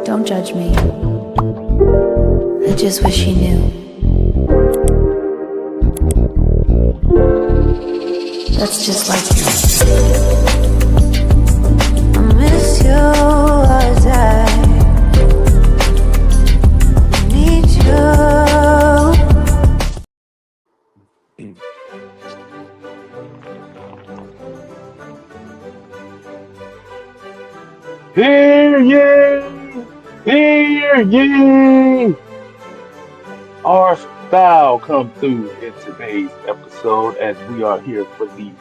Don't judge me. I just wish you knew. That's just like you. I miss you as I need you. Hear ye! Hear ye! Our style come through in today's episode as we are here for the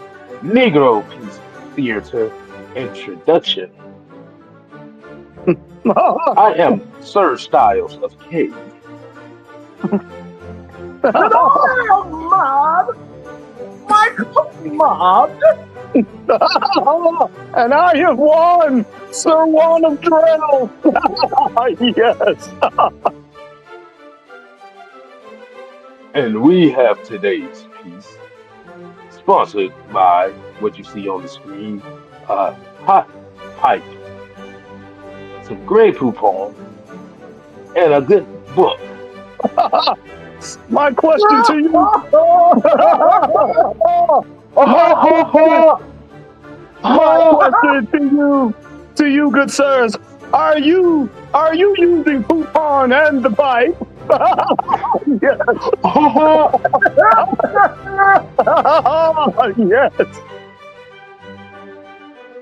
Negro Peace Theater introduction. I am Sir Styles of K. And I am Mob, Michael Mob. And I have won, Sir Juan of Drill. Yes. And we have today's piece sponsored by what you see on the screen, Hot Pipe, some Grey Poupon, and a good book. My question to you. My question to you, good sirs. Are you using Poupon and the pipe? Yes. Yes.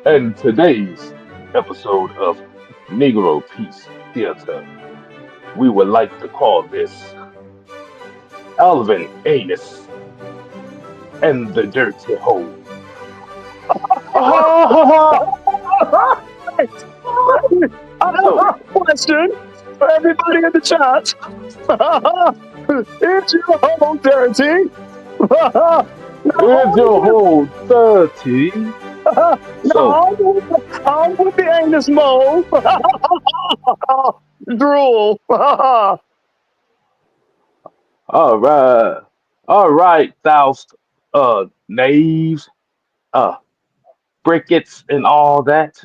And today's episode of Negro Peace Theater, we would like to call this Alvin Anus and the Dirty Hole. Question for everybody in the chat. Is your hole dirty? Is your hole dirty? No, I'm with the anus mole. Drool. All right, thousand knaves, brickets, and all that.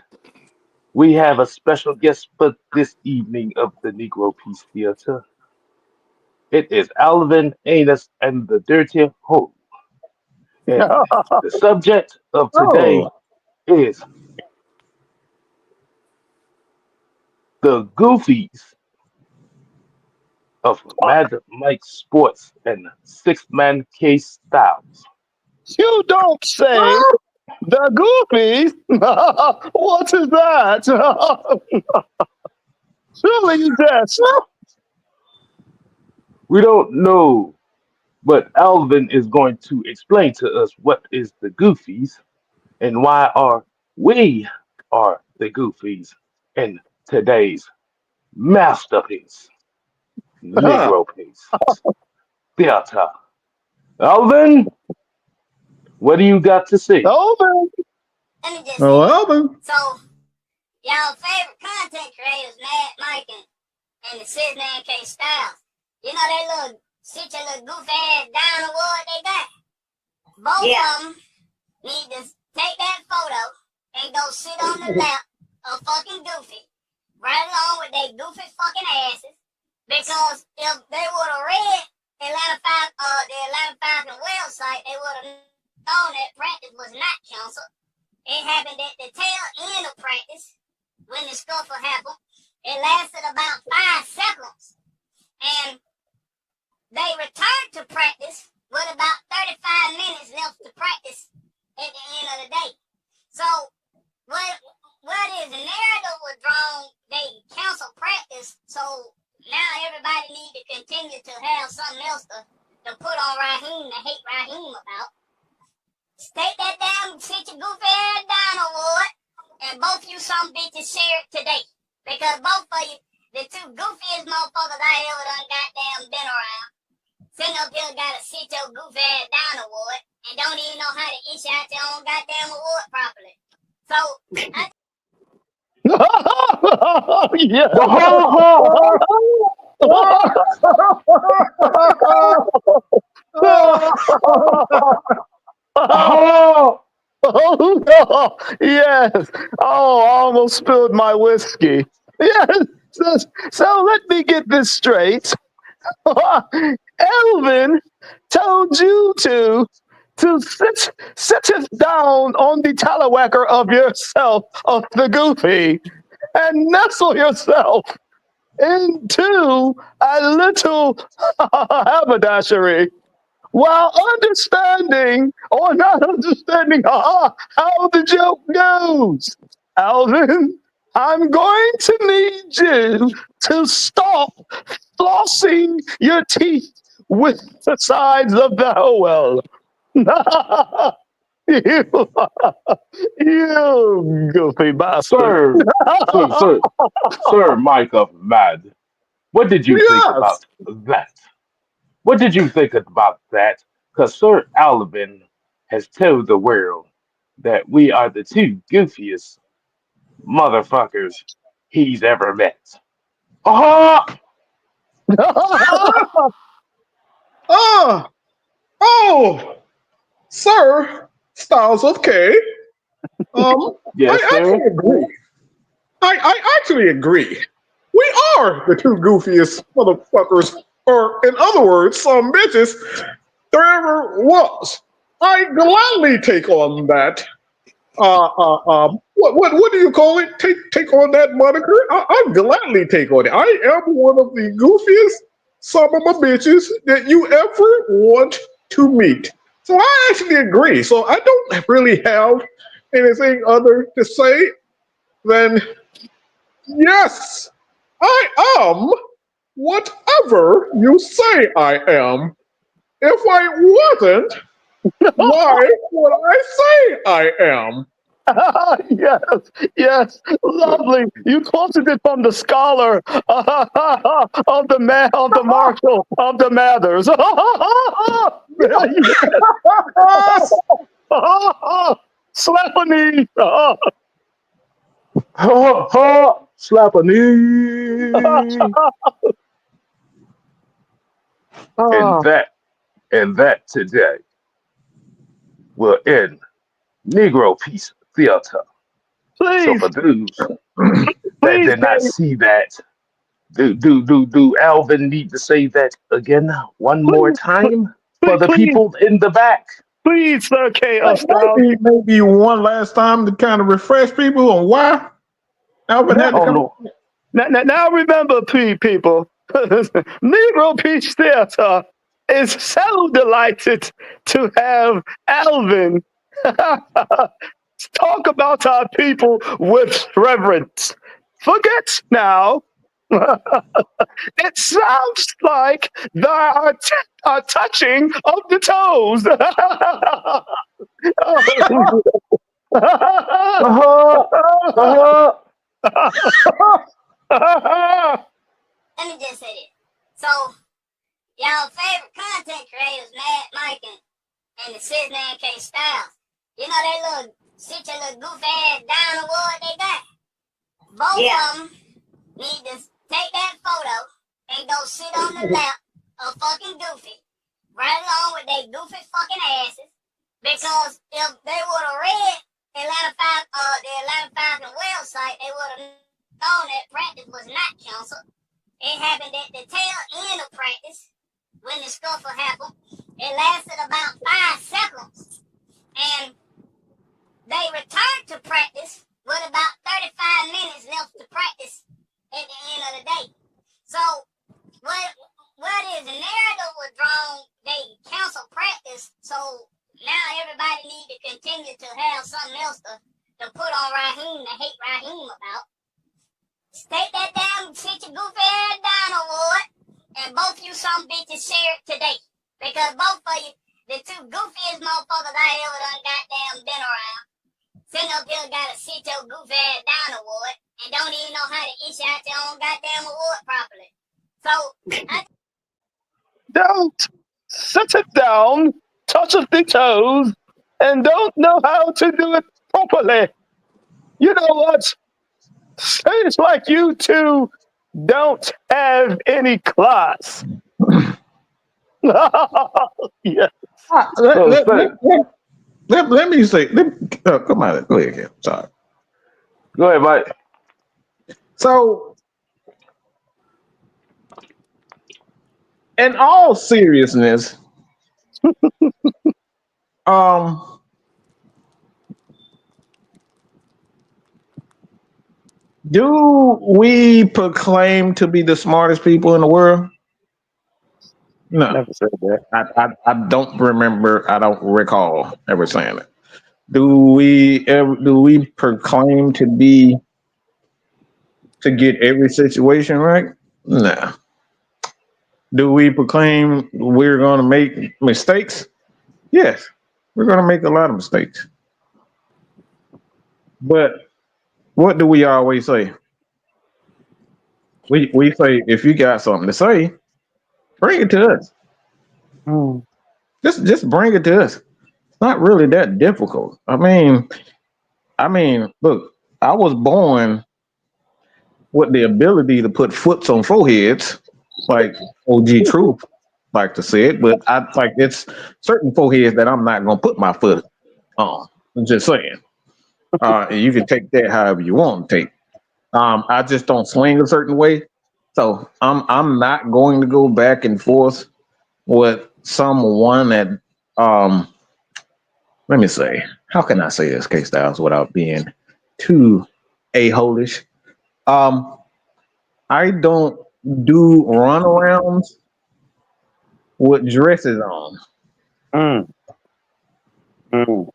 We have a special guest for this evening of the Negro Peace Theater. It is Alvin Anus and the Dirty Hole. And the subject of today is the Goofies of Mad Mike Sports and Six Man Case Styles. You don't say. The Goofies? What is that? Surely yes. We don't know, but Alvin is going to explain to us what is the Goofies and why we are the Goofies in today's masterpiece, Negro Peace Theater. Alvin, what do you got to say? Alvin. Let me just Oh, Alvin. So, y'all favorite content creators, Mad Mike and the Sis Man K Styles. You know that little sit your little goof ass down the wood they got? Both of them need to take that photo and go sit on the lap of fucking Goofy. Right along with their goofy fucking asses. Because if they would have read the Atlanta Falcons website, they would have known that practice was not canceled. It happened at the tail end of practice when the scuffle happened. It lasted about 5 seconds. And they returned to practice with about 35 minutes left to practice at the end of the day. So, what is the narrative was drawn, they canceled practice, so now everybody need to continue to have something else to put on Raheem, to hate Raheem about. Take that down, sit your goofy ass down, Award, and both you some bitches share it today. Because both of you, the two goofiest motherfuckers I ever done goddamn been around, sitting up here gotta sit your goofy ass down, Award, and don't even know how to issue out your own goddamn award properly. So, Yeah. Oh no! Yes. Oh, I almost spilled my whiskey. Yes. So let me get this straight. Elvin told you to sit it down on the tallowacker of yourself, of the goofy, and nestle yourself into a little haberdashery while understanding or not understanding how the joke goes. Alvin, I'm going to need you to stop flossing your teeth with the sides of the Howell. you, you goofy bastard. Sir Mike of Mad, what did you think Yes. about that? What did you think about that? Because Sir Alvin has told the world that we are the two goofiest motherfuckers he's ever met. Uh-huh! Ah, oh, sir, Styles of K. Yes, I sir. actually agree. I actually agree. We are the two goofiest motherfuckers, or in other words, some bitches there ever was. I gladly take on that. What do you call it? Take on that moniker. I gladly take on it. I am one of the goofiest son of a bitches that you ever want to meet. So I actually agree. So I don't really have anything other to say than yes, I am whatever you say I am. If I wasn't, why would I say I am? yes, yes, lovely. You quoted it from the scholar of the Marshall of the Mathers. Slap a knee. Ha ha! Slap a knee. And that today will end Negro Peace Theater. So Please, for those that please, did not Kay, see that, do Alvin need to say that again one more please, time for please, the please, people in the back? please, Sir K of Styles. Maybe one last time to kind of refresh people on why Alvin Now, had to Oh come. no. now remember, people, Negro Peace Theater is so delighted to have Alvin talk about our people with reverence. Forget now. It sounds like there are a touching of the toes. Uh-huh. Uh-huh. Let me just say this. So, y'all favorite content creators, Mad Mike and the Sis Man K Styles. You know they little sit your little goof ass down award they got. Both of them need to take that photo and go sit on the lap of fucking Goofy, right along with their goofy fucking asses. Because if they would have read the Atlanta Falcons website, they would have known that practice was not canceled. It happened at the tail end of practice when the scuffle happened. It lasted about 5 seconds. And they returned to practice with about 35 minutes left to practice at the end of the day. So, what is the narrative was drawn, they canceled practice, so now everybody need to continue to have something else to put on Raheem, to hate Raheem about. Take that down, sit your goofy ass down, award, and both you some bitches share it today. Because both of you, the two goofiest motherfuckers I ever done goddamn been around, sitting up here gotta sit your goofy ass down, award, and don't even know how to issue out your own goddamn award properly. So, Don't sit it down, touch of the toes, and don't know how to do it properly. You know what? Seems like you two don't have any class. Yeah. So Let, say, let me say, come on, go ahead, Ken. Sorry. go ahead, Mike. So in all seriousness, um, do we proclaim to be the smartest people in the world? No, Never said that. I don't remember. I don't recall ever saying it. Do we proclaim to get every situation right? No. Do we proclaim we're going to make mistakes? Yes, we're going to make a lot of mistakes. But what do we always say? We say if you got something to say, bring it to us. Mm. Just bring it to us. It's not really that difficult. Look, I was born with the ability to put foots on foreheads, like OG Truth like to say it, but I like it's certain foreheads that I'm not gonna put my foot on. I'm just saying. You can take that however you want to take. I just don't swing a certain way. So I'm not going to go back and forth with someone that um let me say, how can I say this, K Styles, without being too a-holish? Um, I don't do runarounds with dresses on. Mm. Mm.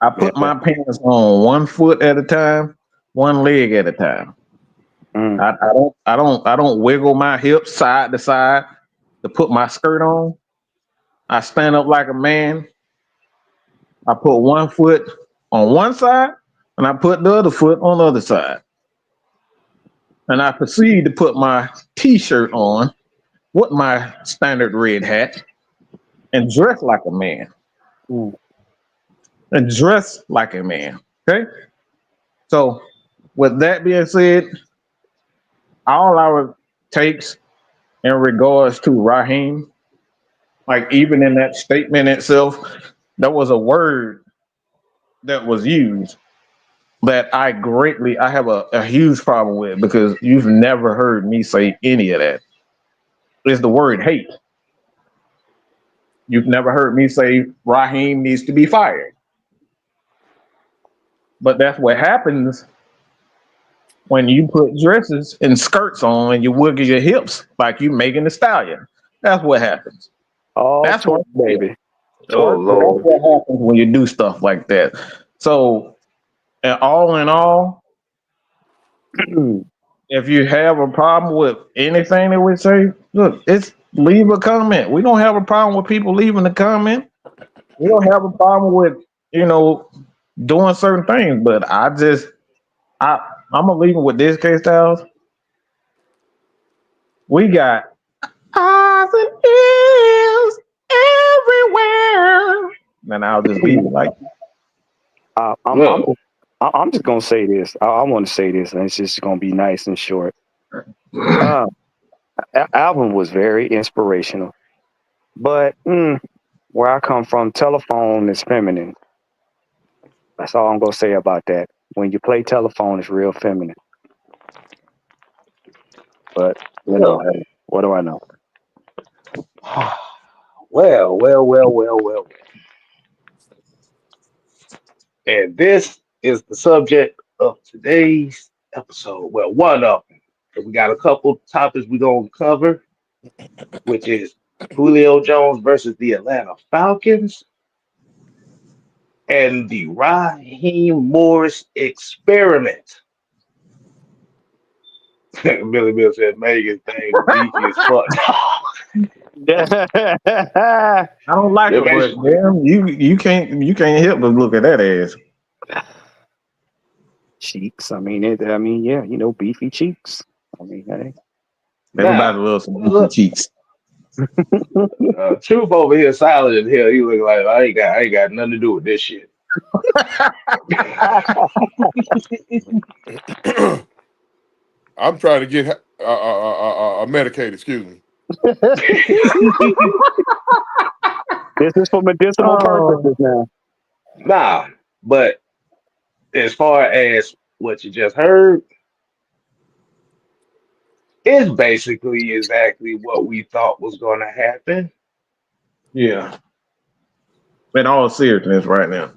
I Yeah. put my pants on one foot at a time, one leg at a time. Mm. I don't wiggle my hips side to side to put my skirt on. I stand up like a man. I put one foot on one side and I put the other foot on the other side. And I proceed to put my t-shirt on with my standard red hat and dress like a man. Mm. And dress like a man. Okay? So with that being said, all our takes in regards to Raheem, like even in that statement itself, there was a word that was used that I have a huge problem with because you've never heard me say any of that. It's the word hate. You've never heard me say Raheem needs to be fired. But that's what happens when you put dresses and skirts on and you wiggle your hips like you making a stallion. That's what happens. All That's what twerk, baby. Oh Twerk, that's Lord. what happens when you do stuff like that. So, and all in all, baby. if you have a problem with anything that we say, look, it's leave a comment. We don't have a problem with people leaving a comment. We don't have a problem with you know doing certain things. But I I'm gonna leave it with this case, Styles. We got eyes and ears everywhere. And I'll just leave it like I, I'm, I'm, Well, I'm just gonna say this. I want to say this, and it's just gonna be nice and short. Uh, Album was very inspirational, but where I come from, telephone is feminine. That's all I'm gonna say about that. When you play telephone, it's real feminine. But well, hey, what do I know? well. And this is the subject of today's episode. Well, one of them. So we got a couple topics we're going to cover, which is Julio Jones versus the Atlanta Falcons and the Raheem Morris experiment. Billy Bill said Megan's thing beefy as fuck. I don't like That her, makes but damn, you can't help but look at that ass. Cheeks. Yeah, beefy cheeks. I mean, hey. Everybody now. loves some beefy Look, cheeks. Truth over here silent in here. He look like I ain't got nothing to do with this shit. I'm trying to get medicated. Excuse me. This is for medicinal Oh, purposes now. Nah, but as far as what you just heard, It's basically exactly what we thought was going to happen. Yeah. In all seriousness, right now.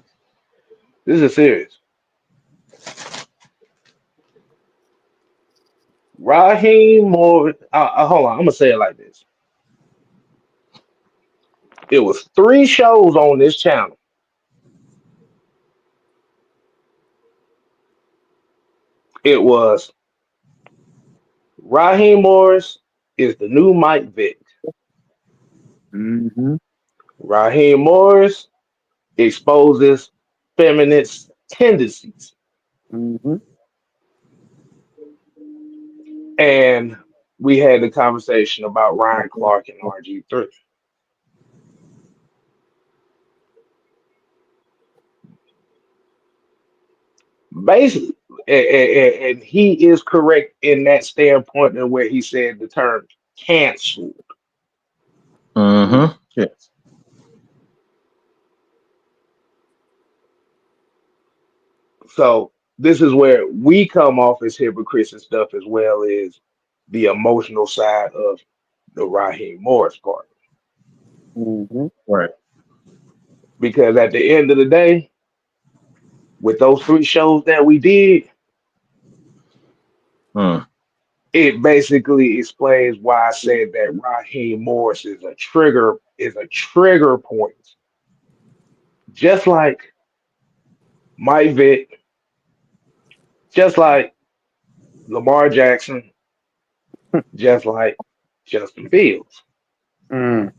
This is serious. Raheem Morris. Hold on. I'm gonna say it like this. It was three shows on this channel. It was Raheem Morris is the new Mike Vick. Mm-hmm. Raheem Morris exposes feminist tendencies. Mm-hmm. And we had the conversation about Ryan Clark and RG3. Basically, and he is correct in that standpoint and where he said the term cancel. Mm-hmm. Yes. So this is where we come off as hypocrites and stuff as well as the emotional side of the Raheem Morris part. Mm-hmm. Right. Because at the end of the day, with those three shows that we did, Mm. it basically explains why I said that Raheem Morris is a trigger point. Just like Mike Vick, just like Lamar Jackson, just like Justin Fields. Mm.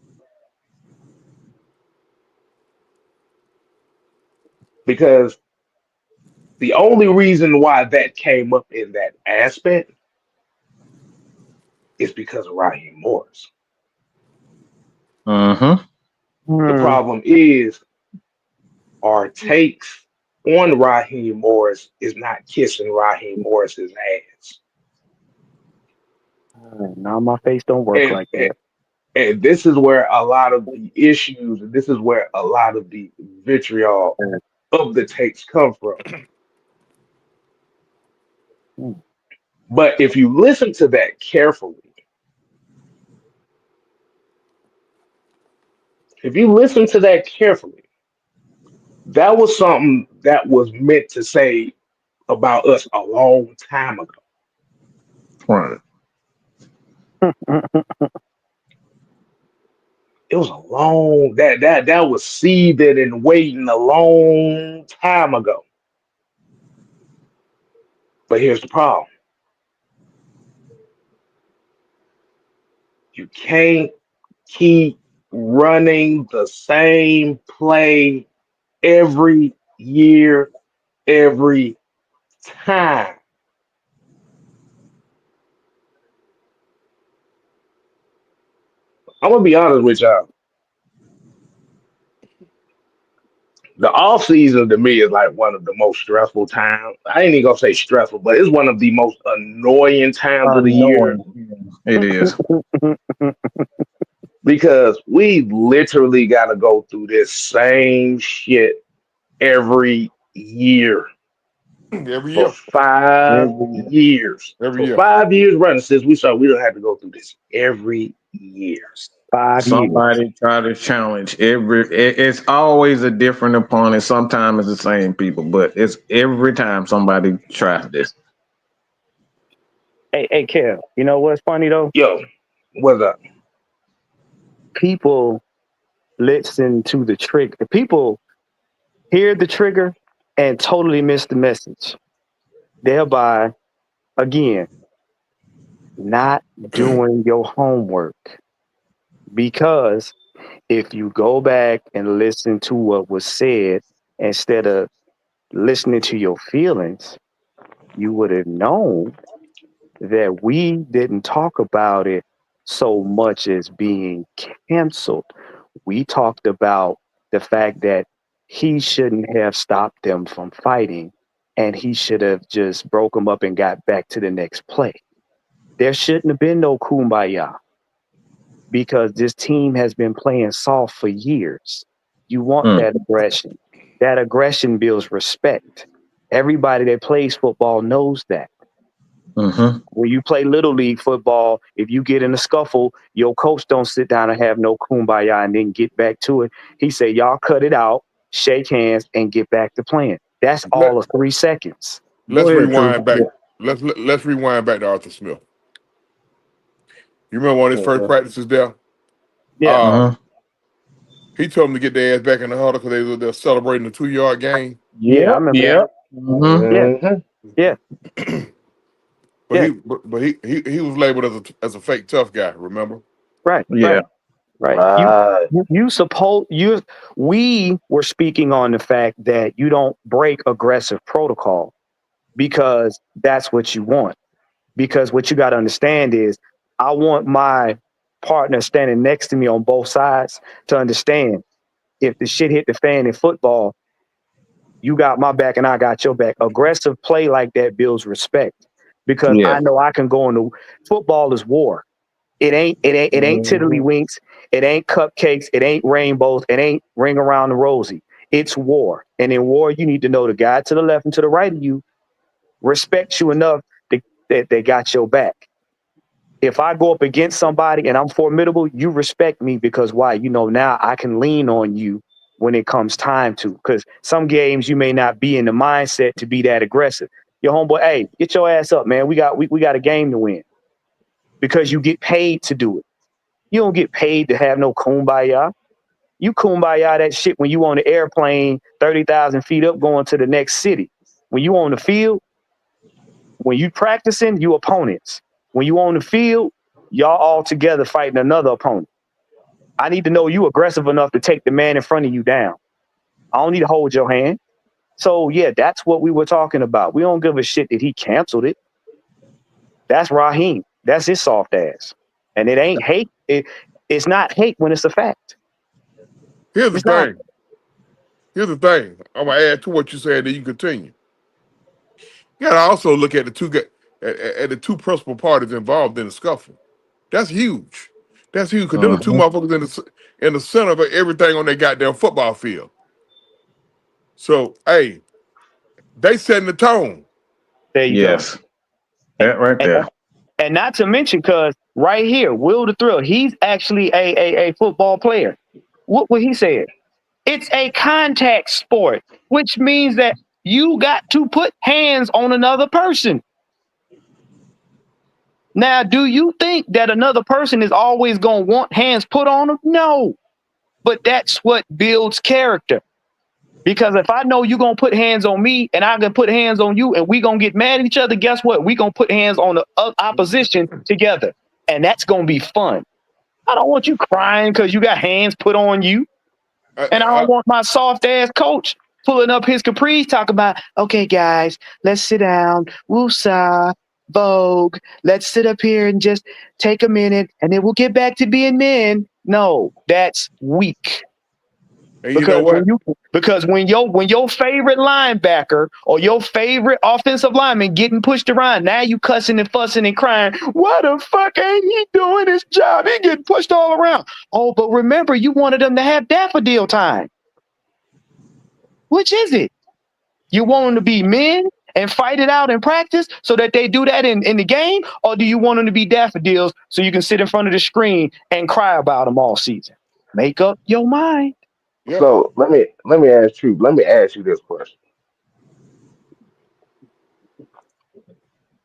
Because the only reason why that came up in that aspect is because of Raheem Morris. Mm-hmm. The Mm. problem is our takes on Raheem Morris is not kissing Raheem Morris's ass. Now my face don't work And, like and that. and this is where a lot of the issues, and this is where a lot of the vitriol of the takes come from. Mm. But if you listen to that carefully, if you listen to that carefully, that was something that was meant to say about us a long time ago. Right. It was a long that was seeded and waiting a long time ago. But here's the problem: you can't keep running the same play every year, every time. I'm gonna be honest with y'all. The off season to me is like one of the most stressful times. I ain't even gonna say stressful, but it's one of the most annoying times of the year Unknowing. It is. because we literally got to go through this same shit every year Every for year. 5 years. Every For year. 5 years running since we started, we don't have to go through this every year. 5 years. Somebody try to challenge it's always a different opponent. Sometimes it's the same people, but it's every time somebody tries this. Hey, Kev, you know what's funny though? Yo, what's up? People listen to the trigger. People hear the trigger and totally miss the message. Thereby, again, not doing your homework. Because if you go back and listen to what was said instead of listening to your feelings, you would have known that we didn't talk about it so much as being canceled. We talked about the fact that he shouldn't have stopped them from fighting and he should have just broke them up and got back to the next play. There shouldn't have been no kumbaya because this team has been playing soft for years. You want Mm. that aggression. That aggression builds respect. Everybody that plays football knows that. When you play little league football, if you get in a scuffle, your coach don't sit down and have no kumbaya and then get back to it. He say, y'all cut it out, shake hands, and get back to playing. That's Let, all of 3 seconds. Go let's ahead, True. rewind back. Let's rewind back to Arthur Smith. You remember one of his first practices there? Yeah. He told them to get their ass back in the huddle because they're celebrating the 2-yard gain. Yeah, I remember that. Mhm. Yeah. But Yeah. he was labeled as a fake tough guy. Remember? Right. Yeah. Right. Right. We were speaking on the fact that you don't break aggressive protocol because that's what you want. Because what you got to understand is I want my partner standing next to me on both sides to understand if the shit hit the fan in football, you got my back and I got your back. Aggressive play like that builds respect because Yeah. I know I can go into football is war. It ain't tiddlywinks. It ain't cupcakes. It ain't rainbows. It ain't ring around the rosy. It's war. And in war, you need to know the guy to the left and to the right of you respect you enough that they got your back. If I go up against somebody and I'm formidable, you respect me because why? You know, now I can lean on you when it comes time to. Because some games you may not be in the mindset to be that aggressive. Your homeboy, hey, get your ass up, man. We got a game to win because you get paid to do it. You don't get paid to have no kumbaya. You kumbaya that shit when you on the airplane 30,000 feet up going to the next city. When you on the field, when you practicing, you opponents. When you on the field, y'all all together fighting another opponent. I need to know you aggressive enough to take the man in front of you down. I don't need to hold your hand. So yeah, that's what we were talking about. We don't give a shit that he canceled it. That's Raheem. That's his soft ass. And it ain't hate. It's not hate when it's a fact. Here's the It's not. thing. I'm gonna add to what you said, then you continue. You gotta also look at the two principal parties involved in the scuffle. That's huge. That's huge because them are two motherfuckers in the center of everything on their goddamn football field. So hey, they setting the tone. There you go. Yes. That right there. And not to mention, because right here, Will the Thrill, he's actually a football player. What he said? It's a contact sport, which means that you got to put hands on another person. Now, do you think that another person is always going to want hands put on them? No. But that's what builds character. Because if I know you're going to put hands on me and I can put hands on you and we going to get mad at each other, guess what? We going to put hands on the opposition together. And that's going to be fun. I don't want you crying because you got hands put on you. And I don't want my soft ass coach pulling up his capris talking about, okay, guys, let's sit down. Woosah, Vogue. Let's sit up here and just take a minute and then we'll get back to being men. No, that's weak. And you know what? Because when your favorite linebacker or your favorite offensive lineman getting pushed around, now you cussing and fussing and crying. Why the fuck ain't he doing his job? He getting pushed all around. Oh, but remember, you wanted them to have daffodil time. Which is it? You want them to be men and fight it out in practice so that they do that in the game, or do you want them to be daffodils so you can sit in front of the screen and cry about them all season? Make up your mind. Yep. So let me ask you this question.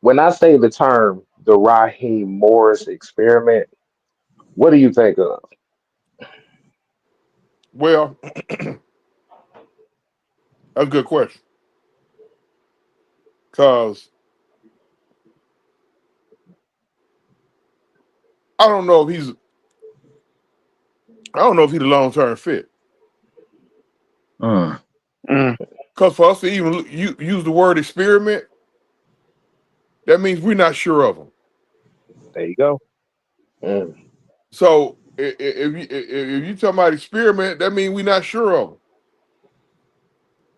When I say the term the Raheem Morris experiment, what do you think of? Well, that's a good question. Cause I don't know if he's a long-term fit. Because for us to even use the word experiment, that means we're not sure of him. There you go. Mm, So if you talking about experiment, that means we're not sure of him.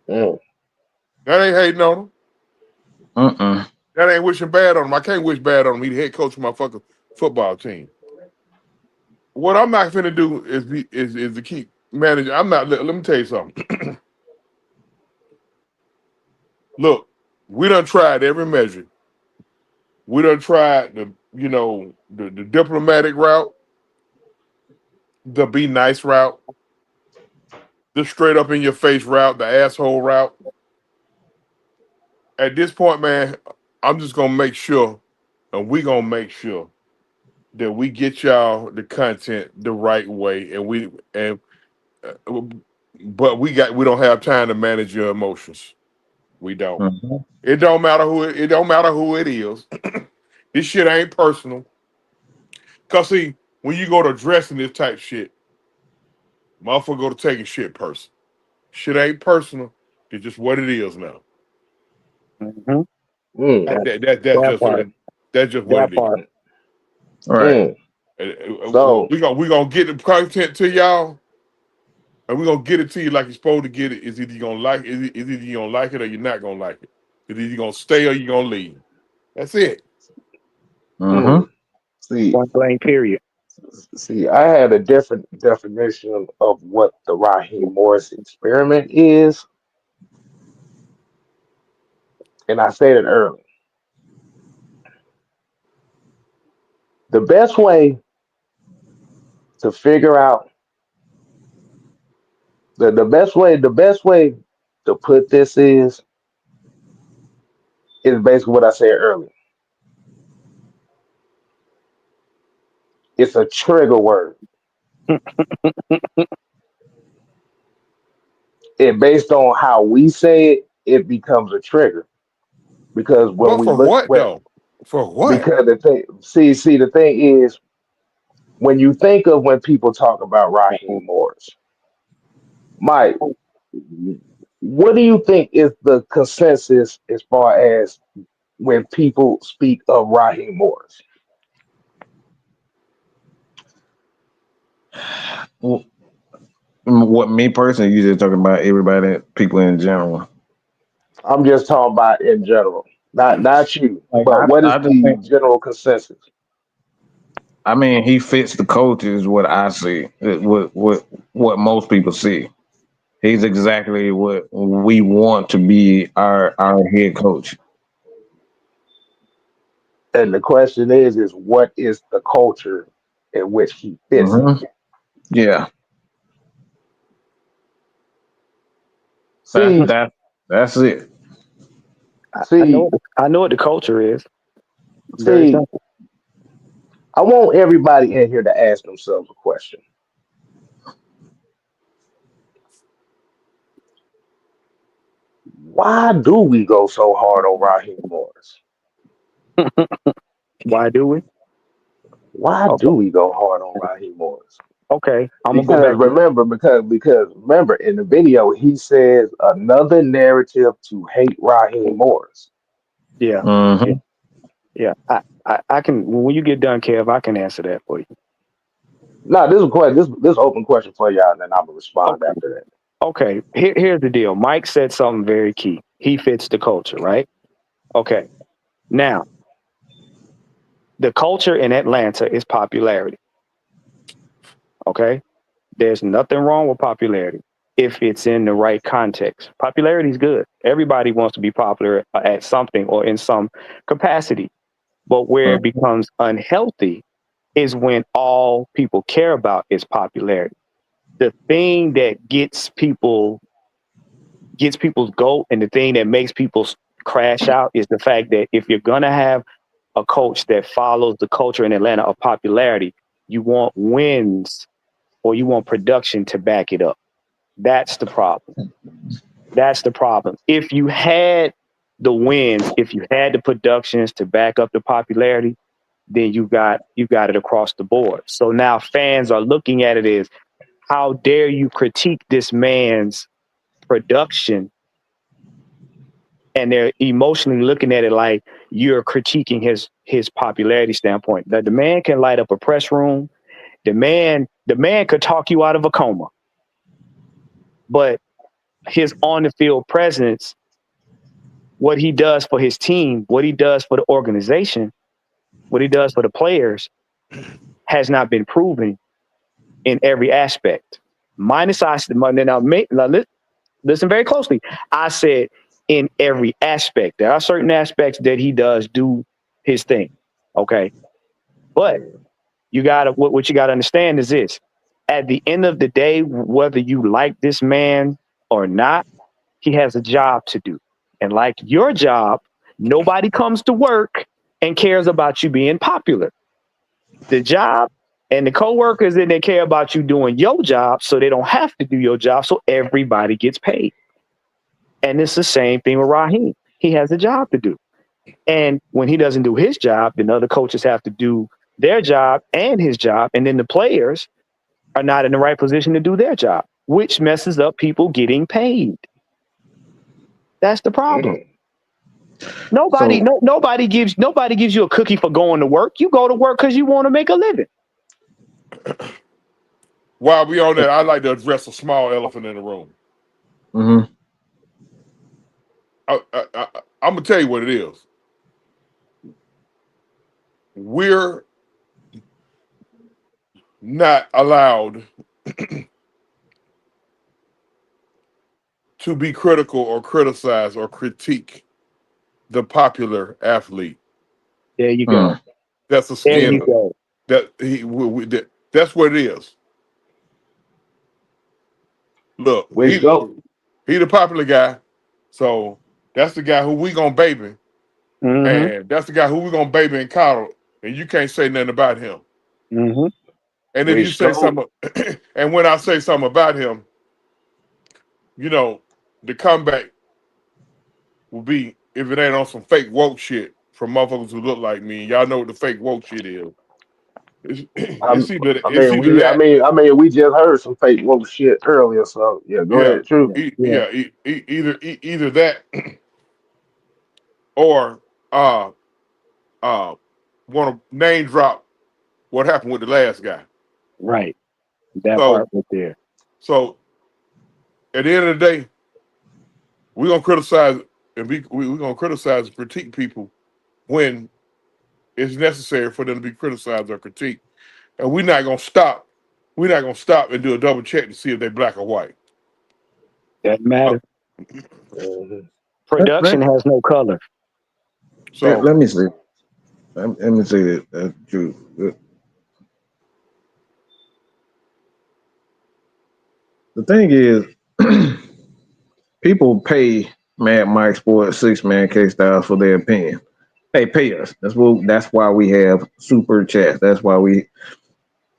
mm. That ain't hating on him. That ain't wishing bad on him. I can't wish bad on him. He's the head coach of my fucking football team. What I'm not finna do is to keep managing. I'm not. Let me tell you something. Look, we done tried every measure. We done tried the diplomatic route, the be nice route, the straight up in your face route, the asshole route. At this point, man, I'm just gonna make sure, and we gonna make sure that we get y'all the content the right way, uh, but we don't have time to manage your emotions. We don't. Mhm. It don't matter who it is. This shit ain't personal. Cause see, when you go to addressing this type shit, motherfucker go to taking shit personal. Shit ain't personal. It's just what it is now. Mm-hmm. Mm, That's That just part. that's just what That it is. part. Right. mm. So, We gonna get the content to y'all, and we gonna get it to you like you're supposed to get it. Is either you gonna like is either you gonna like it or you're not gonna like it. Is either you gonna stay or you gonna leave. That's it. Mm-hmm. mm. See, Point blank. Period. I had a different definition of what the Raheem Morris experiment is, and I said it earlier. The best way to figure out the best way to put this is basically what I said earlier. It's a trigger word. And based on how we say it, it becomes a trigger. Because when But we for look what though? For what? because the thing the thing is when you think of when people talk about Raheem Morris, Mike, what do you think is the consensus as far as when people speak of Raheem Morris? What me personally, you just talking about everybody, people in general. I'm just talking about in general, not you, Like but what is I just the think. general consensus? I mean, he fits the culture, is what I see. What most people see. He's exactly what we want to be our head coach. And the question is what is the culture in which he fits in? Hmm. Yeah, that See, that that's it. I know. see, I know what the culture is. Very see. simple. I want everybody in here to ask themselves a question. Why do we go so hard on Raheem Morris? Why do we? Why Okay. do we go hard on Raheem Morris? Okay. I'm gonna go Because back to. remember, because remember in the video he says another narrative to hate Raheem Morris. Yeah. Yeah. Hmm. Yeah. I can. When you get done, Kev, I can answer that for you. Now this is a question. This open question for y'all, and then I'm gonna respond Okay. after that. Okay. Here's the deal. Mike said something very key. He fits the culture, right? Okay. Now, the culture in Atlanta is popularity. Okay. There's nothing wrong with popularity if it's in the right context. Popularity is good. Everybody wants to be popular at something or in some capacity. But where it becomes unhealthy is when all people care about is popularity. The thing that gets people's goat and the thing that makes people crash out is the fact that if you're gonna have a coach that follows the culture in Atlanta of popularity, you want wins or you want production to back it up. That's the problem. That's the problem. If you had the wins, if you had the productions to back up the popularity, then you got it across the board. So now fans are looking at it as how dare you critique this man's production, and they're emotionally looking at it like you're critiquing his popularity standpoint. That the man can light up a press room. The man could talk you out of a coma, but his on the field presence, what he does for his team, what he does for the organization, what he does for the players has not been proven in every aspect. Minus I now listen very closely. I said in every aspect. There are certain aspects that he does do his thing. Okay. But you gotta what you gotta understand is this. At the end of the day, whether you like this man or not, he has a job to do. And like your job, nobody comes to work and cares about you being popular. The job and the coworkers, and they care about you doing your job so they don't have to do your job, so everybody gets paid. And it's the same thing with Raheem. He has a job to do. And when he doesn't do his job, then other coaches have to do their job and his job. And then the players are not in the right position to do their job, which messes up people getting paid. That's the problem. Nobody gives you a cookie for going to work. You go to work because you want to make a living. While we on that, I'd like to address a small elephant in the room. Mm-hmm. I'm gonna tell you what it is. We're not allowed to be critical or criticize or critique the popular athlete. There you go. That's a There you scandal. go. That's what it is. Look, Let's go. he the popular guy, so that's the guy who we gonna baby, and that's the guy who we gonna baby and coddle, and you can't say nothing about him. And if you say something, and when I say something about him, you know, the comeback will be if it ain't on some fake woke shit from motherfuckers who look like me. Y'all know what the fake woke shit is. It's either that. We just heard some fake woke shit earlier, so yeah, go ahead, true. Either that or want to name drop what happened with the last guy. Right. That part right there. So at the end of the day, we're gonna criticize we're gonna criticize and critique people when it's necessary for them to be criticized or critiqued. And we're not gonna stop. We're not gonna stop and do a double check to see if they're black or white. Doesn't matter. Production has no color. So let me see. Let me say that, Drew. The thing is, people pay Mad Mike Sports 6-Man K Styles for their opinion. They pay us. That's why we have super chats. That's why we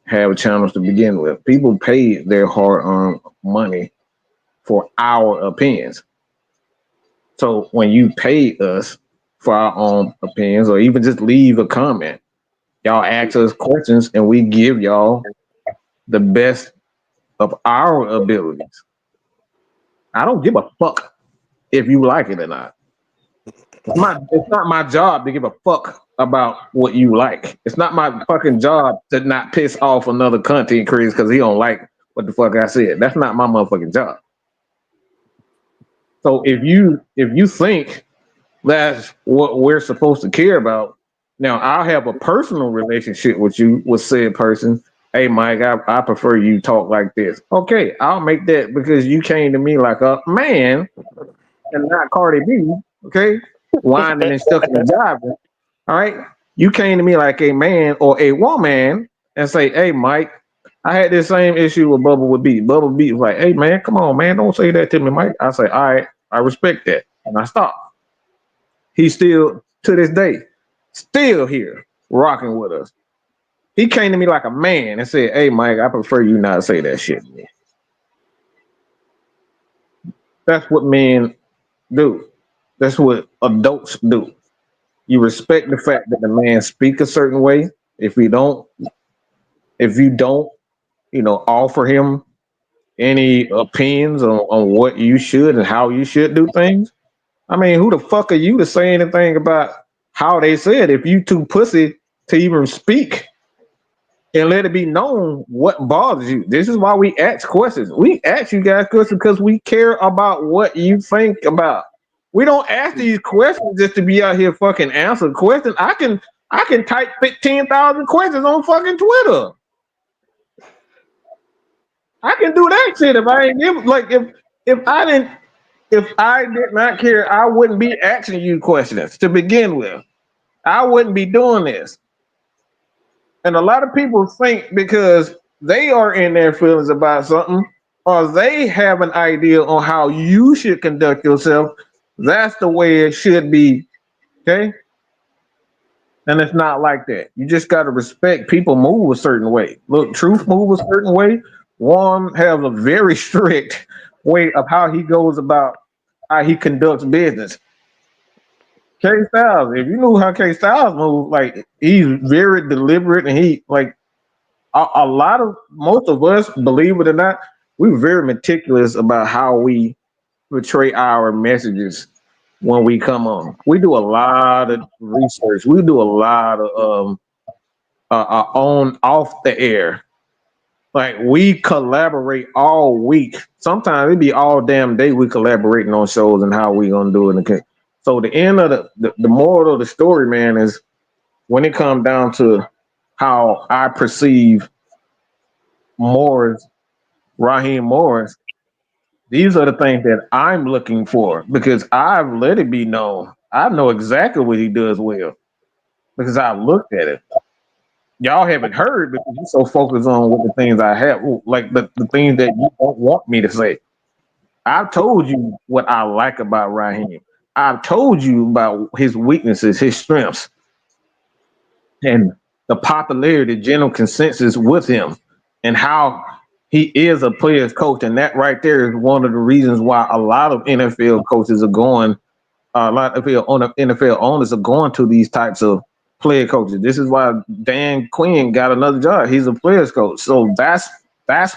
have channels to begin with. People pay their hard-earned money for our opinions. So when you pay us for our own opinions, or even just leave a comment, y'all ask us questions and we give y'all the best of our abilities. I don't give a fuck if you like it or not. It's not my job to give a fuck about what you like. It's not my fucking job to not piss off another content creator because he don't like what the fuck I said. That's not my motherfucking job. So if you think that's what we're supposed to care about, now I'll have a personal relationship with you with said person. Hey Mike, I prefer you talk like this. Okay, I'll make that because you came to me like a man and not Cardi B. Okay, whining and stuff and jiving. All right, you came to me like a man or a woman and say, "Hey Mike, I had this same issue with Bubba with B. Bubba B was like, "Hey man, come on man, don't say that to me, Mike." I say, "All right, I respect that," and I stop. He's still to this day still here rocking with us. He came to me like a man and said, "Hey Mike, I prefer you not say that shit to me." That's what men do. That's what adults do. You respect the fact that the man speak a certain way. If you don't, offer him any opinions on what you should and how you should do things. I mean, who the fuck are you to say anything about how they said if you too pussy to even speak and let it be known what bothers you? This is why we ask questions. We ask you guys questions because we care about what you think about. We don't ask these questions just to be out here fucking answer questions. I can type 10,000 questions on fucking Twitter. I can do that shit if I ain't give if I did not care, I wouldn't be asking you questions to begin with. I wouldn't be doing this. And a lot of people think because they are in their feelings about something or they have an idea on how you should conduct yourself, that's the way it should be. Okay. And it's not like that. You just got to respect people move a certain way. Look, Truth move a certain way. One has a very strict way of how he goes about how he conducts business. K Styles, if you knew how K Styles moves, like he's very deliberate and he like a lot of most of us, believe it or not, we're very meticulous about how we portray our messages when we come on. We do a lot of research. We do a lot of our own off the air. Like we collaborate all week. Sometimes it be all damn day we collaborating on shows and how we gonna do it. So the end of the moral of the story, man, is when it comes down to how I perceive Morris, Raheem Morris, these are the things that I'm looking for because I've let it be known. I know exactly what he does well because I looked at it. Y'all haven't heard because you're so focused on what the things I have, like the things that you don't want me to say. I've told you what I like about Raheem. I've told you about his weaknesses, his strengths, and the popularity, general consensus with him, and how he is a player's coach. And that right there is one of the reasons why a lot of NFL coaches are going, a lot of NFL owners are going to these types of player coaches. This is why Dan Quinn got another job. He's a players coach. So that's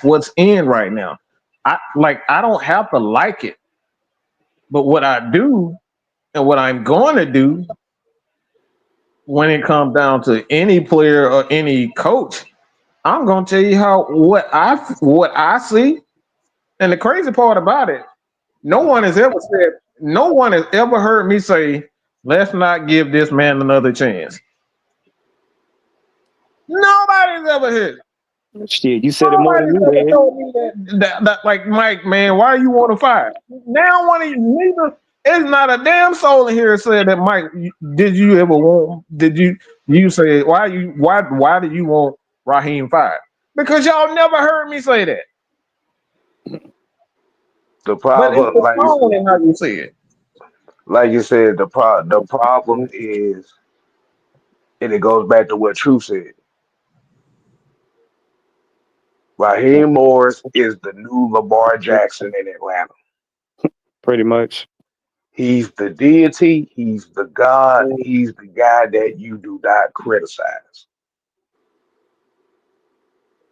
what's in right now. I don't have to like it, but what I do and what I'm going to do when it comes down to any player or any coach, I'm gonna tell you how what I see. And the crazy part about it, no one has ever heard me say, let's not give this man another chance. Nobody's ever heard. Shit, you said it more than Nobody's me, ever man. told me that like Mike, man, why you want to fire? Now one of you neither it's not a damn soul in here said that Mike, did you ever want did you say why did you want Raheem fired? Because y'all never heard me say that. The But it's problem, the tone and how you say it. like you said, the problem is, and it goes back to what True said. Raheem Morris is the new Lamar Jackson in Atlanta. Pretty much. He's the deity. He's the God. He's the guy that you do not criticize.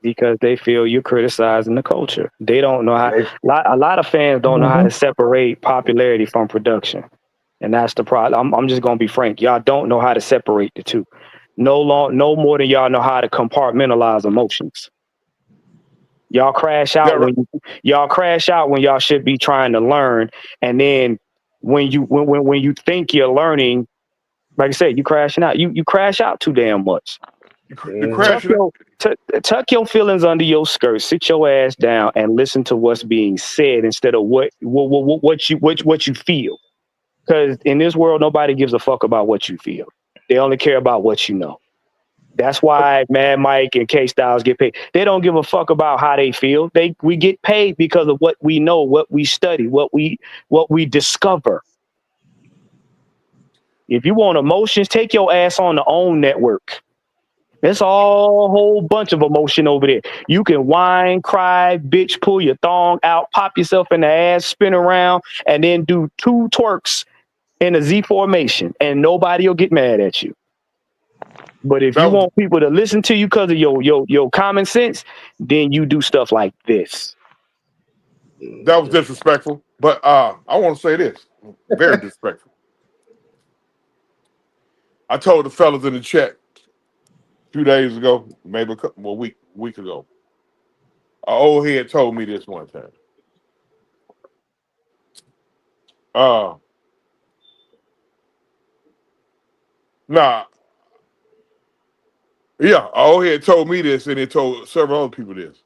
Because they feel you're criticizing the culture. They don't know how. They, A lot of fans don't know how to separate popularity from production, and that's the problem. I'm just gonna be frank. Y'all don't know how to separate the two. No more than y'all know how to compartmentalize emotions. Y'all crash out That, when y'all should be trying to learn, and then when you think you're learning, like I said, you crashing out. You crash out too damn much. you Mhm. Tuck crashing. your tuck your feelings under your skirt. Sit your ass down and listen to what's being said instead of what you feel. Because in this world, nobody gives a fuck about what you feel. They only care about what you know. That's why Mad Mike and K Styles get paid. They don't give a fuck about how they feel. We get paid because of what we know, what we study, what we discover. If you want emotions, take your ass on the OWN network. It's all a whole bunch of emotion over there. You can whine, cry, bitch, pull your thong out, pop yourself in the ass, spin around, and then do 2 twerks in a Z formation, and nobody will get mad at you. But if That you was want people to listen to you because of your common sense, then you do stuff like this. that was disrespectful. But I want to say this, very disrespectful. I told the fellas in the chat 2 days ago, maybe a week ago. An old head told me this one time. Uh, nah, yeah, an old head told me this, and it told several other people this.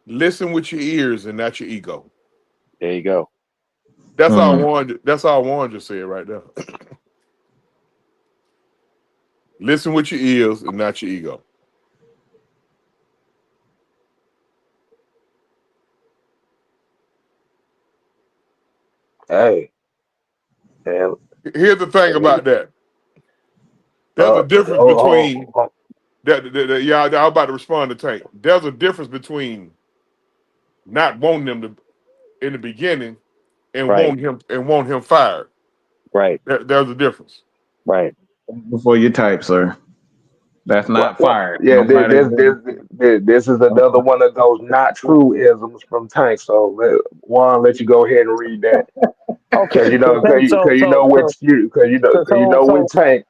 Listen with your ears and not your ego. There you go. That's all I Mm. wanted. That's all I wanted to say right now. Listen with your ears and not your ego. Hey, and Here's the thing about that. There's uh, a difference oh, between oh, yeah, I'm about to respond to Tank. There's a difference between not wanting them to in the beginning and Right. want him fired. Right. There's a difference. Right. Before you type, sir. That's What? not What? fired. yeah, Nobody. this is another one of those not true isms from Tank. So Juan, let you go ahead and read that Okay. because So thank- so you so know so with you so because you so, know with so Tank.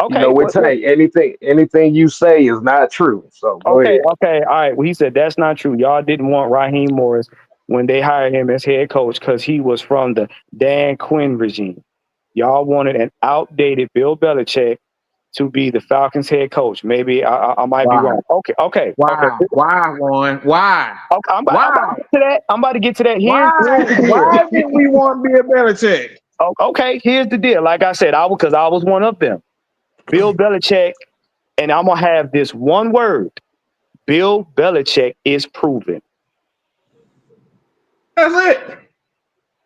You know, okay. with Tank, anything you say is not true. So go Okay, ahead. okay, all right. Well, he said that's not true. Y'all didn't want Raheem Morris when they hired him as head coach because he was from the Dan Quinn regime. Y'all wanted an outdated Bill Belichick to be the Falcons head coach. Maybe I might be Why? wrong. Okay, okay, okay. Why? Why, Warren? Why? Okay, I'm about to Why? get to that. I'm about to get to that. Here's Why? the deal. Why did we want Bill Belichick? Okay, here's the deal. Like I said, because I was one of them. Bill Belichick, and I'm gonna have this one word. Bill Belichick is proven. That's it.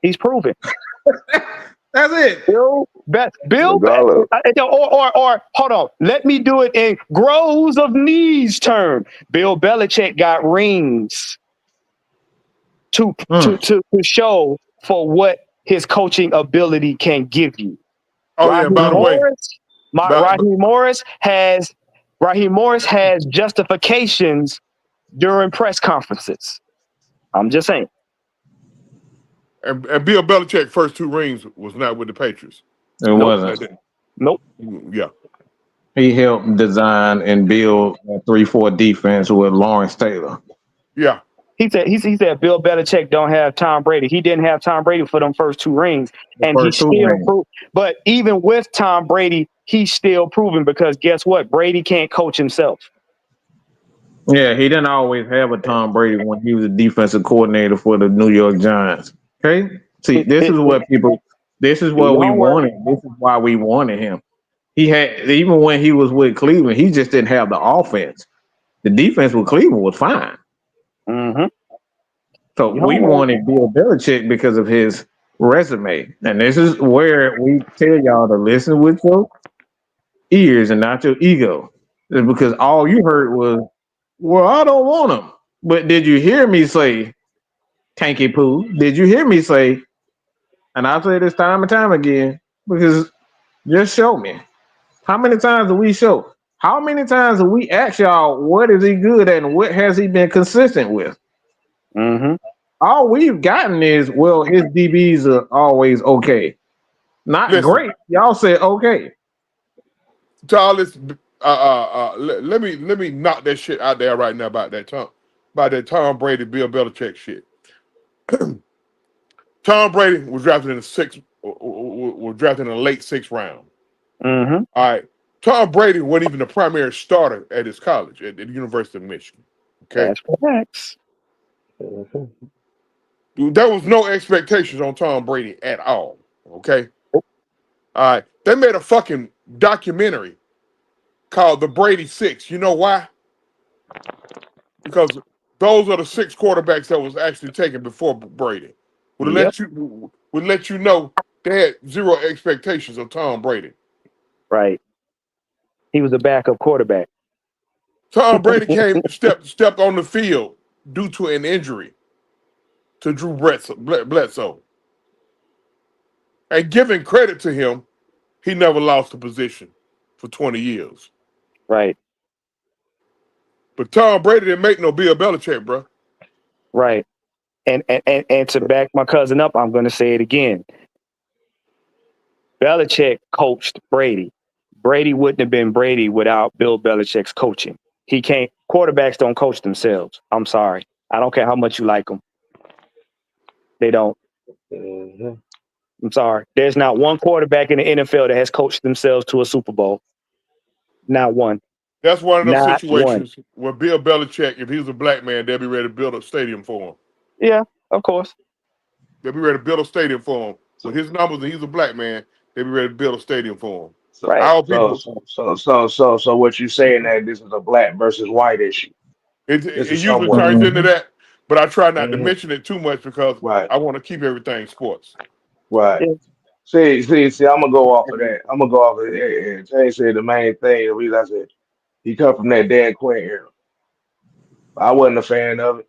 He's proven. That's it. Bill, Regardless, or hold on. Let me do it in grows of knees term. Bill Belichick got rings to Mm. show for what his coaching ability can give you. Oh yeah, by the way, but Raheem Morris has justifications during press conferences. I'm just saying. and Bill Belichick's first two rings was not with the Patriots. It Nope. wasn't. Nope. Yeah. He helped design and build a 3-4 defense with Lawrence Taylor. Yeah. He said Bill Belichick don't have Tom Brady. He didn't have Tom Brady for them first two rings, The and he first two still rings. proved. But even with Tom Brady, he's still proven because guess what? Brady can't coach himself. Yeah, he didn't always have a Tom Brady when he was a defensive coordinator for the New York Giants. Okay? See, It, this it, is it, what people this is do what your we homework. wanted. This is why we wanted him. He had even when he was with Cleveland, he just didn't have the offense. The defense with Cleveland was fine. Mm-hmm. So Do your we homework. wanted Bill Belichick because of his resume. And this is where we tell y'all to listen with your ears and not your ego. It's because all you heard was, well, I don't want him. But did you hear me say Tanky Poo? Did you hear me say, and I say this time and time again, because just show me. How many times do we show? How many times do we ask y'all what is he good at and what has he been consistent with? Mm-hmm. All we've gotten is, well, his DBs are always okay. Not Listen, great. Y'all said okay. Charles, let me knock that shit out there right now about that Tom Brady, Bill Belichick shit. Tom Brady was drafted in the late sixth round. Mm-hmm. All right. Tom Brady wasn't even the primary starter at his college at the University of Michigan. Okay. That's facts. mhm. Dude, there was no expectations on Tom Brady at all. Okay. All right. They made a fucking documentary called The Brady Six. You know why? Because those are the six quarterbacks that was actually taken before Brady. Yep. Would let you know they had zero expectations of Tom Brady. Right. He was a backup quarterback. Tom Brady stepped on the field due to an injury to Drew Bledsoe. And giving credit to him, he never lost a position for 20 years. Right. But Tom Brady didn't make no Bill Belichick, bro. Right. And to back my cousin up, I'm going to say it again. Belichick coached Brady. Brady wouldn't have been Brady without Bill Belichick's coaching. He can't. Quarterbacks don't coach themselves. I'm sorry. I don't care how much you like them. They don't. Mhm. I'm sorry. There's not one quarterback in the NFL that has coached themselves to a Super Bowl. Not one. That's one of those Not one. situations where Bill Belichick, if he was a black man, they'd be ready to build a stadium for him. Yeah, of course. They'd be ready to build a stadium for him. So, With his numbers and he's a black man, they'd be ready to build a stadium for him. So Right. Our so people. so what you saying that this is a black versus white issue? This It is usually somewhat turns into Mhm. that, but I try not to mhm, mention it too much because right, I want to keep everything sports. right. Yeah. See. I'm gonna go off of that. I'm gonna go off of that. And Jay said the main thing. The reason I said he come from that Dan Quinn era. I wasn't a fan of it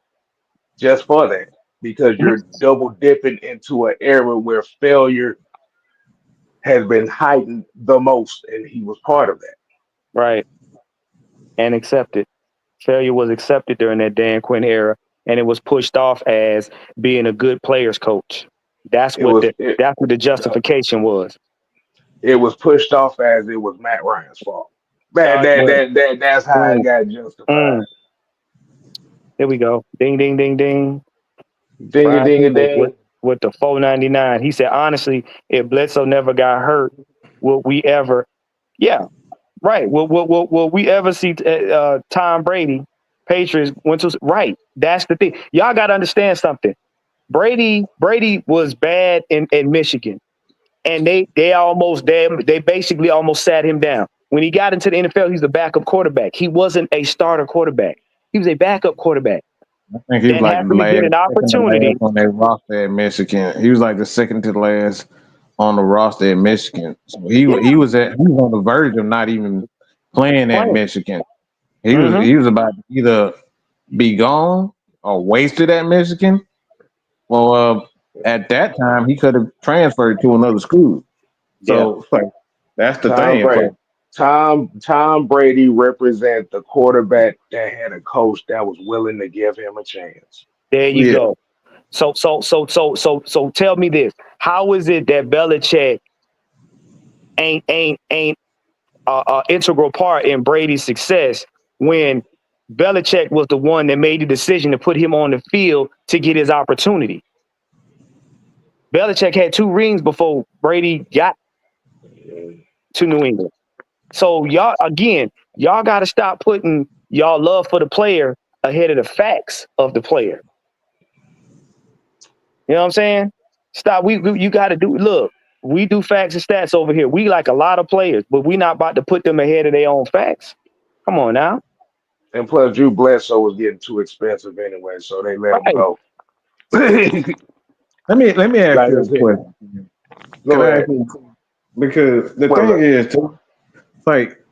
just for that because you're double dipping into an era where failure has been heightened the most, and he was part of that. Right. And accepted. Failure was accepted during that Dan Quinn era, and it was pushed off as being a good players coach. That's It what was the that's what the justification was. it was pushed off as it was Matt Ryan's fault. Well, That's how it mm, got justified. mm. There we go. Ding, ding, ding, ding. Ding a Brian ding a Peoples ding. with the 499. He said, honestly, if Bledsoe never got hurt, will we ever? Yeah, right. Will we ever see Tom Brady? Patriots went to right. That's the thing. Y'all got to understand something. Brady was bad in Michigan, and they basically almost sat him down. When he got into the NFL, he's a backup quarterback. He wasn't a starter quarterback. He was a backup quarterback I think he was that like the happened to get last, an second to opportunity. last on that roster at Michigan. He was like the second to last on the roster at Michigan. So Yeah, he was on the verge of not even playing at playing. Michigan. Hmm. He was about to either be gone or wasted at Michigan. Well, at that time he could have transferred to another school. Yeah, So it's like that's the Tom thing. It's like Brady. Tom Brady represent the quarterback that had a coach that was willing to give him a chance. there you yeah, go. So tell me this: how is it that Belichick ain't integral part in Brady's success when Belichick was the one that made the decision to put him on the field to get his opportunity? Belichick had 2 rings before Brady got to New England. So y'all got to stop putting y'all love for the player ahead of the facts of the player. You know what I'm saying? Stop. You got to do. Look, we do facts and stats over here. We like a lot of players, but we not about to put them ahead of their own facts. Come on now. And plus, Drew Bledsoe was getting too expensive anyway, so they let him Right. go. Like let me ask I you a said, question. Can go I ask ahead. you? Because the Well, thing look, is, too, like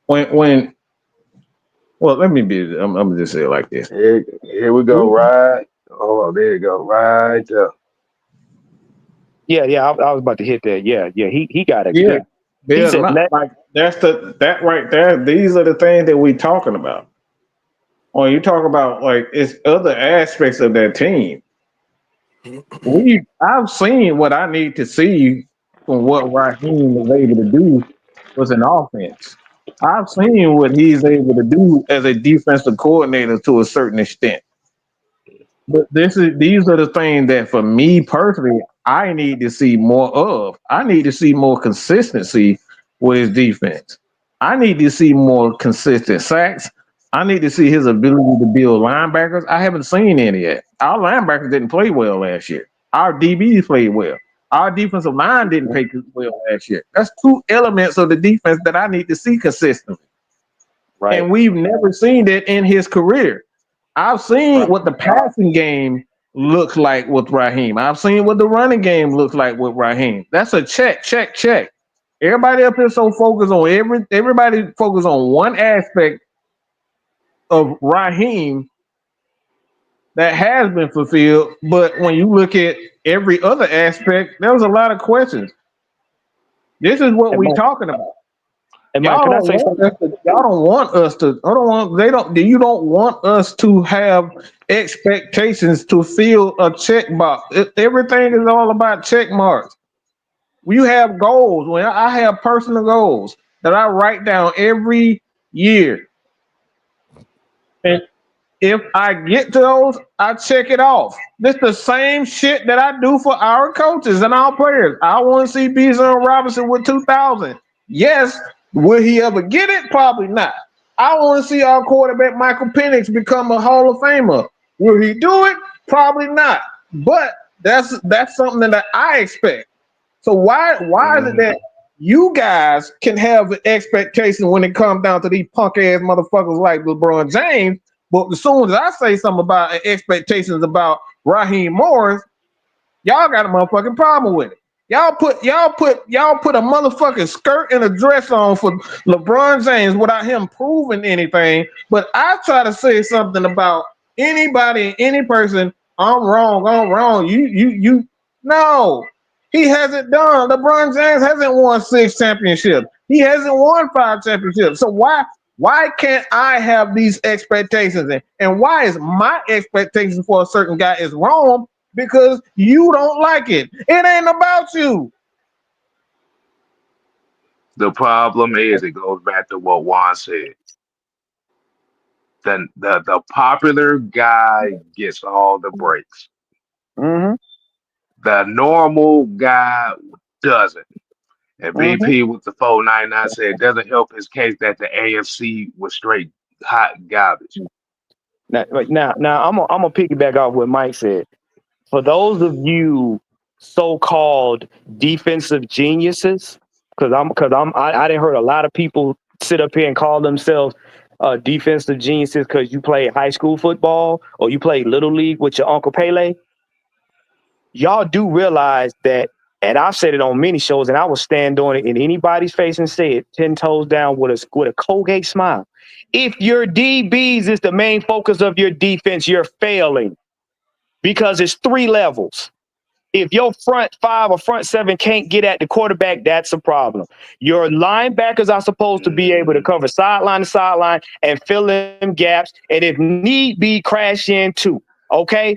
when well, let me be. I'm gonna just say it like this. here we go. Right. Oh, there you go. Right there. Yeah. I was about to hit that. Yeah. He got it. Yeah, He they're said, not let. like that right there. These are the things that we talking about. When you talk about like it's other aspects of that team. I've seen what I need to see from what Raheem was able to do was an offense. I've seen what he's able to do as a defensive coordinator to a certain extent. But these are the things that for me personally, I need to see more of. I need to see more consistency with his defense. I need to see more consistent sacks. I need to see his ability to build linebackers. I haven't seen any yet. Our linebackers didn't play well last year. Our DBs played well. Our defensive line didn't play well last year. That's 2 elements of the defense that I need to see consistently. Right. And we've never seen that in his career. I've seen Right. what the passing game looks like with Raheem. I've seen what the running game looks like with Raheem. That's a check, check, check. Everybody up here so focused on everybody focused on one aspect of Raheem that has been fulfilled. But when you look at every other aspect, there was a lot of questions. This is what And we Mike, talking about. and Mike, Y'all can I don't say want something? us to. Y'all don't want us to. I don't want. They don't. You don't want us to have expectations to fill a check box. Everything is all about check marks. You have goals. When I have personal goals that I write down every year, and if I get to those, I check it off. This the same shit that I do for our coaches and our players. I want to see Bijan Robinson with 2,000. Yes. Will he ever get it? Probably not. I want to see our quarterback Michael Penix become a Hall of Famer. Will he do it? Probably not. But that's something that I expect. So why is it Mhm. that you guys can have an expectation when it comes down to these punk ass motherfuckers like LeBron James. But as soon as I say something about expectations about Raheem Morris, y'all got a motherfucking problem with it. Y'all put a motherfucking skirt and a dress on for LeBron James without him proving anything. But I try to say something about anybody, any person. I'm wrong. You. No, he hasn't done. LeBron James hasn't won 6 championships. He hasn't won 5 championships. So why can't I have these expectations? And why is my expectation for a certain guy is wrong? Because you don't like it. It ain't about you. The problem is it goes back to what Juan said. The popular guy gets all the breaks. Mm-hmm. The normal guy doesn't. And Mm-hmm. VP with the 499 said it doesn't help his case that the AFC was straight hot garbage. Now, I'm gonna piggyback off what Mike said. For those of you so-called defensive geniuses, because I didn't heard a lot of people sit up here and call themselves defensive geniuses because you play high school football or you play little league with your Uncle Pele. Y'all do realize that, and I've said it on many shows, and I will stand on it in anybody's face and say it 10 toes down with a Colgate smile. If your DBs is the main focus of your defense, you're failing because it's 3 levels. If your front 5 or front 7 can't get at the quarterback, that's a problem. Your linebackers are supposed to be able to cover sideline to sideline and fill in gaps, and if need be, crash in too. Okay?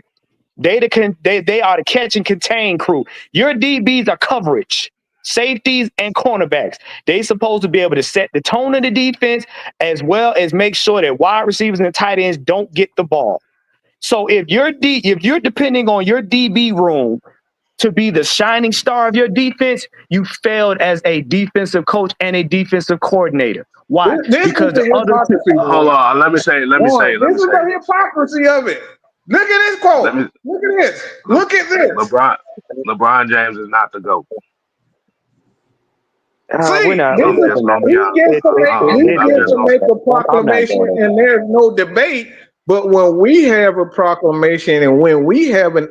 They are the catch and contain crew. Your DBs are coverage, safeties, and cornerbacks. They supposed to be able to set the tone of the defense as well as make sure that wide receivers and tight ends don't get the ball. So if you're depending on your DB room to be the shining star of your defense, you failed as a defensive coach and a defensive coordinator. Why? This Because is the the other two. hypocrisy. Hold on, let me say. This is the hypocrisy of it. Look at this quote. Look at this. Look at this. LeBron James is not the GOAT. See, we're not. he gets to make a proclamation, and there's no debate. But when we have a proclamation and when we have an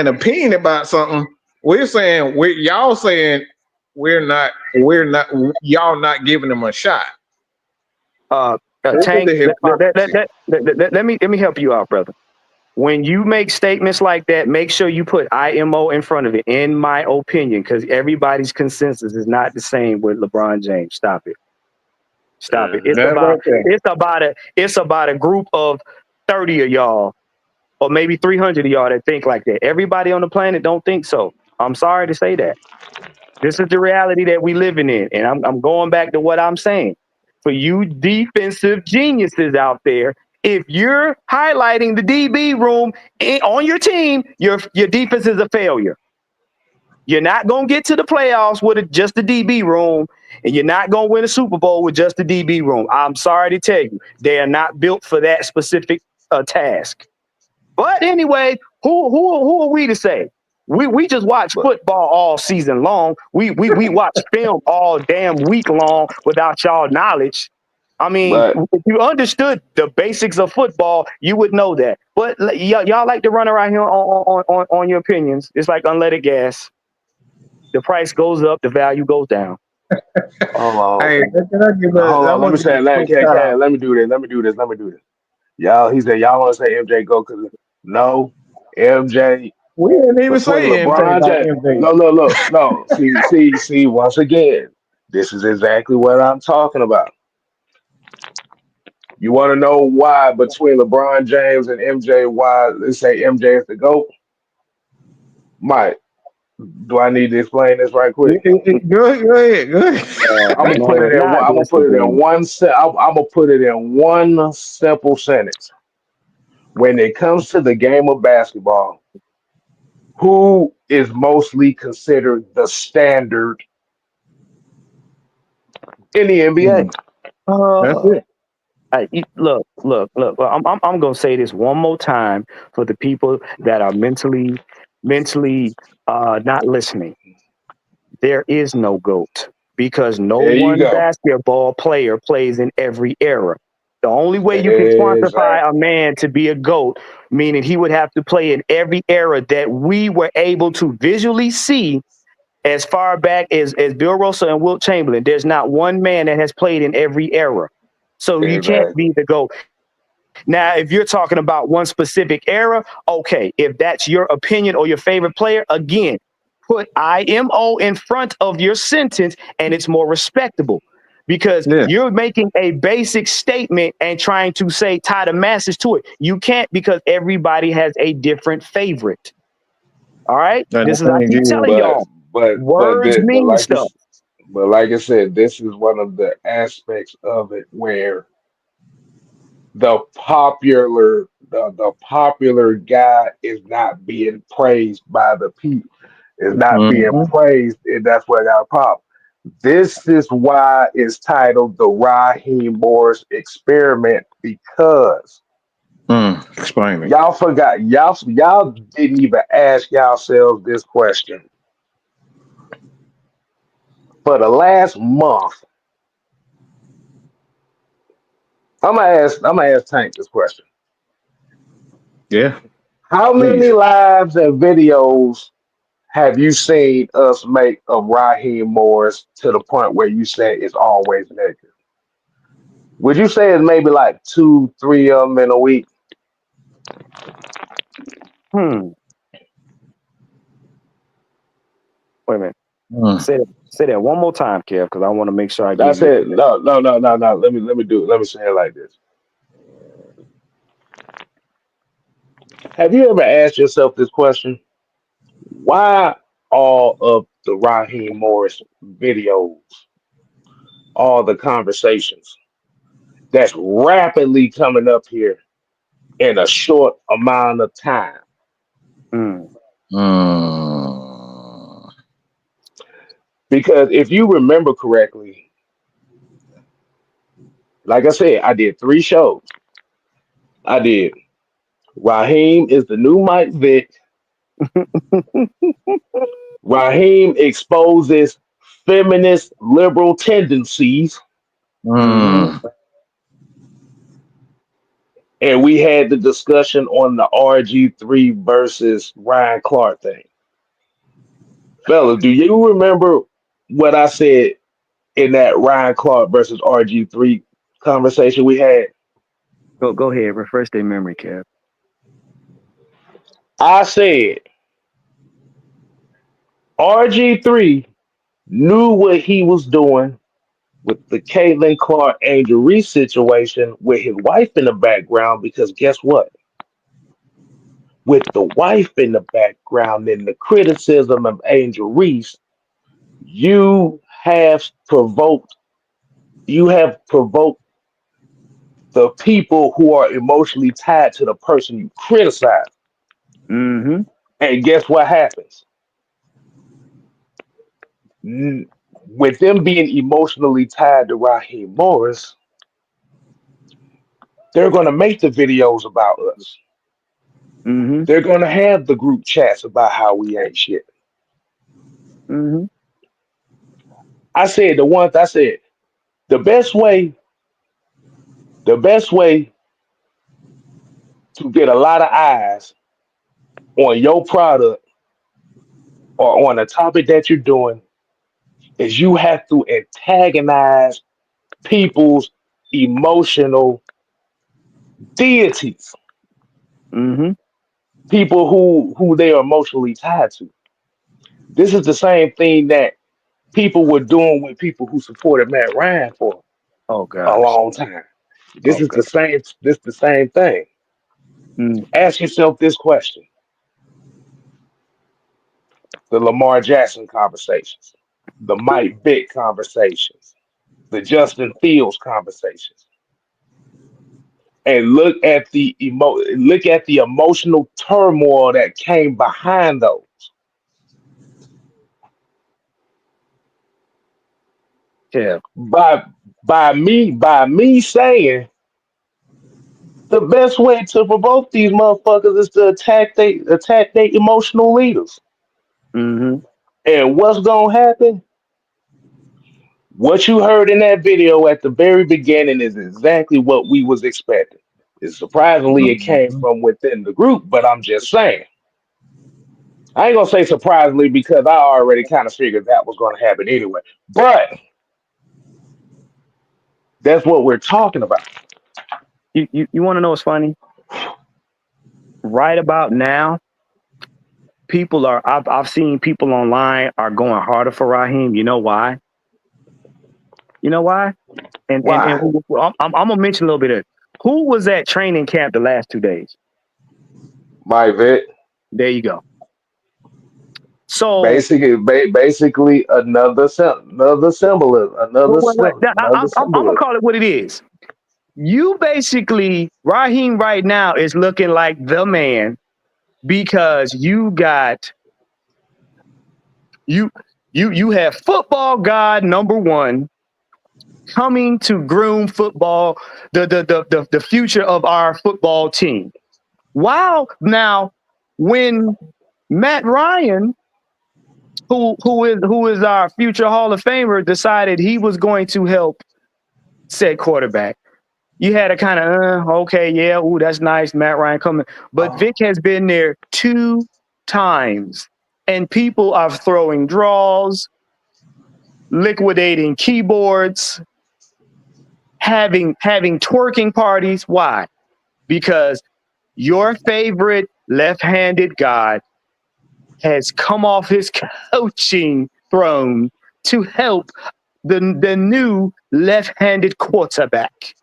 opinion about something, we're saying y'all saying we're not y'all not giving them a shot. Tank, let me help you out, brother. When you make statements like that, make sure you put IMO in front of it, in my opinion, because everybody's consensus is not the same with LeBron James. Stop it. It's about a group of 30 of y'all, or maybe 300 of y'all that think like that. Everybody on the planet don't think so. I'm sorry to say that. This is the reality that we living in. And I'm going back to what I'm saying. For you defensive geniuses out there, if you're highlighting the DB room on your team, your defense is a failure. You're not going to get to the playoffs with just the DB room, and you're not going to win a Super Bowl with just the DB room. I'm sorry to tell you, they are not built for that specific task. But anyway, who are we to say? We just watch football all season long. We watch film all damn week long without y'all knowledge. I mean, if you understood the basics of football, you would know that. But y'all like to run around here on your opinions. It's like unleaded gas. The price goes up, the value goes down. Hey, let me say, let me do this. Y'all, he said, y'all want to say MJ go because no, MJ. We didn't even say LeBron James. No. See, once again, this is exactly what I'm talking about. You want to know why between LeBron James and MJ, why they say MJ is the GOAT? Mike, do I need to explain this right quick? Go ahead. I'm gonna put it in one simple sentence. When it comes to the game of basketball, who is mostly considered the standard in the NBA? That's it. Look. I'm gonna say this one more time for the people that are mentally not listening. there is no GOAT because no There you one go. basketball player plays in every era. The only way you can quantify a Exactly. man to be a GOAT, meaning he would have to play in every era that we were able to visually see as far back as Bill Russell and Wilt Chamberlain. There's not one man that has played in every era. So you can't Exactly. be the GOAT. Now, if you're talking about one specific era, okay, if that's your opinion or your favorite player, again, put IMO in front of your sentence and it's more respectable because Yeah. you're making a basic statement and trying to say tie the masses to it. You can't because everybody has a different favorite. All right. And the This is I thing keep is, telling but y'all, but words mean stuff. like I said, this is one of the aspects of it where the popular guy is not being praised by the people. Is not being Mm-hmm. praised, and that's what I got a problem. This is why it's titled the Raheem Morris Experiment because Explain me. y'all forgot y'all didn't even ask yourselves this question. For the last month, I'm gonna ask Tank this question. Yeah, How please. many lives and videos have you seen us make of Raheem Morris to the point where you say it's always negative? Would you say it's maybe like two, three of them in a week? Hmm. Wait a minute. Mm. Say that one more time, Kev, because I want to make sure I I give you. said no, no, no, no, no. Let me say it like this. Have you ever asked yourself this question? Why all of the Raheem Morris videos, all the conversations that's rapidly coming up here in a short amount of time? Mm, Mm. Because if you remember correctly, like I said, I did three shows. I did Raheem is the new Mike Vick. Raheem exposes feminist liberal tendencies. mm-hmm. Mm. And we had the discussion on the RG3 versus Ryan Clark thing. Fellas, do you remember what I said in that Ryan Clark versus RG3 conversation we had? Go ahead. Refresh their memory, Kev. I said RG3 knew what he was doing with the Caitlin Clark Angel Reese situation with his wife in the background because guess what? With the wife in the background and the criticism of Angel Reese, you have provoked you have provoked the people who are emotionally tied to the person you criticize. Mm-hmm. And guess what happens? N- With them being emotionally tied to Raheem Morris, they're going to make the videos about us. Mm-hmm. They're going to have the group chats about how we ain't shit. Mm-hmm. I said the best way, the best way to get a lot of eyes on your product or on a topic that you're doing is you have to antagonize people's emotional deities, Mm-hmm. people who they are emotionally tied to. This is the same thing that people were doing with people who supported Matt Ryan for Oh a gosh. long time. This Oh is the god. same. This the same thing. Mm, Ask yourself this question: the Lamar Jackson conversations, the Mike Vick conversations, the Justin Fields conversations, and look at the emotional turmoil that came behind those. Kev. By by me saying the best way to provoke these motherfuckers is to attack they emotional leaders. Mm-hmm. And what's gonna happen? What you heard in that video at the very beginning is exactly what we was expecting. It's surprisingly it came from within the group, but I'm just saying. I ain't gonna say surprisingly because I already kind of figured that was gonna happen anyway. But that's what we're talking about. You want to know what's funny? Right about now, I've seen people online are going harder for Raheem. You know why? You know why? And Why? I'm gonna mention a little bit of who was at training camp the last 2 days. My vet. There you go. So Basically another symbolism, another I'm gonna symbolism. call it what it is. You basically Raheem right now is looking like the man because you have football god number one coming to groom football, the future of our football team. Wow. Now, when Matt Ryan, who is our future Hall of Famer, decided he was going to help said quarterback, you had a kind of okay, yeah, ooh, that's nice, Matt Ryan coming. But Vic has been there 2 times, and people are throwing draws, liquidating keyboards, having twerking parties. Why? Because your favorite left-handed god has come off his coaching throne to help the new left-handed quarterback.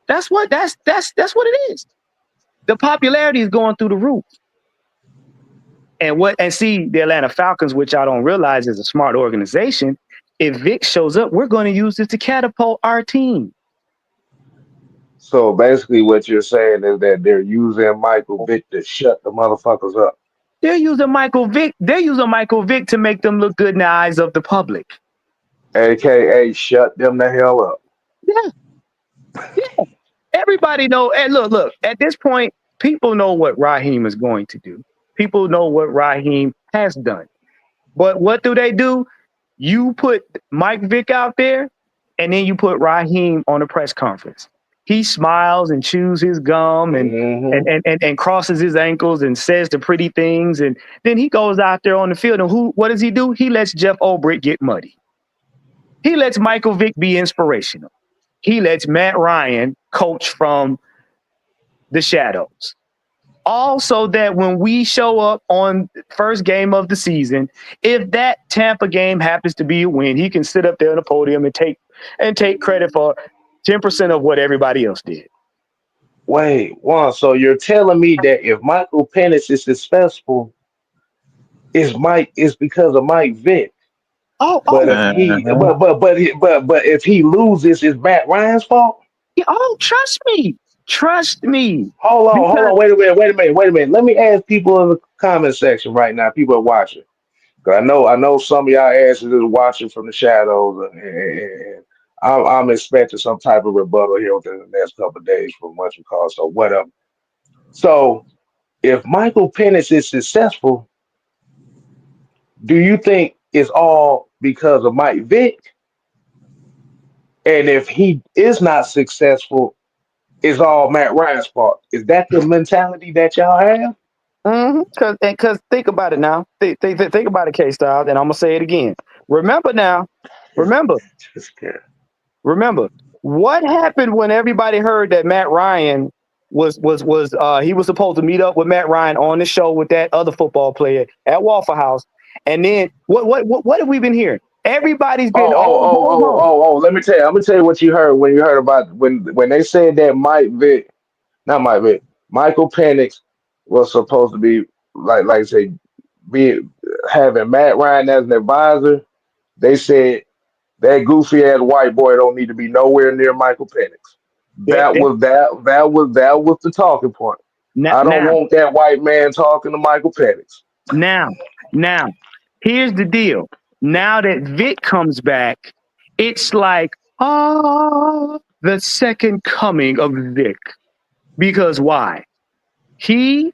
That's what it is. The popularity is going through the roof. And see the Atlanta Falcons, which I don't realize is a smart organization. If Vic shows up, we're going to use this to catapult our team. So basically, what you're saying is that they're using Michael Vick to shut the motherfuckers up. They're using Michael Vick. They're using Michael Vick to make them look good in the eyes of the public. AKA shut them the hell up. Yeah. Everybody know. And look. At this point, people know what Raheem is going to do. People know what Raheem has done. But what do? You put Mike Vick out there, and then you put Raheem on a press conference. He smiles and chews his gum and crosses his ankles and says the pretty things. And then he goes out there on the field. And what does he do? He lets Jeff Ulbrich get muddy. He lets Michael Vick be inspirational. He lets Matt Ryan coach from the shadows. Also, that when we show up on first game of the season, if that Tampa game happens to be a win, he can sit up there on the podium and take credit for 10% of what everybody else did. Wait, Juan, so you're telling me that if Michael Penix is successful, is because of Mike Vick. But if if he loses, it's Matt Ryan's fault? Trust me. Hold Because on, wait a minute. Let me ask people in the comment section right now. People are watching. 'Cause I know some of y'all asses is watching from the shadows, and I'm expecting some type of rebuttal here within the next couple of days from what you call. So whatever. So if Michael Penix is successful, do you think it's all because of Mike Vick? And if he is not successful, it's all Matt Ryan's fault. Is that the mentality that y'all have? Because think about it now. Think about it, K-Style, and I'm gonna say it again. Remember Just kidding. what happened when everybody heard that Matt Ryan was he was supposed to meet up with Matt Ryan on the show with that other football player at Waffle House, and then what have we been hearing? Everybody's been Let me tell you. I'm gonna tell you what you heard when you heard about when they said that Michael Penix was supposed to be like say be having Matt Ryan as an advisor. They said that goofy ass white boy don't need to be nowhere near Michael Penix. That was the talking point. I don't want that white man talking to Michael Penix. Now, here's the deal. Now that Vic comes back, it's like, the second coming of Vic. Because why? He's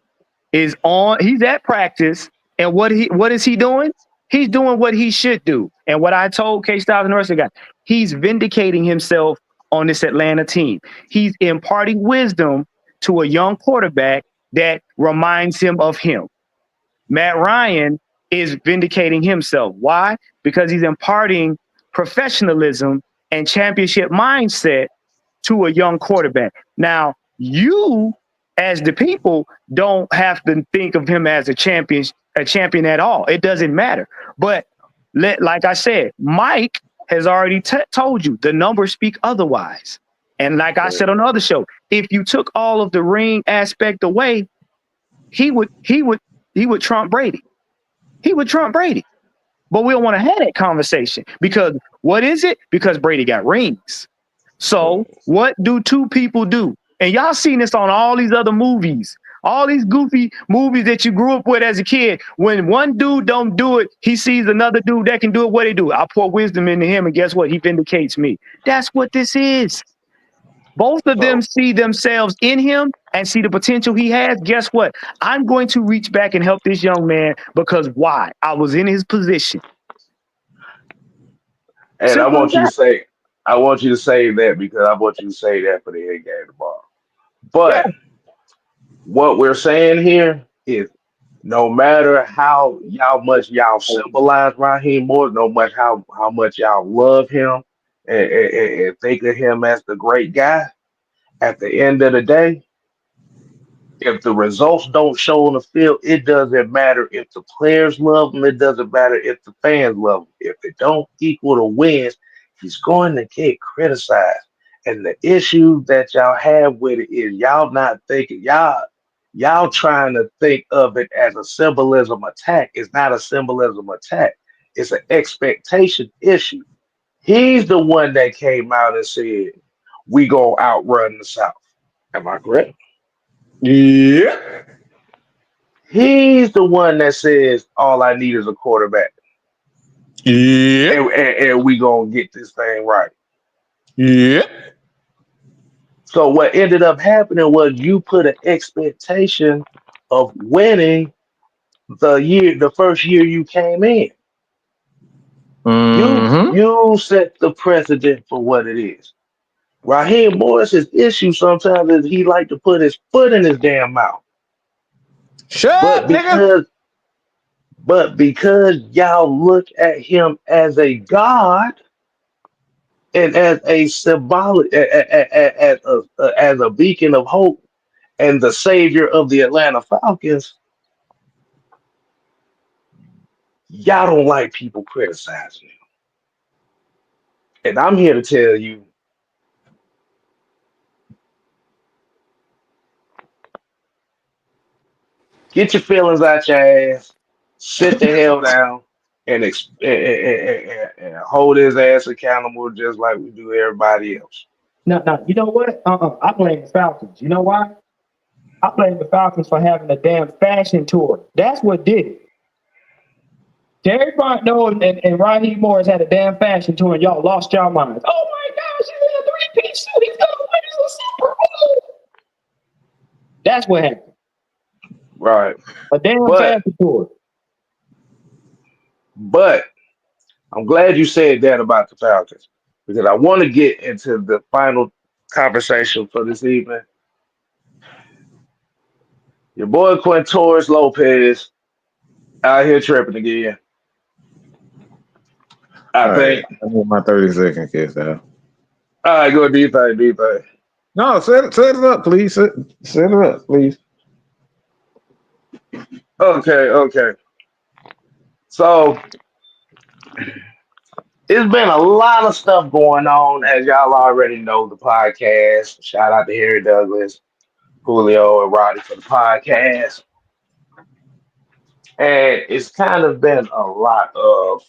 at practice And what is he doing? He's doing what he should do. And what I told K-Styles and the rest of the guys, he's vindicating himself on this Atlanta team. He's imparting wisdom to a young quarterback that reminds him of him. Matt Ryan is vindicating himself. Why? Because he's imparting professionalism and championship mindset to a young quarterback. Now, you as the people don't have to think of him as a champion at all. It doesn't matter. But like I said, Mike has already told you the numbers speak otherwise. And like I said on the other show, if you took all of the ring aspect away, he would trump Brady. He would trump Brady. But we don't want to have that conversation because what is it? Because Brady got rings. So what do two people do? And y'all seen this on all these other movies, all these goofy movies that you grew up with as a kid. When one dude don't do it, he sees another dude that can do it. What they do? I pour wisdom into him, and guess what? He vindicates me. That's what this is. Both of them see themselves in him and see the potential he has. Guess what? I'm going to reach back and help this young man because why? I was in his position. And I want you to say that because I want you to say that for the end game tomorrow. But what we're saying here is no matter how much y'all symbolize Raheem Morris, no matter how much y'all love him and think of him as the great guy, at the end of the day, if the results don't show on the field, it doesn't matter if the players love him. It doesn't matter if the fans love him. If it don't equal the wins, he's going to get criticized. And the issue that y'all have with it is y'all not thinking, y'all trying to think of it as a symbolism attack. It's not a symbolism attack. It's an expectation issue. He's the one that came out and said, we gonna outrun the South. Am I correct? Yeah. He's the one that says all I need is a quarterback. Yeah. And we gonna get this thing right. Yeah. So what ended up happening was you put an expectation of winning the first year you came in. You set the precedent for what it is. Raheem Morris's issue sometimes is he like to put his foot in his damn mouth. Shut up, nigga. But because y'all look at him as a god and as a symbolic, as a beacon of hope and the savior of the Atlanta Falcons, y'all don't like people criticizing him. And I'm here to tell you, get your feelings out your ass, sit the hell down, and hold his ass accountable just like we do everybody else. No, you know what? I blame the Falcons. You know why? I blame the Falcons for having a damn fashion tour. That's what did it. Terry Fontenot and Raheem Morris had a damn fashion tour, and y'all lost y'all minds. Oh my gosh, he's in a three-piece suit. He's gonna win the Super Bowl. That's what happened. Right. A damn fashion tour. But I'm glad you said that about the Falcons because I want to get into the final conversation for this evening. Your boy Quintorris Lopez out here tripping again. I think. I need my 30-second kiss out. All right, go do your thing. No, set it up, please. Set it up, please. Okay. So it's been a lot of stuff going on, as y'all already know. The podcast. Shout out to Harry Douglas, Julio, and Roddy for the podcast. And it's kind of been a lot of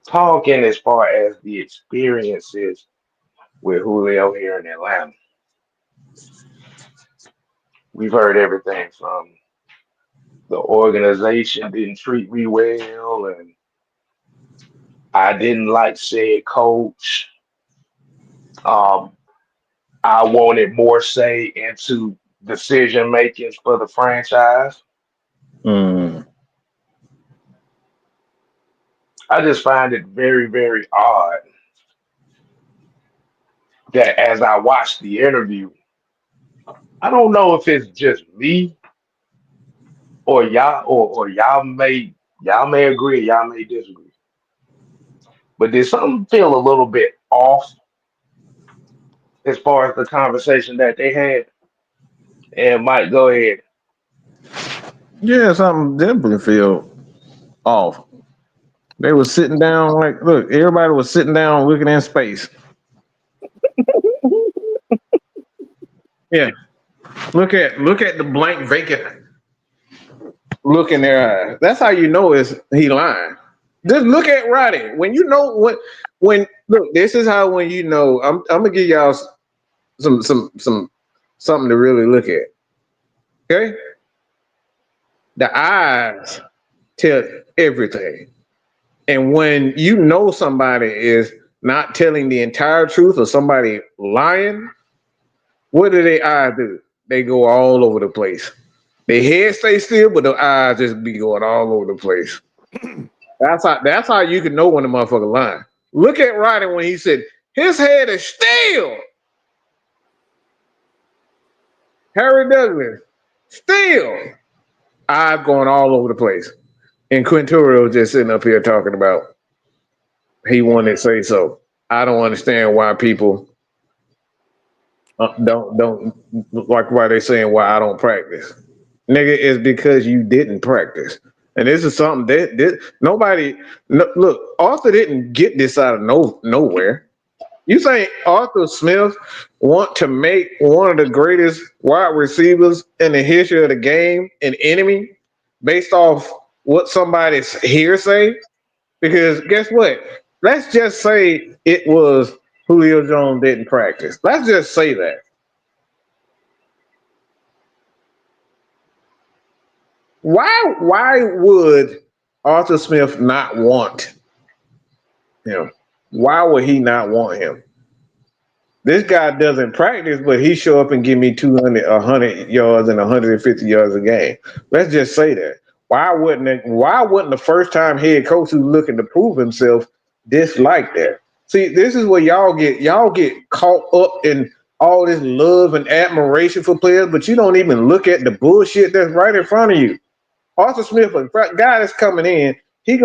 talking as far as the experiences with Julio here in Atlanta. We've heard everything from the organization didn't treat me well, and I didn't like said coach. I wanted more say into decision makings for the franchise. Mm. I just find it very, very odd that as I watch the interview, I don't know if it's just me or y'all may agree, y'all may disagree. But did something feel a little bit off as far as the conversation that they had? And Mike, go ahead. Yeah, something definitely feel off. They was sitting down like, look, everybody was sitting down looking in space. Yeah, look at the blank vacant look in their eyes. That's how you know is he lying. Just look at Roddy. When you know when look, this is how when you know. I'm gonna give y'all some something to really look at. Okay, the eyes tell everything. And when you know somebody is not telling the entire truth or somebody lying, what do their eyes do? They go all over the place. Their head stay still, but the eyes just be going all over the place. That's how you can know when the motherfucker lying. Look at Roddy when he said his head is still Harry Douglas, still eyes going all over the place. And Quintero just sitting up here talking about he wanted to say so. I don't understand why people don't like why they saying why I don't practice. Nigga, is because you didn't practice. And this is something that nobody look. Arthur didn't get this out of nowhere. You think Arthur Smith want to make one of the greatest wide receivers in the history of the game an enemy based off what somebody's hearsay? Because guess what? Let's just say it was Julio Jones didn't practice. Let's just say that. Why would Arthur Smith not want him? Why would he not want him? This guy doesn't practice, but he show up and give me 200, 100 yards and 150 yards a game. Let's just say that. Why wouldn't the first time head coach who's looking to prove himself dislike that? See, this is where y'all get caught up in all this love and admiration for players, but you don't even look at the bullshit that's right in front of you. Arthur Smith, a guy that's coming in, he's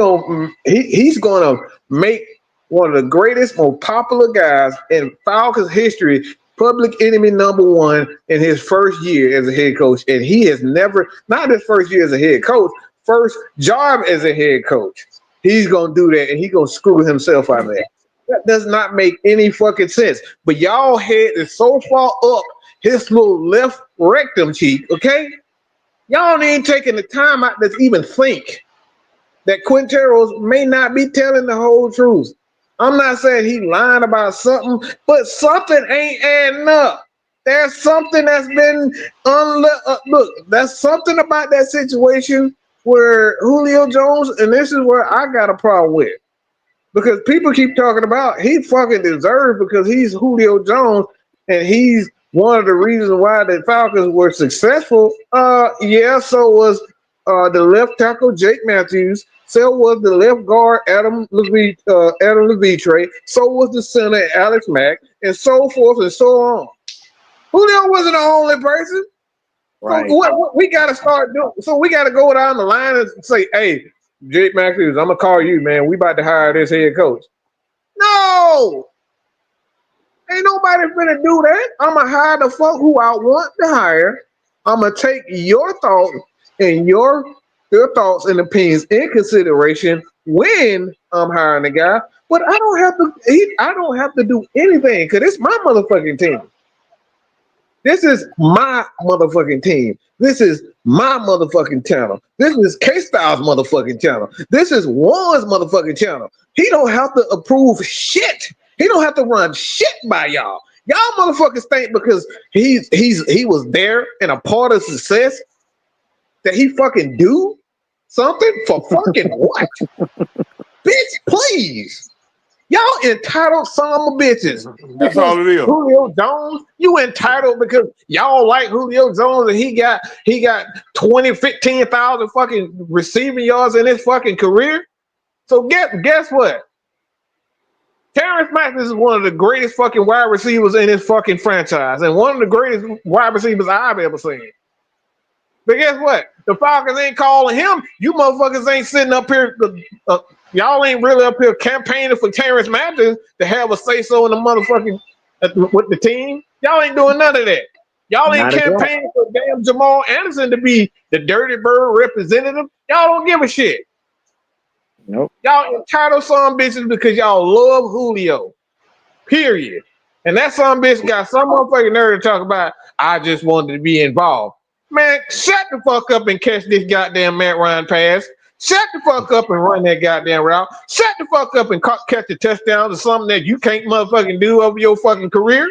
gonna make one of the greatest, most popular guys in Falcons history, public enemy number one in his first year as a head coach. And he has never, not his first year as a head coach, first job as a head coach. He's gonna do that and he's gonna screw himself out of that. That does not make any fucking sense. But y'all head is so far up his little left rectum cheek, okay? Y'all ain't taking the time out to even think that Quinteros may not be telling the whole truth. I'm not saying he lying about something, but something ain't adding up. There's something that's been look. That's something about that situation where Julio Jones, and this is where I got a problem with, because people keep talking about he fucking deserved because he's Julio Jones and he's one of the reasons why the Falcons were successful. Yeah, so was the left tackle Jake Matthews. So was the left guard Adam Levitre. So was the center Alex Mack, and so forth and so on. Julio wasn't the only person. Right. So what we got to start doing? So we got to go down the line and say, "Hey, Jake Matthews, I'm gonna call you, man. We about to hire this head coach." No. Ain't nobody finna do that. I'm gonna hire the fuck who I want to hire. I'm gonna take your thoughts and your thoughts and opinions in consideration when I'm hiring a guy. But I don't have to do anything because it's my motherfucking team. This is my motherfucking team. This is my motherfucking channel. This is K-Styles' motherfucking channel. This is Juan's motherfucking channel. He don't have to approve shit. He don't have to run shit by y'all. Y'all motherfuckers think because he was there and a part of success that he fucking do something for fucking what? Bitch, please. Y'all entitled son of bitches. That's Because all it is. Julio Jones, you entitled because y'all like Julio Jones and he got 15,000 fucking receiving yards in his fucking career. So guess what? Terrence Martin is one of the greatest fucking wide receivers in his fucking franchise and one of the greatest wide receivers I've ever seen. But guess what? The Falcons ain't calling him. You motherfuckers ain't sitting up here. Y'all ain't really up here campaigning for Terrence Martin to have a say-so in the motherfucking with the team. Y'all ain't doing none of that. Y'all ain't campaigning for damn Jamal Anderson to be the dirty bird representative. Y'all don't give a shit. Nope. Y'all entitled son bitches because y'all love Julio. Period. And that son bitch got some motherfucking nerve to talk about, I just wanted to be involved. Man, shut the fuck up and catch this goddamn Matt Ryan pass. Shut the fuck up and run that goddamn route. Shut the fuck up and catch a touchdown or something that you can't motherfucking do over your fucking career.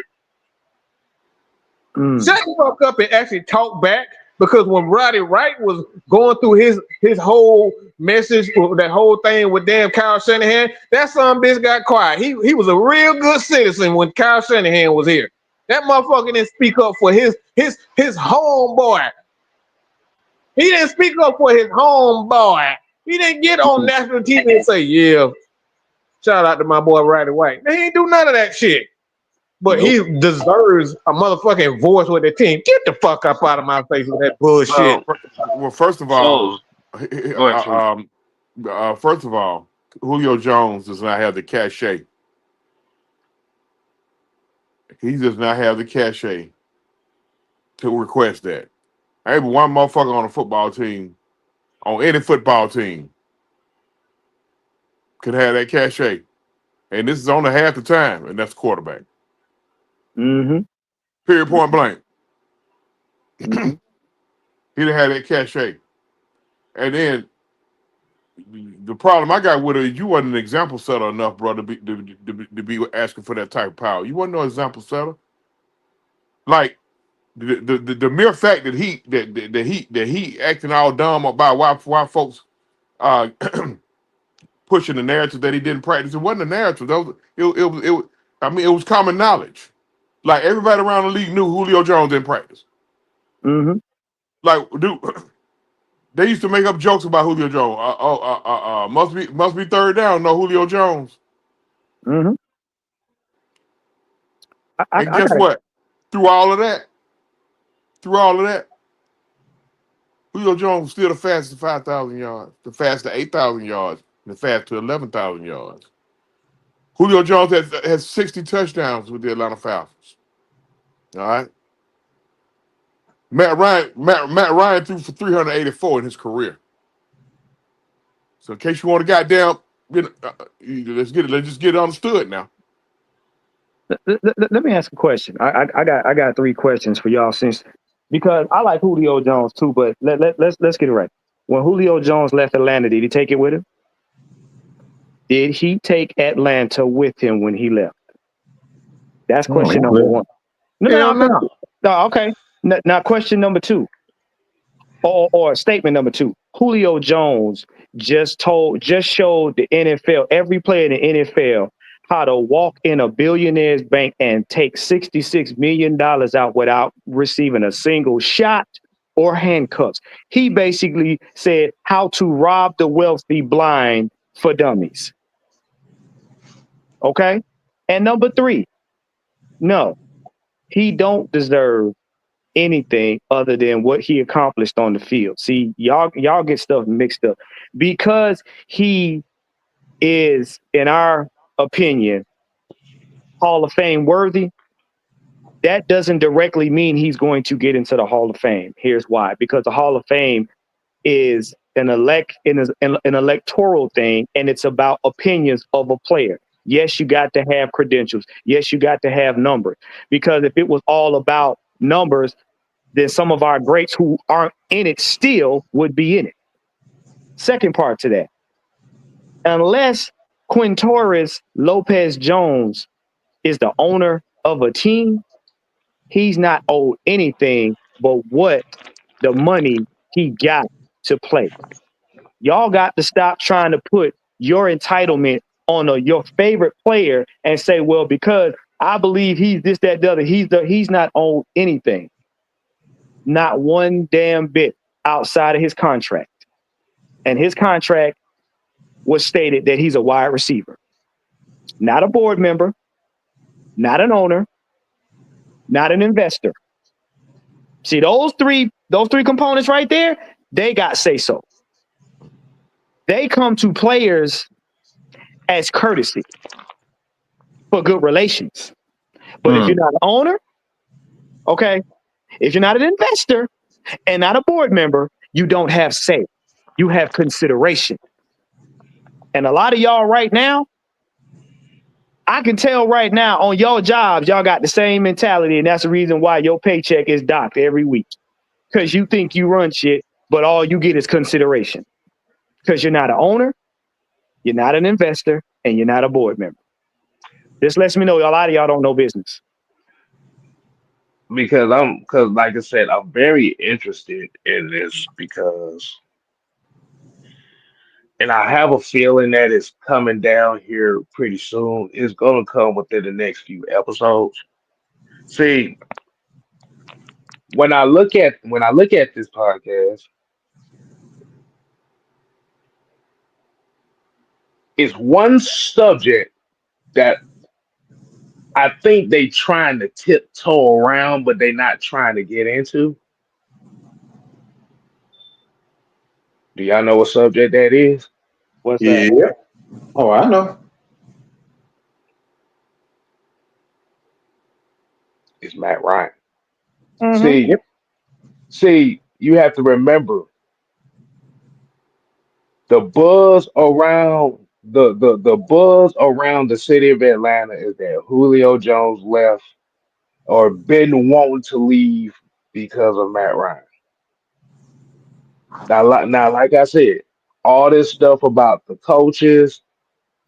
Shut the fuck up and actually talk back. Because when Roddy Wright was going through his whole message, that whole thing with damn Kyle Shanahan, that son bitch got quiet. He was a real good citizen when Kyle Shanahan was here. That motherfucker didn't speak up for his homeboy. He didn't speak up for his homeboy. He didn't get on national TV and say, yeah, shout out to my boy Roddy White. He ain't do none of that shit. But he deserves a motherfucking voice with the team. Get the fuck up out of my face with that bullshit. Well, first of all, Go ahead, first of all, Julio Jones does not have the cachet. He does not have the cachet to request that. Ain't one motherfucker on a football team, on any football team, could have that cachet. And this is only half the time, and that's quarterback. Mm-hmm. Period, point blank. Mm-hmm. He didn't have that cachet. And then the problem I got with it is you wasn't an example setter enough, bro, to be asking for that type of power. You wasn't no example setter. Like the mere fact that he acting all dumb about why folks pushing the narrative that he didn't practice. It wasn't a narrative. It was common knowledge. Like everybody around the league knew Julio Jones didn't practice. Mm-hmm. Like, dude, they used to make up jokes about Julio Jones. Must be third down. No Julio Jones. Mm-hmm. And guess what? Through all of that, Julio Jones was still the fastest 5,000 yards, the fastest 8,000 yards, and the fastest 11,000 yards. Julio Jones has 60 touchdowns with the Atlanta Falcons. All right. Matt Ryan threw for 384 in his career. So in case you want to goddamn, let's just get it understood now. Let me ask a question. I got 3 questions for y'all because I like Julio Jones too, but let's get it right. When Julio Jones left Atlanta, did he take it with him? Did he take Atlanta with him when he left? That's question number 1. No. Okay. Now question number 2, or statement number 2. Julio Jones just showed the NFL, every player in the NFL, how to walk in a billionaire's bank and take $66 million out without receiving a single shot or handcuffs. He basically said how to rob the wealthy blind for dummies. Okay? And number 3, no, he don't deserve anything other than what he accomplished on the field. See, y'all get stuff mixed up. Because he is, in our opinion, Hall of Fame worthy, that doesn't directly mean he's going to get into the Hall of Fame. Here's why. Because the Hall of Fame is an electoral thing, and it's about opinions of a player. Yes, you got to have credentials. Yes, you got to have numbers. Because if it was all about numbers, then some of our greats who aren't in it still would be in it. Second part to that, unless Quintorris Lopez Jones is the owner of a team, he's not owed anything but what the money he got to play. Y'all got to stop trying to put your entitlement on your favorite player and say, well, because I believe he's this, that, the other, he's not on anything. Not one damn bit outside of his contract. And his contract was stated that he's a wide receiver. Not a board member, not an owner, not an investor. See, those three components right there, they got say so. They come to players as courtesy for good relations. But if you're not an owner, okay, if you're not an investor and not a board member, you don't have say. You have consideration. And a lot of y'all right now, I can tell right now on your jobs, y'all got the same mentality. And that's the reason why your paycheck is docked every week. Because you think you run shit, but all you get is consideration. Because you're not an owner, you're not an investor, and you're not a board member. This lets me know a lot of y'all don't know business. Because like I said, I'm very interested in this because, and I have a feeling that it's coming down here pretty soon. It's gonna come within the next few episodes. See, when I look at this podcast, it's one subject that I think they trying to tiptoe around, but they not trying to get into. Do y'all know what subject that is? What's Yeah. that? Oh, I know. It's Matt Ryan. Mm-hmm. See, you have to remember the buzz around the buzz around the city of Atlanta is that Julio Jones left or been wanting to leave because of Matt Ryan. Now, like I said, all this stuff about the coaches,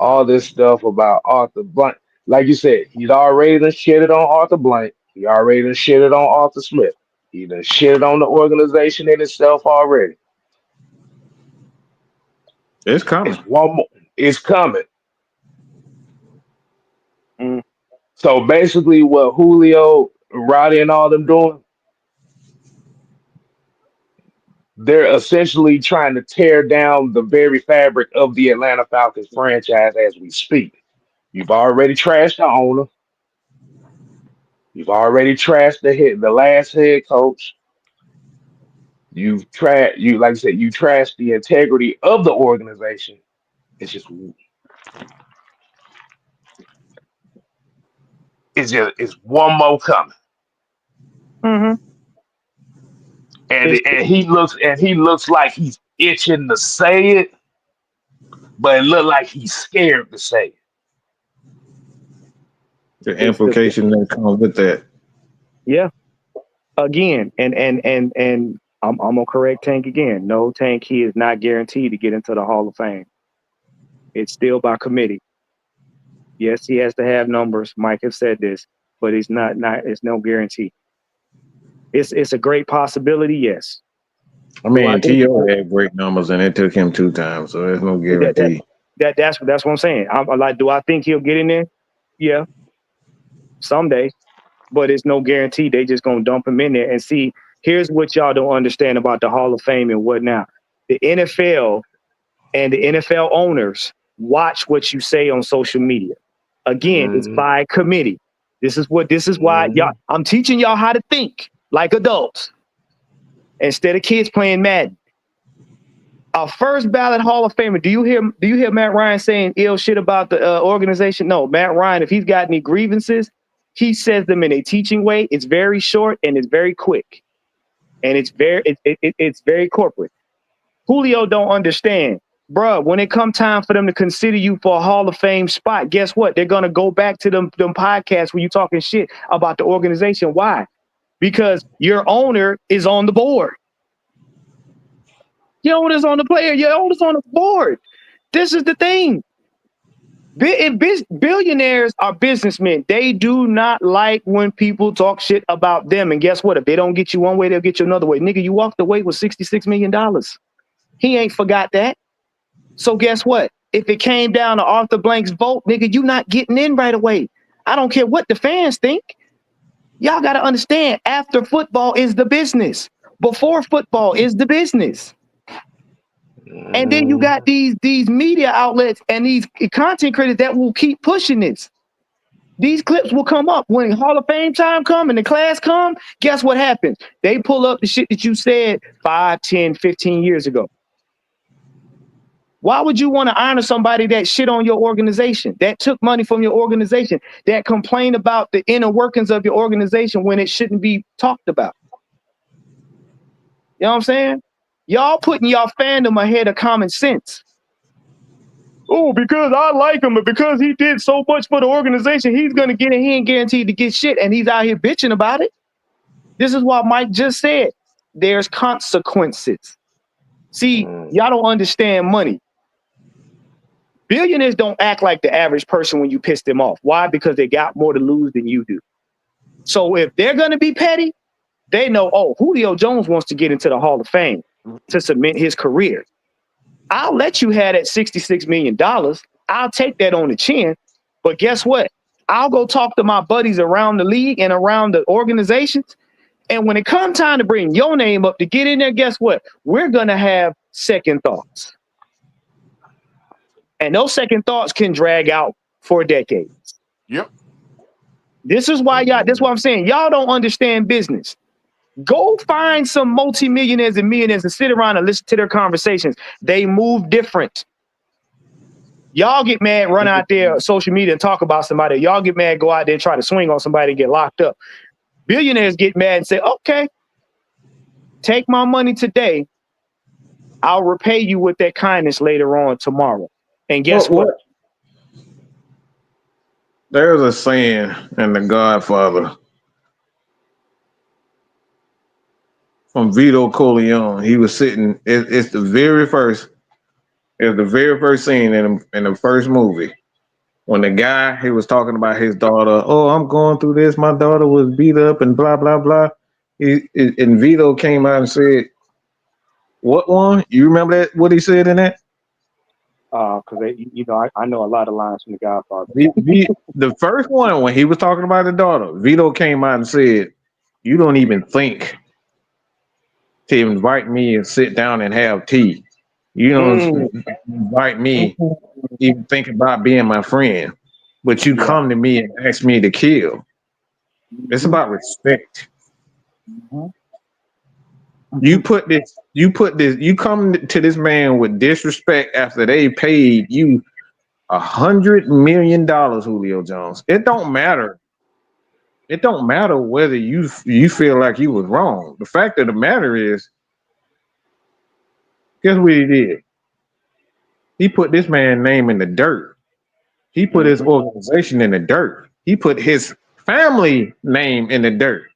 all this stuff about Arthur Blunt, like you said, he's already done shitted on Arthur Blunt. He already done shitted on Arthur Smith. He done shitted on the organization in itself already. It's coming. It's one more. It's coming. Mm. So basically, what Julio, Roddy, and all them doing, they're essentially trying to tear down the very fabric of the Atlanta Falcons franchise as we speak. You've already trashed the owner. You've already trashed the last head coach. You've trashed you like I said, you trashed the integrity of the organization. It's one more coming. Mm-hmm. And he looks like he's itching to say it, but it looked like he's scared to say it. The implication that comes with that. Yeah. Again, and I'm gonna correct Tank again. No, Tank, he is not guaranteed to get into the Hall of Fame. It's still by committee. Yes, he has to have numbers. Mike has said this, but it's not it's no guarantee. It's a great possibility, yes. I mean, T.O. had great numbers, and it took him 2 times, so there's no guarantee. That's what I'm saying. I'm like, do I think he'll get in there? Yeah, someday, but it's no guarantee. They just gonna dump him in there and see. Here's what y'all don't understand about the Hall of Fame and what now. The NFL and the NFL owners watch what you say on social media. Again, it's by committee. This is why y'all. I'm teaching y'all how to think like adults instead of kids playing Madden. Our first ballot Hall of Famer. Do you hear Matt Ryan saying ill shit about the organization? No, Matt Ryan. If he's got any grievances, he says them in a teaching way. It's very short and it's very quick, and it's very corporate. Julio don't understand, bruh. When it come time for them to consider you for a Hall of Fame spot, guess what? They're gonna go back to them podcasts where you talking shit about the organization. Why? Because your owner is on the board. Your owner's on the player. Your owner's on the board. This is the thing. Billionaires are businessmen. They do not like when people talk shit about them. And guess what? If they don't get you one way, they'll get you another way. Nigga, you walked away with $66 million. He ain't forgot that. So guess what? if it came down to Arthur Blank's vote, nigga, you not getting in right away. I don't care what the fans think. Y'all got to understand, after football is the business. Before football is the business. And then you got these media outlets and these content creators that will keep pushing this. These clips will come up when Hall of Fame time come and the class come. Guess what happens? They pull up the shit that you said 5, 10, 15 years ago. Why would you want to honor somebody that shit on your organization, that took money from your organization, that complained about the inner workings of your organization when it shouldn't be talked about? You know what I'm saying? Y'all putting y'all fandom ahead of common sense. Oh, because I like him, but because he did so much for the organization, he's going to get in. He ain't guaranteed to get shit, and he's out here bitching about it. This is what Mike just said. There's consequences. See, y'all don't understand money. Billionaires don't act like the average person when you piss them off. Why? Because they got more to lose than you do. So if they're going to be petty, they know, oh, Julio Jones wants to get into the Hall of Fame to cement his career. I'll let you have that $66 million. I'll take that on the chin. But guess what? I'll go talk to my buddies around the league and around the organizations. And when it comes time to bring your name up to get in there, guess what? We're going to have second thoughts. And those second thoughts can drag out for decades. Yep. This is why this is what I'm saying. Y'all don't understand business. Go find some multimillionaires and millionaires and sit around and listen to their conversations. They move different. Y'all get mad, run out there on social media and talk about somebody. Y'all get mad, go out there and try to swing on somebody and get locked up. Billionaires get mad and say, okay, take my money today. I'll repay you with that kindness later on tomorrow. And guess what? There's a saying in The Godfather from Vito Corleone. He was sitting. It's the very first scene in the first movie when the guy he was talking about his daughter. Oh, I'm going through this. My daughter was beat up and blah blah blah. And Vito came out and said, "What one? You remember that? What he said in that?" Because I know a lot of lines from The Godfather. The first one when he was talking about the daughter, Vito came out and said, "You don't even think to invite me and sit down and have tea. You don't invite me, even think about being my friend, but you come to me and ask me to kill." It's about respect. You come to this man with disrespect after they paid you $100 million, Julio Jones. It don't matter. It don't matter whether you feel like you was wrong. The fact of the matter is, guess what he did? He put this man's name in the dirt. He put his organization in the dirt. He put his family name in the dirt.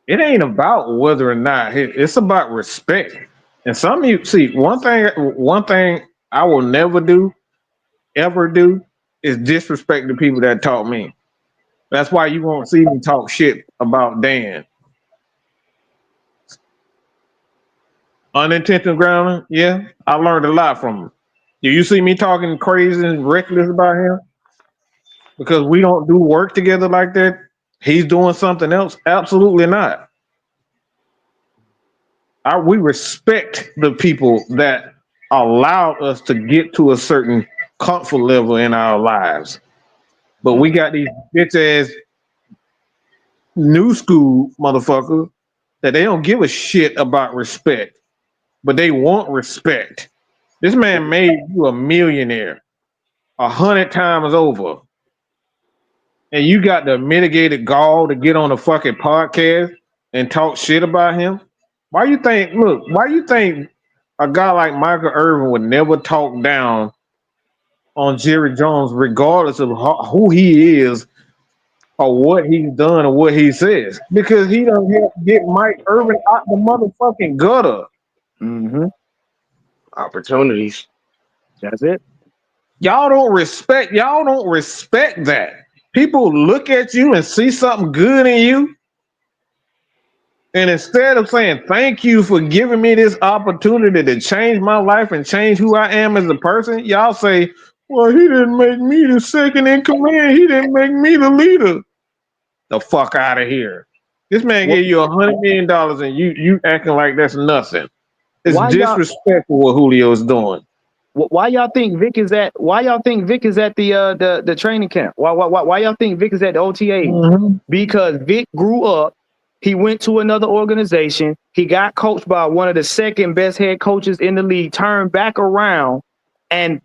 It ain't about whether or not it's about respect. And some of you see one thing I will never ever do is disrespect the people that taught me. That's why you won't see me talk shit about Dan. Unintentional grounding, yeah. I learned a lot from him. Do you see me talking crazy and reckless about him? Because we don't do work together like that. He's doing something else? Absolutely not. We respect the people that allowed us to get to a certain comfort level in our lives. But we got these bitch ass new school motherfuckers that they don't give a shit about respect, but they want respect. This man made you a millionaire 100 times over, and you got the mitigated gall to get on a fucking podcast and talk shit about him. Why you think a guy like Michael Irvin would never talk down on Jerry Jones, regardless of who he is or what he's done or what he says? Because he don't have to get Mike Irvin out the motherfucking gutter. Opportunities. That's it. Y'all don't respect that. People look at you and see something good in you, And instead of saying thank you for giving me this opportunity to change my life and change who I am as a person, y'all say, well, he didn't make me the second in command. He didn't make me the leader. The fuck out of here. This man gave you $100 million and you acting like that's nothing. It's Why y'all? disrespectful what Julio's doing. Why y'all think Vic is at? Why y'all think Vic is at the training camp? Why y'all think Vic is at the OTA? Mm-hmm. Because Vic grew up. He went to another organization. He got coached by one of the second best head coaches in the league. Turned back around and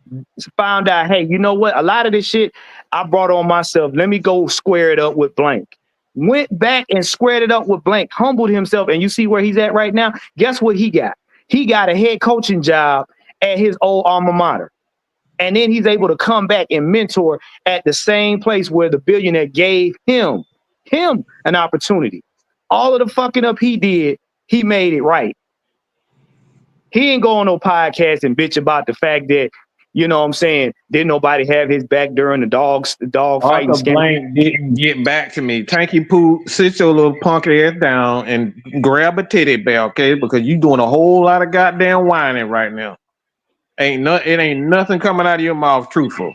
found out, hey, you know what? A lot of this shit I brought on myself. Let me go square it up with blank. Went back and squared it up with blank. Humbled himself, and you see where he's at right now. Guess what he got? He got a head coaching job at his old alma mater. And then he's able to come back and mentor at the same place where the billionaire gave him an opportunity. All of the fucking up he did, he made it right. He ain't go on no podcast and bitch about the fact that, you know what I'm saying, didn't nobody have his back during the dog fighting Arthur Blank didn't get back to me. Tanky Poo, sit your little punk ass down and grab a titty bear, okay? Because you doing a whole lot of goddamn whining right now. It ain't nothing coming out of your mouth truthful.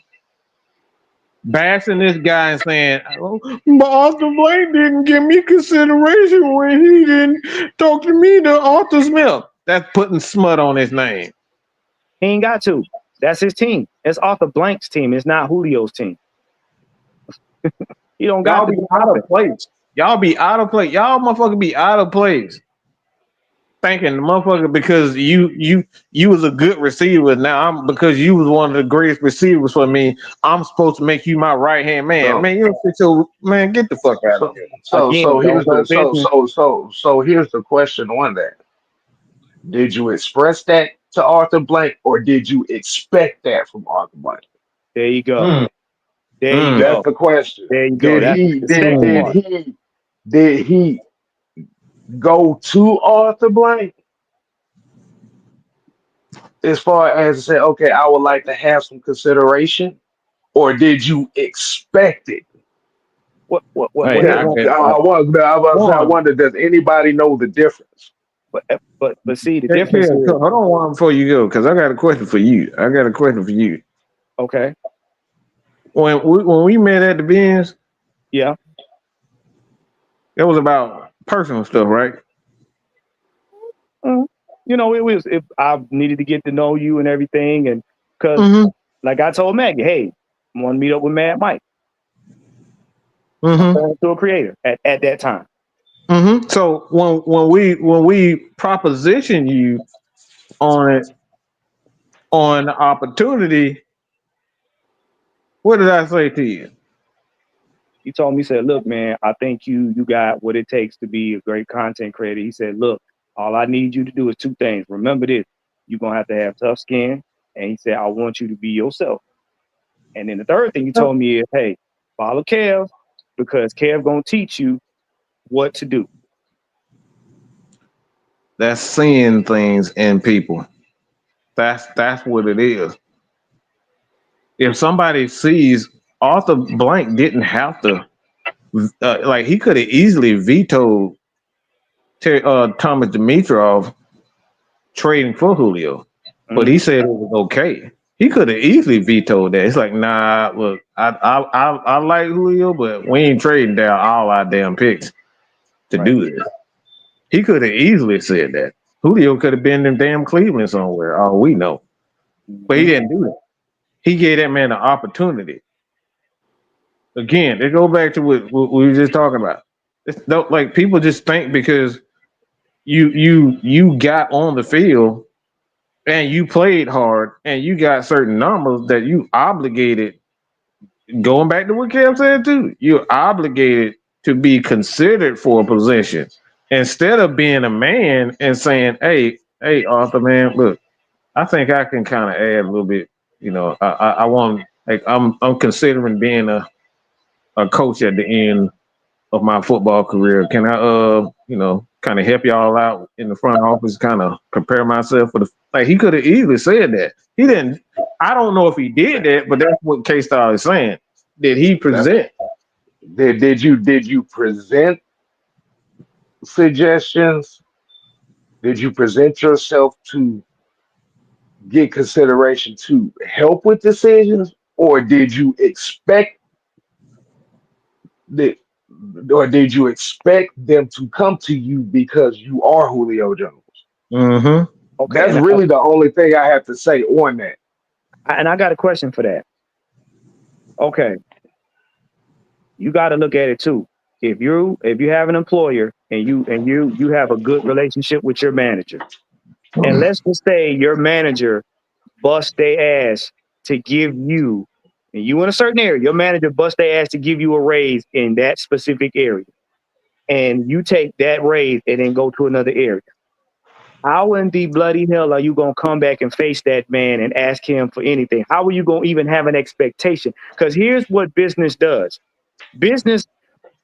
Bashing this guy and saying, oh, but Arthur Blank didn't give me consideration when he didn't talk to me to Arthur Smith. That's putting smut on his name. He ain't got to. That's his team. It's Arthur Blank's team. It's not Julio's team. You don't got Y'all be out of place. Y'all be out of place. Y'all motherfucker be out of place. Thanking the motherfucker because you was a good receiver. Now because you was one of the greatest receivers for me. I'm supposed to make you my right hand man. So- Man, you don't fit your man. Get the fuck out of here. So Again, here's the question on that. Did you express that to Arthur Blank, or did you expect that from Arthur Blank? There you go. Mm. There you That's go. the question. There you go. Did he go to Arthur Blank as far as say, okay, I would like to have some consideration, or did you expect it? What? Hey, I wonder, does anybody know the difference? But see, the Hey, difference Kev, is, hold on one before you go, because I got a question for you. okay, When we met at the Benz, yeah. it was about personal stuff, right? You know, it was if I needed to get to know you and everything, and because Mm-hmm. like I told Maggie, hey, I want to meet up with Mad Mike, Mm-hmm. to a creator at that time. Mm-hmm. So when we proposition you on the opportunity, what did I say to you? He told me, he said, look, man, I think you got what it takes to be a great content creator. He said, look, all I need you to do is two things. Remember this, you're going to have tough skin. And he said, I want you to be yourself. And then the third thing he told me is, hey, follow Kev, because Kev going to teach you what to do. That's seeing things in people. That's what it is. If somebody sees Arthur Blank didn't have to, like he could have easily vetoed Thomas Dimitrov trading for Julio, but he said it was okay. He could have easily vetoed that. It's like, nah, look, I like Julio, but we ain't trading down all our damn picks to do this. He could have easily said that. Julio could have been in damn Cleveland somewhere, all we know. But he didn't do that. He gave that man an opportunity. Again, they go back to what we were just talking about. Like people just think because you got on the field and you played hard and you got certain numbers that you obligated. Going back to what Kev said too, you're obligated to be considered for a position instead of being a man and saying, "Hey, Arthur, man, look, I think I can kind of add a little bit. You know, I want like I'm considering being a coach at the end of my football career. Can I kind of help y'all out in the front office, kind of prepare myself for the like he could have easily said that. He didn't. I don't know if he did that, but that's what K-Star is saying. Did he present? Did you present suggestions? Did you present yourself to get consideration to help with decisions, or did you expect that, or did you expect them to come to you because you are Julio Jones? Mm-hmm. Okay, That's really the only thing I have to say on that. I got a question for that. Okay, you got to look at it too. If you have an employer and you have a good relationship with your manager, and let's just say your manager bust their ass to give you, and you in a certain area, your manager bust their ass to give you a raise in that specific area, and you take that raise and then go to another area. How in the bloody hell are you gonna come back and face that man and ask him for anything? How are you gonna even have an expectation? Because here's what business does. Business,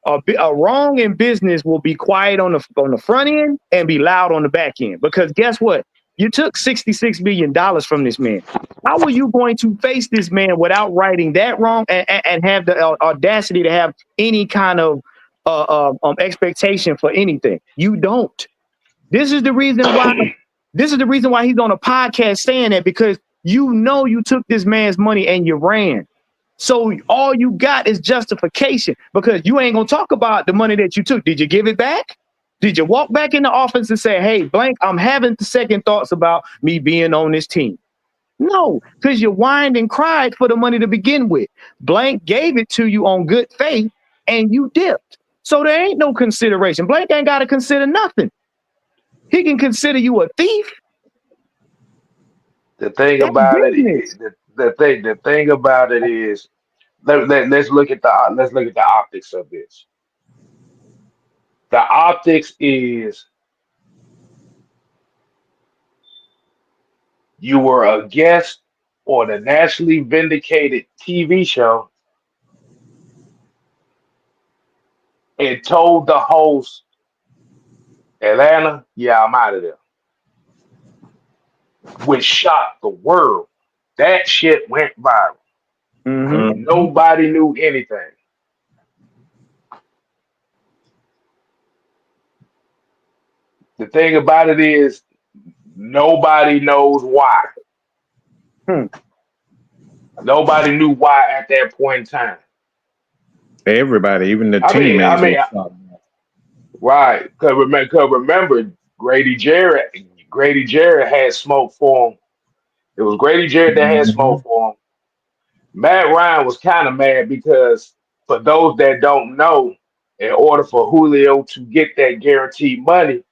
a wrong in business will be quiet on the front end and be loud on the back end. Because guess what? You took $66 million from this man. How are you going to face this man without writing that wrong and have the audacity to have any kind of expectation for anything? You don't. This is the reason why. This is the reason why he's on a podcast saying that, because you know you took this man's money and you ran. So all you got is justification, because you ain't gonna talk about the money that you took. Did you give it back? Did you walk back in the office and say, "Hey, blank, I'm having the second thoughts about me being on this team"? No, because you whined and cried for the money to begin with. Blank gave it to you on good faith and you dipped. So there ain't no consideration. Blank ain't got to consider nothing. He can consider you a thief. The thing That's about it, business. the thing about it is, let's look at the optics of this. The optics is you were a guest on a nationally vindicated TV show and told the host, Atlanta, yeah, I'm out of there, which shocked the world. That shit went viral. Mm-hmm. Nobody knew anything. The thing about it is, nobody knows why. Hmm. Nobody knew why at that point in time. Everybody, even the I mean, I teammates, mean, right? Cause remember, Grady Jarrett, Grady Jarrett had smoke for him. It was Grady Jarrett that had smoke for him. Matt Ryan was kind of mad because, for those that don't know, in order for Julio to get that guaranteed money,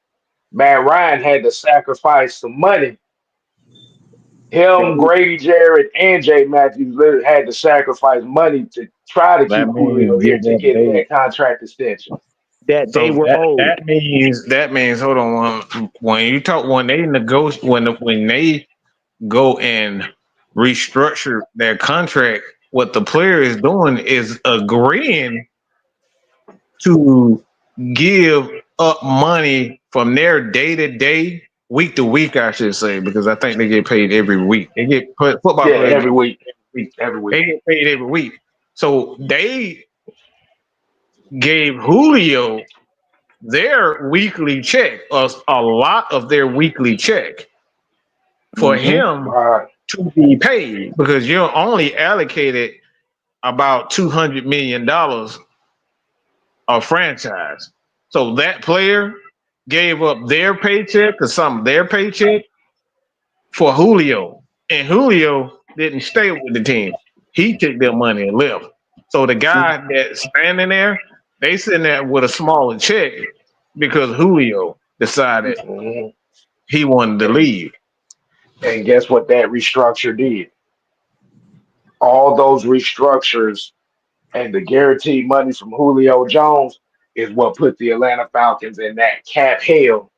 Matt Ryan had to sacrifice some money. Him, Grady Jarrett, and Jay Matthews literally had to sacrifice money to try to that keep Julio means here give to up get they. that contract extension. That they So were that owed. that means hold on, when you talk, when they negotiate, when they go and restructure their contract, what the player is doing is agreeing to give up money from their day to day, week to week, I should say, because I think they get paid every week. They get football Yeah, players every get week, paid every week. every week. They get paid every week. So they gave Julio their weekly check, a lot of their weekly check, for Mm-hmm. him Right. to be paid, because you're only allocated about $200 million of franchise. So that player gave up their paycheck, or some of their paycheck, for Julio, and Julio didn't stay with the team. He took their money and left. So the guy that's standing there, they sitting there with a smaller check because Julio decided Mhm. he wanted to And leave. and guess what that restructure did? All those restructures and the guaranteed money from Julio Jones is what put the Atlanta Falcons in that cap hell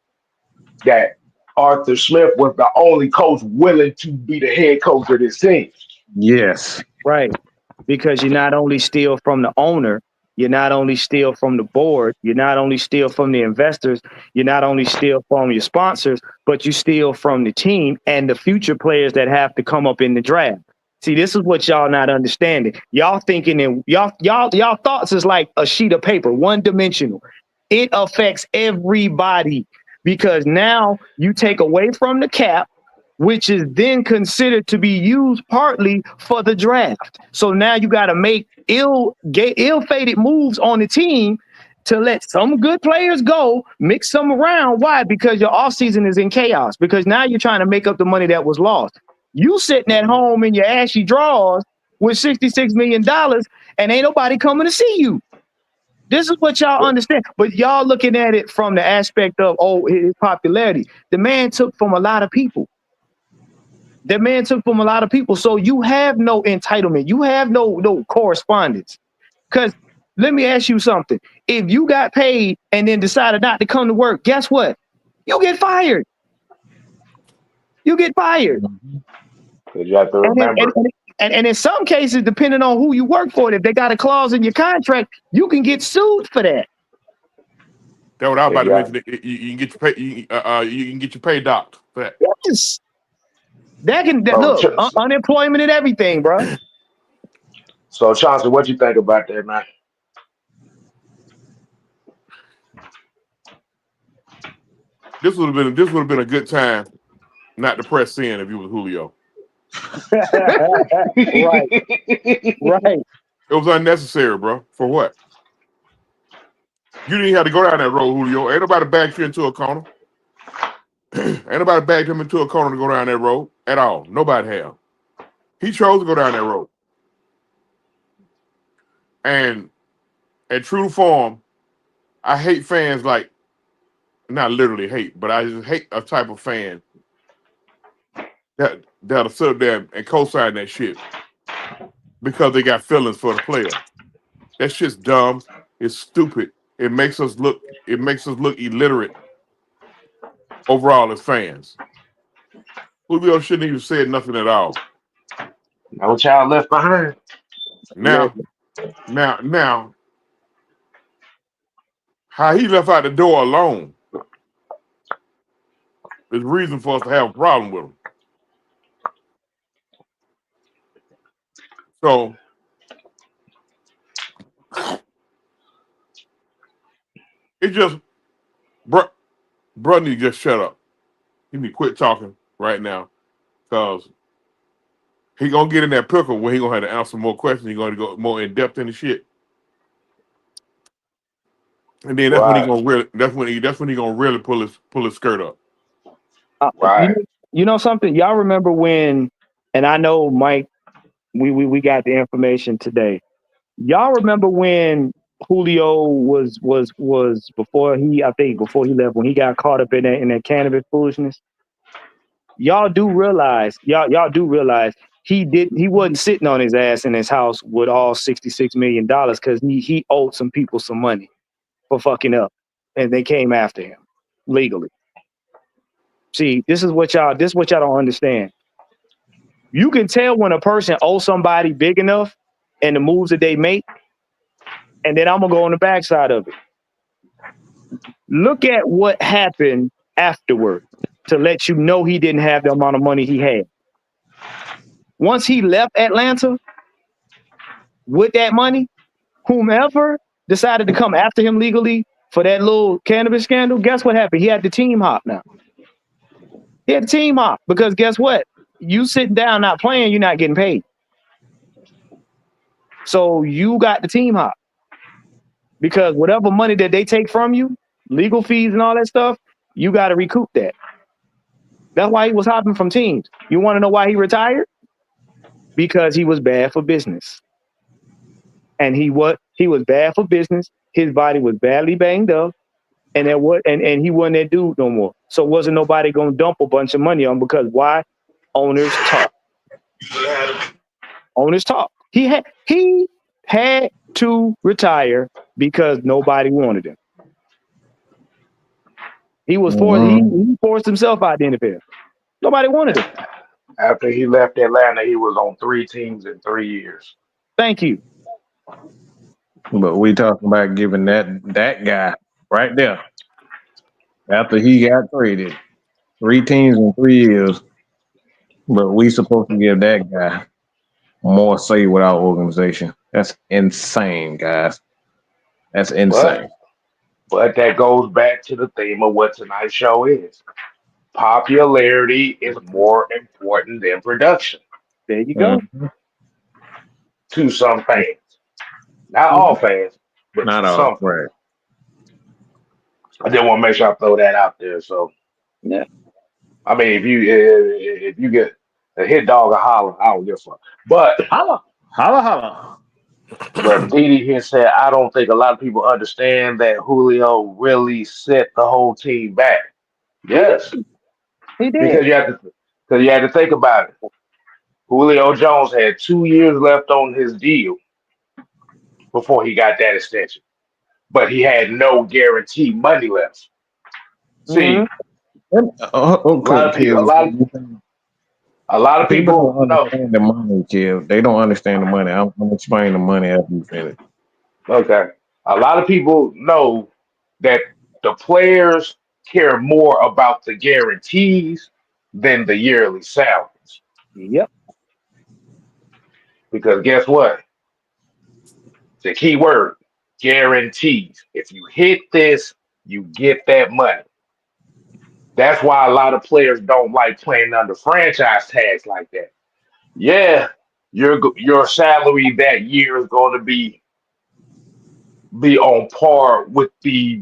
that Arthur Smith was the only coach willing to be the head coach of this team. Yes. Right. Because you not only steal from the owner, you not only steal from the board, you not only steal from the investors, you not only steal from your sponsors, but you steal from the team and the future players that have to come up in the draft. See, this is what y'all not understanding. Y'all thinking, and y'all thoughts is like a sheet of paper, one dimensional. It affects everybody because now you take away from the cap, which is then considered to be used partly for the draft. So now you got to make ill-fated moves on the team to let some good players go, mix some around. Why? Because your offseason is in chaos. Because now you're trying to make up the money that was lost. You sitting at home in your ashy drawers with $66 million and ain't nobody coming to see you. This is what y'all understand. But y'all looking at it from the aspect of, his popularity. The man took from a lot of people. So you have no entitlement. You have no correspondence. Because let me ask you something. If you got paid and then decided not to come to work, guess what? You'll get fired. You get fired. Because you have to remember. And in some cases, depending on who you work for, if they got a clause in your contract, you can get sued for that. That's what I was about to mention. You can get your pay. You can get your pay docked for that. Yes. Look, unemployment and everything, bro. So Chauncey, what you think about that, man? This would have been a good time not to press in if you was Julio. Right. It was unnecessary, bro. For what? You didn't have to go down that road, Julio. Ain't nobody backed you into a corner. Ain't nobody backed him into a corner to go down that road at all. Nobody have. He chose to go down that road. And at true form, I hate fans like, not literally hate, but I just hate a type of fan that'll sit up there and co-sign that shit because they got feelings for the player. That shit's dumb. It's stupid. It makes us look illiterate overall as fans. Julio shouldn't even said nothing at all. No child left behind. Now, how he left out the door alone is reason for us to have a problem with him. So, it just, bro need to just shut up. He need to quit talking right now because he gonna get in that pickle when he gonna have to answer more questions. He gonna go more in depth in the shit, and then that's when he gonna really pull his skirt up. Right. You know something? Y'all remember when? And I know Mike, we got the information today. Y'all remember when Julio was before he left, when he got caught up in that cannabis foolishness? Y'all do realize he wasn't sitting on his ass in his house with all $66 million because he owed some people some money for fucking up, and they came after him legally. See, this is what y'all don't understand. You can tell when a person owes somebody big enough and the moves that they make, and then I'm gonna go on the backside of it. Look at what happened afterward to let you know he didn't have the amount of money he had. Once he left Atlanta with that money, whomever decided to come after him legally for that little cannabis scandal, guess what happened? He had the team hop now. He had the team hop because guess what? You sitting down not playing, you're not getting paid. So you got the team hop. Because whatever money that they take from you, legal fees and all that stuff, you got to recoup that. That's why he was hopping from teams. You want to know why he retired? Because he was bad for business. And he was bad for business. His body was badly banged up. And he wasn't that dude no more. So wasn't nobody going to dump a bunch of money on him because why? Owners talk. Owners talk. He had to retire because nobody wanted him. He was he forced himself out the NFL. Nobody wanted him. After he left Atlanta, he was on 3 teams in 3 years. Thank you. But we talking about giving that guy right there after he got traded 3 teams in 3 years. But we supposed to give that guy more say with our organization. That's insane, guys. That's insane. But that goes back to the theme of what tonight's show is. Popularity is more important than production There you go. Mm-hmm. to some fans. Not Mhm. all fans, but Not to all some fans. right. I just want to make sure I throw that out there. So, Yeah. I mean, if you get a hit dog a holler, I don't give a fuck. Holla, holla, holla. But Didi here said, I don't think a lot of people understand that Julio really set the whole team back. He did. Yes, He did. because you had to think about it. Julio Jones had 2 years left on his deal before he got that extension, but he had no guarantee money left. Mhm. See, a lot Okay, of people, kids. a lot of People people don't know. understand the money, kid. They don't understand the money. I'm gonna explain the money after you finish. Okay, a lot of people know that the players care more about the guarantees than the yearly salaries. Yep. Because guess what? The key word, guarantees. If you hit this, you get that money. That's why a lot of players don't like playing under franchise tags like that. Yeah, your salary that year is going to be on par with the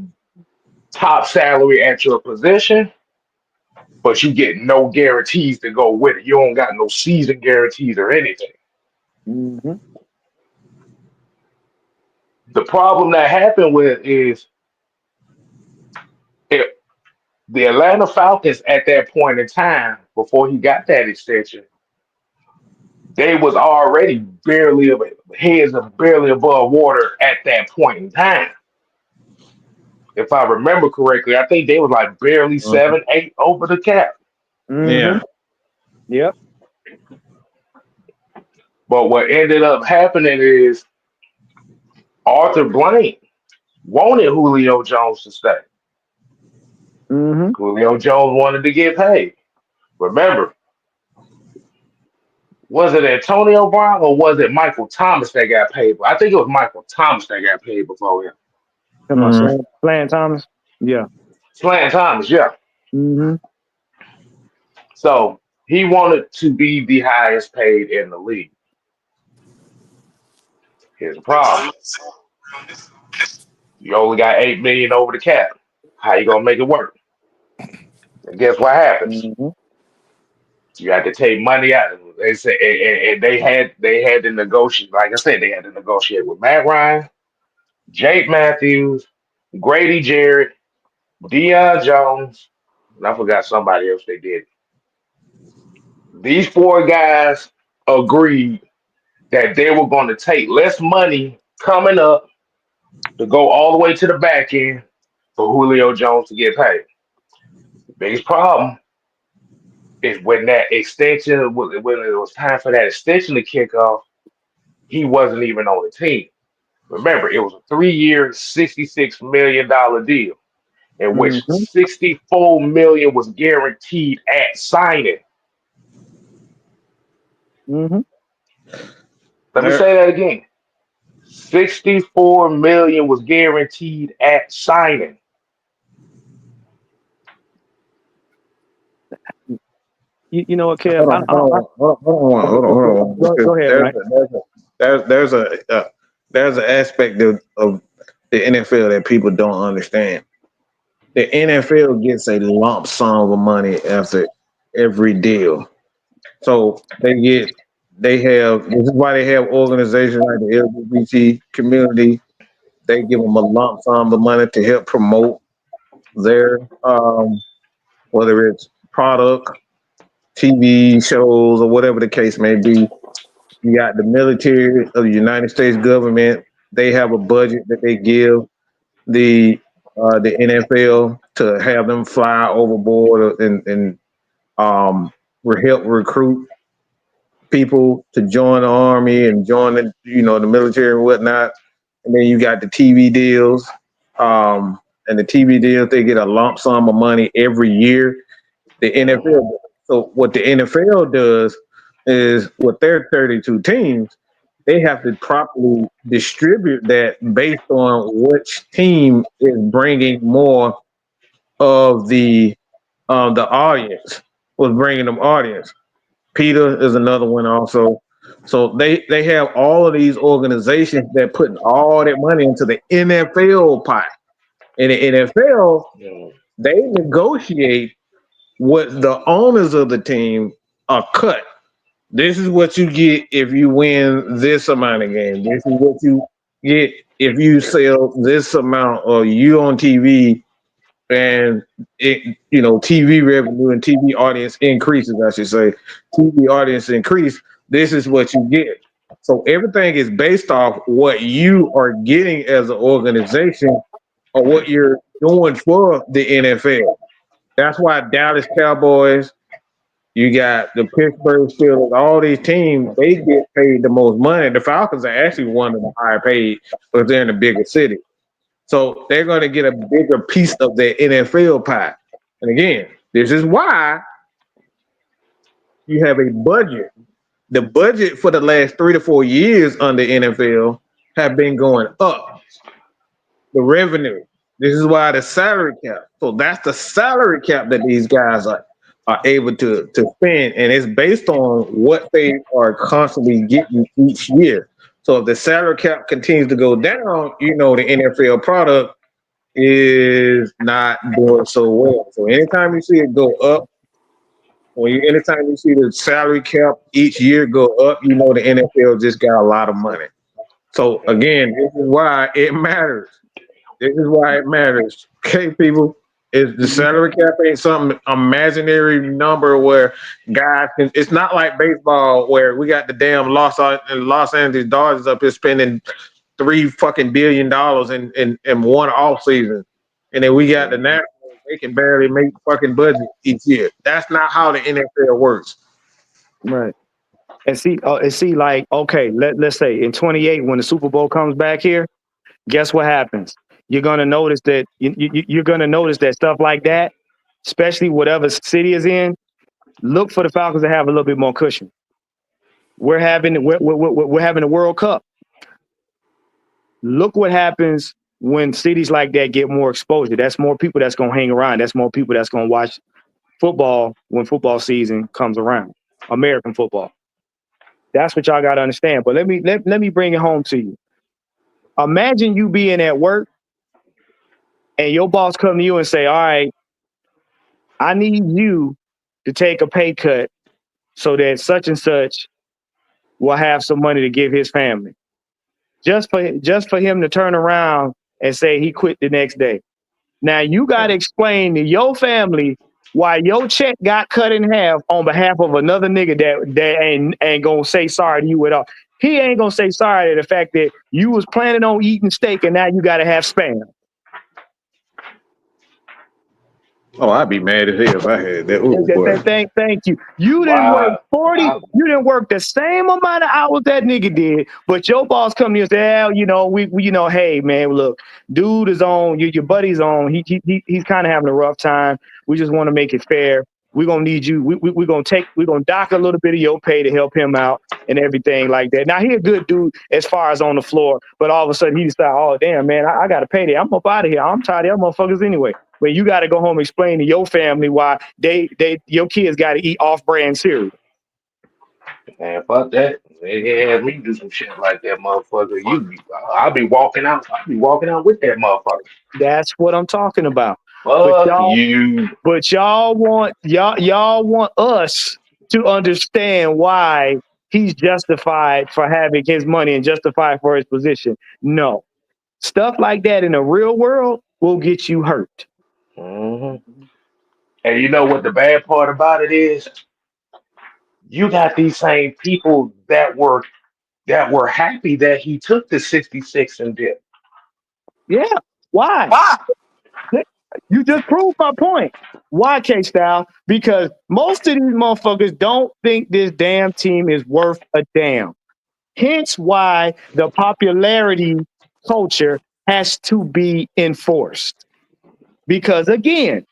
top salary at your position, but you get no guarantees to go with it. You don't got no season guarantees or anything. Mhm. The problem that happened with is it, the Atlanta Falcons at that point in time, before he got that extension, they was already heads are barely above water at that point in time. If I remember correctly, I think they was like barely Mhm. 7, 8 over the cap. Mhm. Yeah. Yep. But what ended up happening is Arthur Blank wanted Julio Jones to stay. Mhm. Julio Jones wanted to get paid. Remember, was it Antonio Brown or was it Michael Thomas that got paid? I think it was Michael Thomas that got paid before him. Come on, Mhm. Slan Thomas. Yeah. Slant Thomas, yeah. Mhm. So he wanted to be the highest paid in the league. Here's the problem. You only got 8 million over the cap. How you gonna make it work? And guess what happens? Mhm. You had to take money out. They said, and they had to negotiate. Like I said, they had to negotiate with Matt Ryan, Jake Matthews, Grady Jarrett, Deion Jones, and I forgot somebody else they did. These four guys agreed that they were going to take less money coming up to go all the way to the back end for Julio Jones to get paid. The biggest problem is when that extension, when it was time for that extension to kick off, he wasn't even on the team. Remember, it was a 3 year, $66 million deal, in which Mhm. 64 million was guaranteed at signing. Mhm. Let me There. say that again. 64 million was guaranteed at signing. You know what, Kev? Hold on. Go Because ahead, there's right? there's an aspect of the NFL that people don't understand. The NFL gets a lump sum of money after every deal. So they have this is why they have organizations like the LGBT community. They give them a lump sum of money to help promote their whether it's product, TV shows, or whatever the case may be. You got the military of the United States government. They have a budget that they give the NFL to have them fly overboard and help recruit people to join the army and join the military and whatnot. And then you got the TV deals. And the TV deals, they get a lump sum of money every year. The Mhm. NFL. So what the NFL does is with their 32 teams, they have to properly distribute that based on which team is bringing more of the audience, was bringing them audience. Peter is another one also. So they have all of these organizations that put all that money into the NFL pie. In the NFL, they negotiate what the owners of the team are cut. This is what you get if you win this amount of games. This is what you get if you sell this amount, or you on TV, and TV revenue and TV audience increases. I should say, TV audience increase. This is what you get. So everything is based off what you are getting as an organization, or what you're doing for the NFL. That's why Dallas Cowboys, you got the Pittsburgh Steelers, all these teams, they get paid the most money. The Falcons are actually one of the higher paid, but they're in a bigger city. So they're going to get a bigger piece of their NFL pie. And again, this is why you have a budget. The budget for the last 3 to 4 years under NFL have been going up. The revenue. This is why the salary cap. So that's the salary cap that these guys are able to spend, and it's based on what they are constantly getting each year. So if the salary cap continues to go down, the NFL product is not doing so well. So anytime you see it go up, anytime you see the salary cap each year go up, the NFL just got a lot of money. So again, this is why it matters. Okay, people. The salary cap ain't some imaginary number where guys can. It's not like baseball where we got the damn Los Angeles Dodgers up here spending $3 billion in one off season, and then we got the Nationals. They can barely make fucking budget each year. That's not how the NFL works. Right. And see, like, okay, let's say in 28 when the Super Bowl comes back here, guess what happens? You're gonna notice that you're gonna notice that stuff like that, especially whatever city is in. Look for the Falcons to have a little bit more cushion. We're having the World Cup. Look what happens when cities like that get more exposure. That's more people that's gonna hang around. That's more people that's gonna watch football when football season comes around. American football. That's what y'all gotta understand. But let me bring it home to you. Imagine you being at work and your boss come to you and say, all right, I need you to take a pay cut so that such and such will have some money to give his family. Just for him to turn around and say he quit the next day. Now you got to explain to your family why your check got cut in half on behalf of another nigga that ain't gonna say sorry to you at all. He ain't gonna say sorry to the fact that you was planning on eating steak and now you got to have Spam. Oh, I'd be mad as hell if I had that. Thank you. You didn't work 40. You didn't work the same amount of hours that nigga did, but your boss come to you and say, we hey man, look, dude is on. Your buddy's on. He's kind of having a rough time. We just want to make it fair. We're gonna need you. We're gonna dock a little bit of your pay to help him out and everything like that. Now he a good dude as far as on the floor, but all of a sudden he decide, oh damn man, I gotta pay that. I'm up out of here. I'm tired of y'all motherfuckers anyway. But you got to go home and explain to your family why your kids got to eat off-brand cereal. Man, fuck that. They had me do some shit like that, motherfucker. I'll be walking out. I'll be walking out with that motherfucker. That's what I'm talking about. Fuck you. But y'all want us to understand why he's justified for having his money and justified for his position. No. Stuff like that in the real world will get you hurt. Mm-hmm. And you know what the bad part about it is? You got these same people that were happy that he took the 66 and did. Yeah. Why? You just proved my point. Why, K-Style? Because most of these motherfuckers don't think this damn team is worth a damn. Hence why the popularity culture has to be enforced. Because again,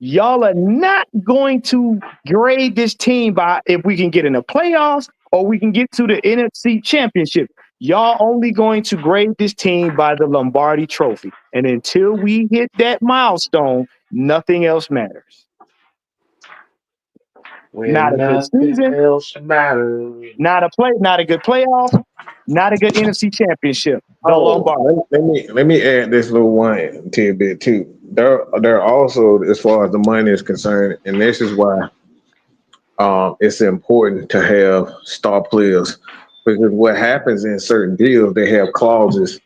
y'all are not going to grade this team by if we can get in the playoffs or we can get to the NFC Championship. Y'all only going to grade this team by the Lombardi Trophy. And until we hit that milestone, nothing else matters. Not When a good nothing season, else matters. not a good playoff, not a good NFC Championship. The Oh, Lombardi. let me add this little one tidbit too. There also, as far as the money is concerned, and this is why it's important to have star players, because what happens in certain deals, they have clauses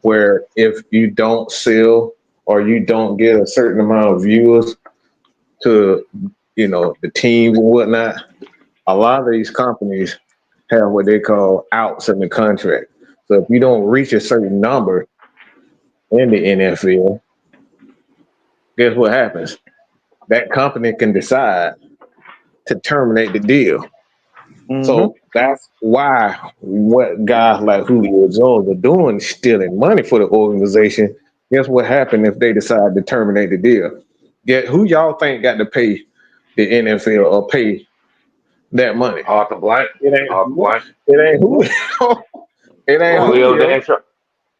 where if you don't sell or you don't get a certain amount of viewers to the team and whatnot, a lot of these companies have what they call outs in the contract. So if you don't reach a certain number in the NFL, guess what happens? That company can decide to terminate the deal. Mm-hmm. So that's why what guys like Julio Jones are doing, stealing money for the organization. Guess what happened if they decide to terminate the deal? Get who y'all think got to pay the NFL or pay that money? Arthur Blank. It Arthur ain't. Blank. It ain't Julio. It ain't Julio Julio. damn sure.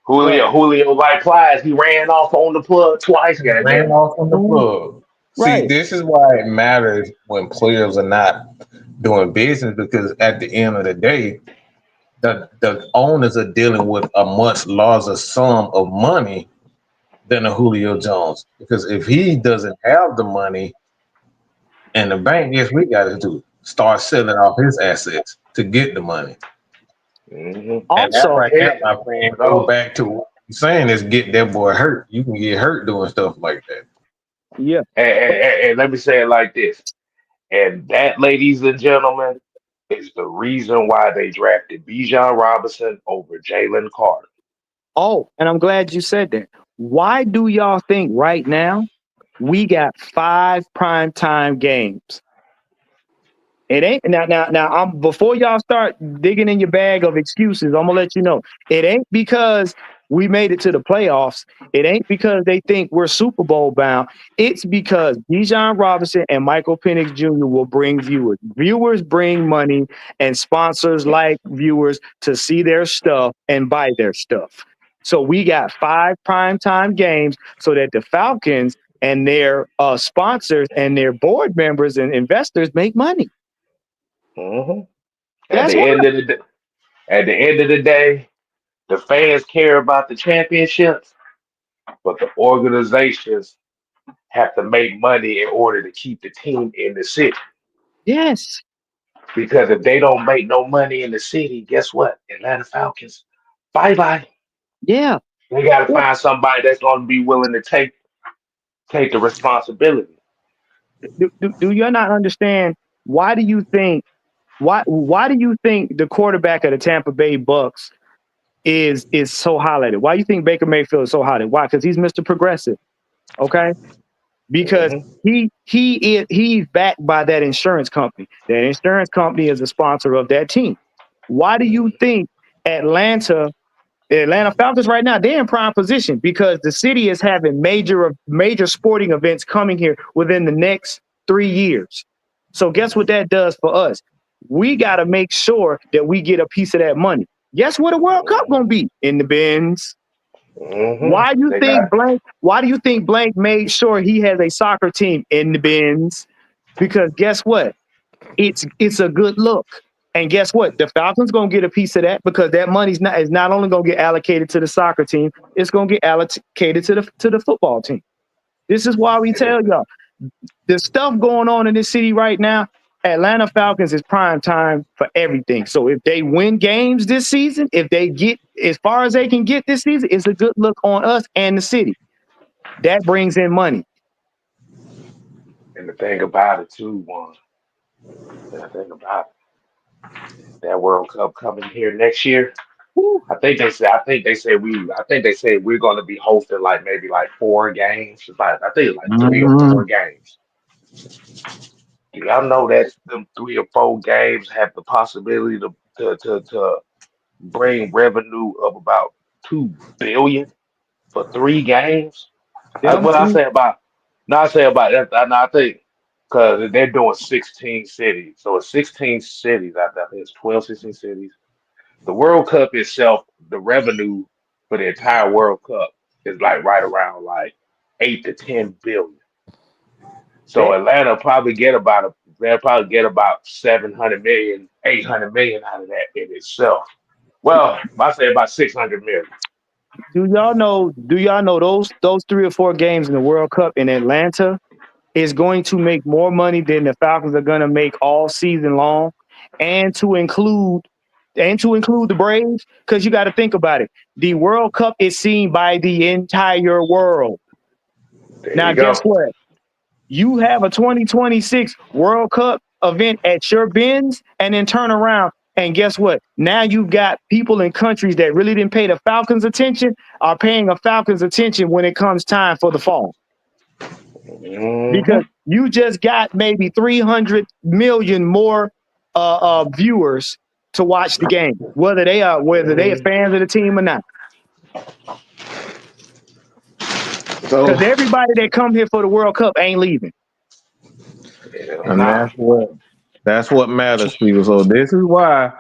Julio, Right. Julio like Plies. He ran off on the plug twice, Ran goddamn. off on the plug. See, Right. this is why it matters when players are not doing business, because at the end of the day, the owners are dealing with a much larger sum of money than a Julio Jones. Because if he doesn't have the money in the bank, guess we got to do? Start selling off his assets to get the money. Mm-hmm. And that Also, right there, my friend, goes back to what you're saying is get that boy hurt. You can get hurt doing stuff like that. yeah. And let me say it like this. And that, ladies and gentlemen, is the reason why they drafted Bijan Robinson over Jalen Carter. Oh, and I'm glad you said that. Why do y'all think right now we got 5 primetime games? It ain't now. I'm before y'all start digging in your bag of excuses. I'm gonna let you know it ain't because we made it to the playoffs. It ain't because they think we're Super Bowl bound. It's because Bijan Robinson and Michael Penix Jr. will bring viewers. Viewers bring money, and sponsors like viewers to see their stuff and buy their stuff. So we got 5 primetime games so that the Falcons and their sponsors and their board members and investors make money. Mm-hmm. At That's the why. end of the day, at the end of the day, the fans care about the championships, but the organizations have to make money in order to keep the team in the city. Yes. Because if they don't make no money in the city, guess what? Atlanta Falcons, bye bye. Yeah. They got to Yeah. find somebody that's going to be willing to take the responsibility. Do you not understand why do you think why do you think the quarterback of the Tampa Bay Bucks is so highlighted? Why do you think Baker Mayfield is so highlighted? Why? Because he's Mr. Progressive. Okay. Because Hmm. he's backed by that insurance company. That insurance company is a sponsor of that team. Why do you think Atlanta The Atlanta Falcons right now, they're in prime position because the city is having major sporting events coming here within the next 3 years. So guess what that does for us? We got to make sure that we get a piece of that money. Guess what a World Cup gonna be? In the bins. Hmm. They got. Why do you think Blank made sure he has a soccer team in the bins? Because guess what? It's a good look. And guess what? The Falcons gonna get a piece of that because that money's not is not only gonna get allocated to the soccer team, it's gonna get allocated to the football team. This is why we tell y'all the stuff going on in this city right now. Atlanta Falcons is prime time for everything. So if they win games this season, if they get as far as they can get this season, it's a good look on us and the city. That brings in money. And the thing about it too, one. The thing about that World Cup coming here next year. Woo. I think they said. I think they said we. I think they said we're going to be hosting like maybe like 4 games. I think it's like 3 or 4 games. Do y'all know that them 3 or 4 games have the possibility to bring revenue of about 2 billion for 3 games? Them What I three, say about? No, I say about that. I think. because they're doing 16 cities. So it's 16 cities. I think it's 12, 16 cities. The World Cup itself, the revenue for the entire World Cup is like right around like 8 to 10 billion. So That, Atlanta probably get about they'll probably get about 700 million, 800 million out of that in itself. Well, I say about 600 million. do y'all know? Do y'all know those 3 or 4 games in the World Cup in Atlanta is going to make more money than the Falcons are going to make all season long, and to include the Braves, because you got to think about it. The World Cup is seen by the entire world. There Now, you guess go. what? You have a 2026 World Cup event at your Benz, and then turn around and guess what? Now you've got people in countries that really didn't pay the Falcons attention are paying a Falcons attention when it comes time for the fall. Hmm. Because you just got maybe 300 million more viewers to watch the game, whether they are fans of the team or not. So, Because everybody that come here for the World Cup ain't leaving. and Nah. that's what matters, people. So this is why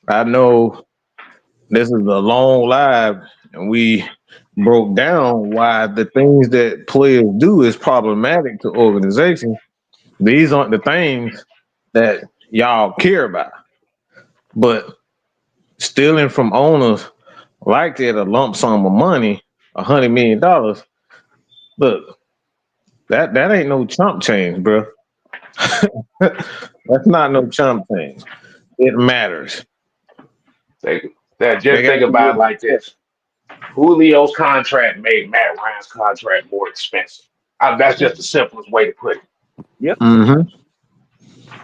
I know this is a long live, and we broke down why the things that players do is problematic to organizations. These aren't the things that y'all care about, but stealing from owners like that a lump sum of money, $100 million. Look, that ain't no chump change, bro. That's not no chump change. It matters. Just They got think to about it like this. Julio's contract made Matt Ryan's contract more expensive. That's just the simplest way to put it. Yep. Mm-hmm.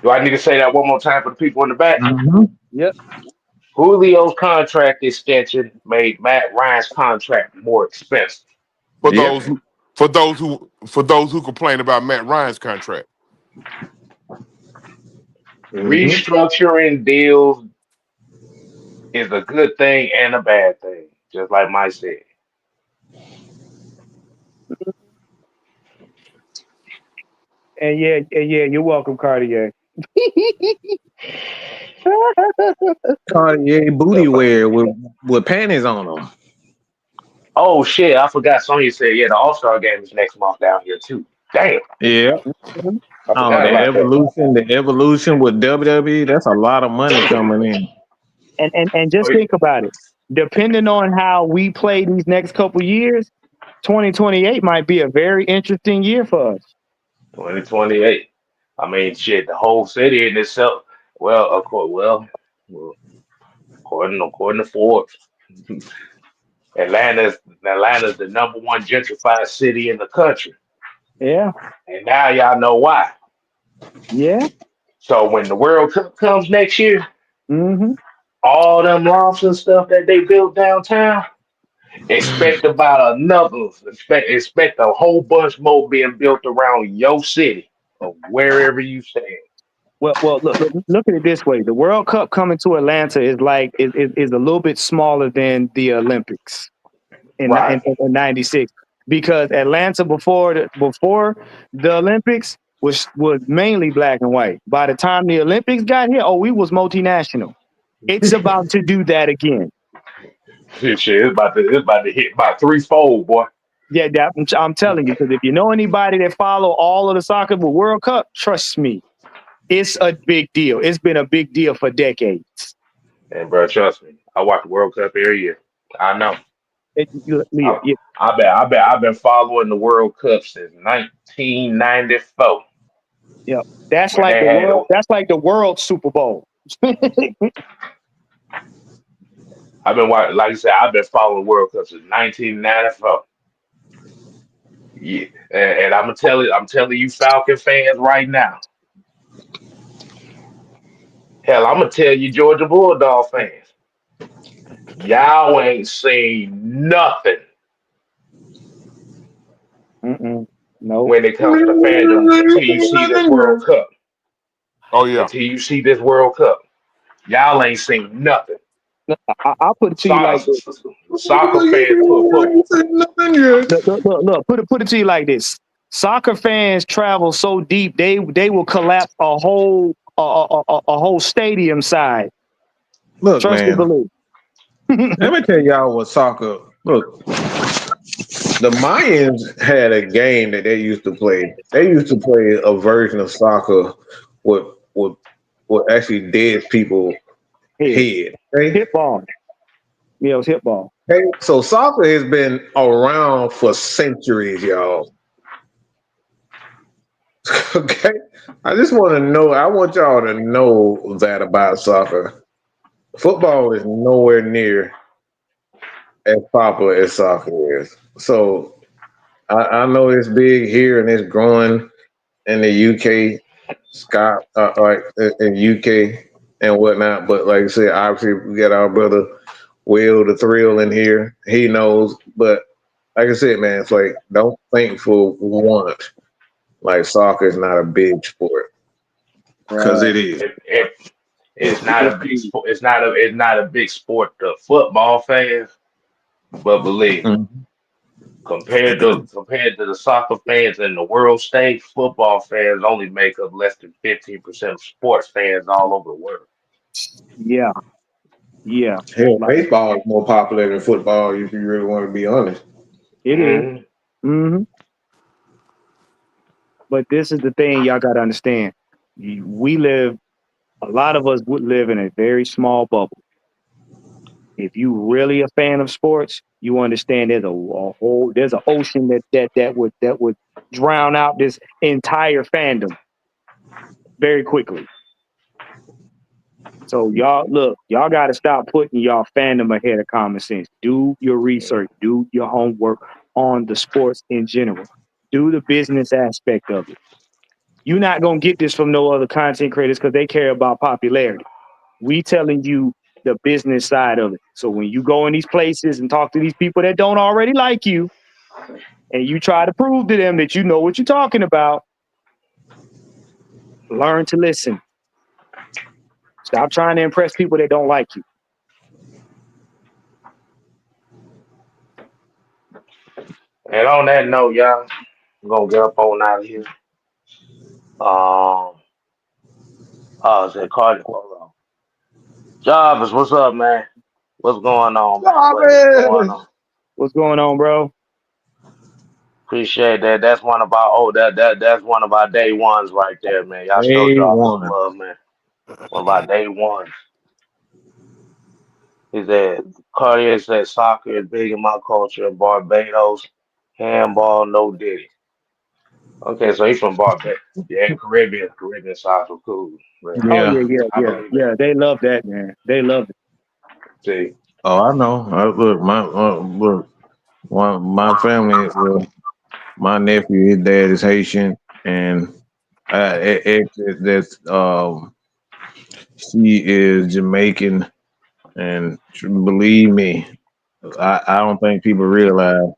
Do I need to say that one more time for the people in the back? Mm-hmm. Yep. Julio's contract extension made Matt Ryan's contract more expensive. For Yep. those who complain about Matt Ryan's contract. Mm-hmm. Restructuring deals is a good thing and a bad thing, just like Mike said. And yeah, you're welcome, Cartier. Cartier booty wear with panties on them. Oh shit, I forgot Sonya said, yeah, the All-Star game is next month down here too. Damn, Yeah. I Oh, forgot the about that. evolution with WWE. That's a lot of money coming in. And Oh, just think about it. Depending on how we play these next couple years, 2028 might be a very interesting year for us. 2028. I mean, shit, the whole city in itself. Well, of course, well, according to Forbes, Atlanta's the number one gentrified city in the country, Yeah, and now y'all know why. yeah. So when the World Cup comes next year, Mm-hmm. all them lofts and stuff that they built downtown, expect about another. Expect a whole bunch more being built around your city or wherever you stand. Well, look at it this way: the World Cup coming to Atlanta is a little bit smaller than the Olympics Right. in '96, because Atlanta before the Olympics was mainly black and white. By the time the Olympics got here, we was multinational. It's about to do that again. Shit, it's about to hit about threefold, boy. Yeah, I'm telling you, because if you know anybody that follow all of the soccer World Cup, trust me, it's a big deal. It's been a big deal for decades. And bro, trust me, I watch the World Cup every year. I know. Yeah, I, I've been following the World Cup since 1994 yeah. That's when like they the had. world. That's like the world Super Bowl. I've been watching, like I said, I've been following the World Cup since 1994. Yeah, and I'm telling you, Falcon fans right now. Hell, I'm gonna tell you, Georgia Bulldog fans, y'all ain't seen nothing No. when it comes to fandom until you see this World Cup. Oh yeah. Until you see this World Cup, y'all ain't seen nothing. I'll put it to you like this. Soccer fans put Look, put it to you like this. Soccer fans travel so deep they will collapse a whole stadium side. Look, Trust and man. believe. Let me tell y'all what soccer. Look, the Mayans had a game that they used to play. They used to play a version of soccer with with, with actually dead people Head. head. Okay? Hip ball. Yeah, it was hip ball. Okay? So soccer has been around for centuries, y'all. Okay, I just want to know. I want y'all to know that about soccer. Football is nowhere near as popular as soccer is. So I know it's big here and it's growing in the UK, Scott, like in UK and whatnot. But like I said, obviously we got our brother Will the Thrill in here. He knows. But like I said, man, it's like don't think for once like soccer is not a big sport because Right. it is. It's not a big sport. It's not a big sport to football fans, but believe me, Mhm. compared to the soccer fans in the world stage, football fans only make up less than 15% of sports fans all over the world. Yeah. Yeah. Hell, Like, baseball is more popular than football if you really want to be honest. it is. Mm, Mm-hmm. But this is the thing y'all got to understand. We live, a lot of us would live in a very small bubble. If you really a fan of sports, you understand there's an ocean that would drown out this entire fandom very quickly. So y'all got to stop putting y'all fandom ahead of common sense. Do your research, do your homework on the sports in general. Do the business aspect of it. You're not gonna get this from no other content creators because they care about popularity. We telling you the business side of it. So when you go in these places and talk to these people that don't already like you, and you try to prove to them that you know what you're talking about, learn to listen. Stop trying to impress people that don't like you. and on that note, y'all, I'm gonna get up on out of here. Is it Cardi? Hold on. Jarvis, what's up, man? What's going on, man? What is going on? What's going on, bro? Appreciate that. That's one of our that's one of our day ones right there, man. Y'all show Day Jarvis some one. love, man. One of our day ones. He said Cartier said soccer is big in my culture in Barbados. Handball, no diddy. Okay, so he's from Barbados. Yeah, Caribbean soccer, cool. Man. Oh Yeah. yeah, yeah, I yeah, believe yeah. that. They love that, man. They love it. See, Oh, I know. Look. One my family. My nephew, his dad is Haitian, and that's she is Jamaican, and believe me, I don't think people realize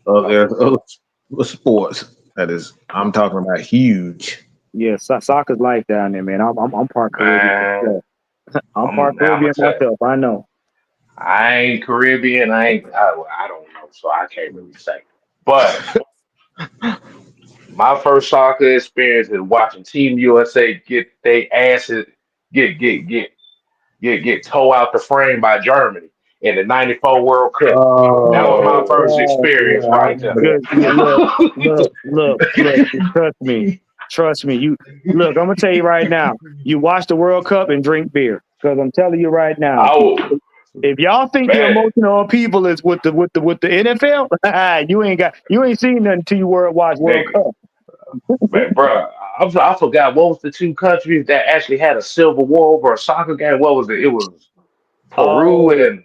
there's other sports that is. I'm talking about huge. Yeah, soccer's life down there, man. I'm part Caribbean man, myself. I'm part I'm gonna Caribbean tell you, myself. I know. I ain't Caribbean. I don't know, so I can't really say. But my first soccer experience is watching Team USA get they asses get get get get towed out the frame by Germany in the '94 World Cup. That was my Oh, first yeah, experience I right there. remember Good. Look. Trust me. You look. I'm gonna tell you right now. You watch the World Cup and drink beer, because I'm telling you right now. Oh If y'all think your man, emotional upheaval is with the NFL, you ain't seen nothing till you watch World nigga, Cup. man, bro, I forgot what was the two countries that actually had a civil war over a soccer game. What was it? It was Peru Oh and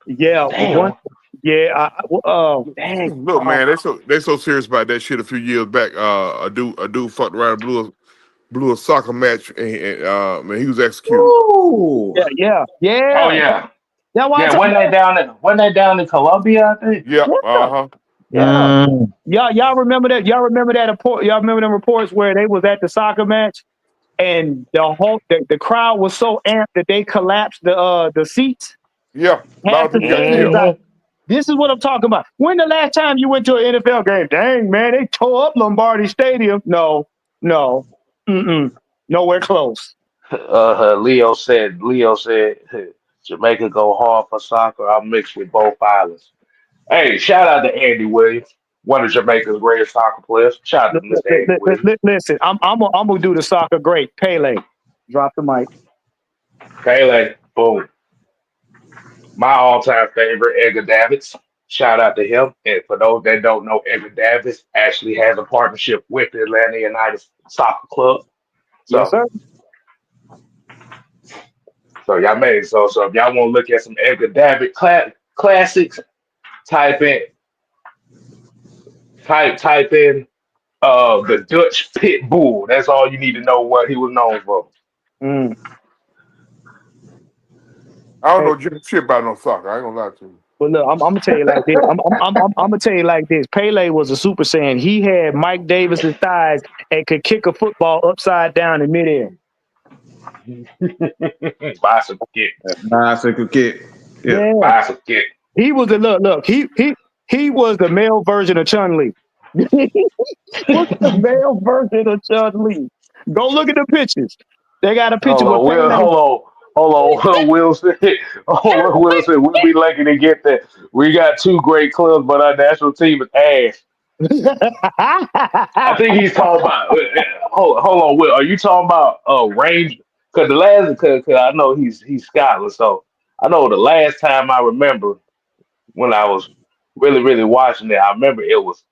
yeah, one. damn. Yeah. Dang. Look, man, they so serious about that shit. A few years back, a dude fucked around and blew a soccer match, and man, he was executed. Ooh. Oh Yeah. yeah, That's what I'm yeah. talking about. When they down in Colombia, I think. Yeah, Yeah. uh-huh. Yeah. Mm, Y'all remember that? Y'all remember that report? Y'all remember them reports where they was at the soccer match and the crowd was so amped that they collapsed the seats. Yeah, a lot Half of the people got stadium killed. was out. Mm-hmm. This is what I'm talking about. When the last time you went to an NFL game? Dang, man, they tore up Lombardi Stadium. No, nowhere close. Leo said, Jamaica go hard for soccer. I'm mixed with both islands. Hey, shout out to Andy Williams, one of Jamaica's greatest soccer players. Shout out to Mr. Andy Williams. Listen, I'm gonna do the soccer great. Pele, drop the mic. Pele, boom. My all-time favorite, Edgar Davids. Shout out to him. And for those that don't know, Edgar Davids actually has a partnership with the Atlanta United Soccer Club. Yes, So, sir. so y'all made it. So if y'all want to look at some Edgar Davids classics, type in the Dutch Pit Bull. That's all you need to know what he was known for. Mm. I don't Hey, know jack shit about no soccer. I ain't gonna lie to you. but look, I'm gonna tell you like this. I'm gonna tell you like this. Pele was a Super Saiyan. He had Mike Davis's thighs and could kick a football upside down in midair. Bicycle kick. Bicycle kick. Yeah. Yeah, Bicycle kick. he was the look. He was the male version of Chun-Li. He was the male version of Chun-Li. Go look at the pictures. They got a picture with Pele. Hold on. Wilson. Wilson. We'll be lucky to get that. We got two great clubs, but our national team is ass. I think he's talking about. Hold on, Will. Are you talking about range? Because because I know he's Scotland, so I know the last time I remember when I was really watching it, I remember it was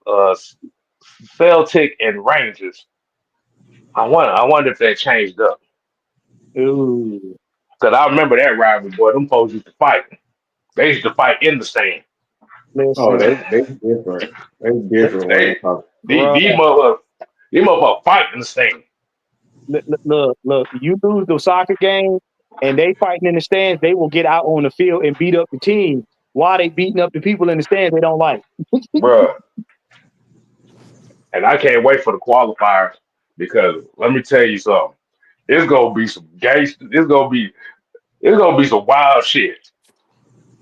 Celtic and Rangers. I wonder if that changed up. Ooh, Because I remember that rivalry, boy. Them folks used to fight. They used to fight in the stand. Oh, listen, they different. They different when they They, talk. bro. these motherfuckers fight in the stand. Look. You lose the soccer game, and they fighting in the stands. They will get out on the field and beat up the team while they beating up the people in the stands they don't like. Bruh. And I can't wait for the qualifiers because let me tell you something. It's gonna be some gangster. It's gonna be some wild shit.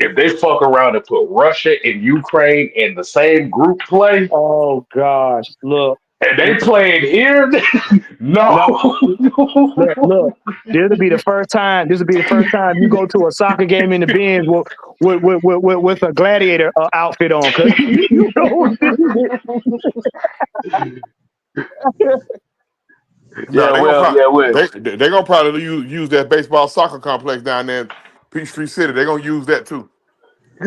If they fuck around and put Russia and Ukraine in the same group play, Oh gosh, look. and they playing here, No, no. look. This will be the first time. This will be the first time you go to a soccer game in the bins with a gladiator outfit on, cause you know. No, Yeah, well, yeah, well. they gonna probably use that baseball soccer complex down there in Peachtree City. They gonna use that too.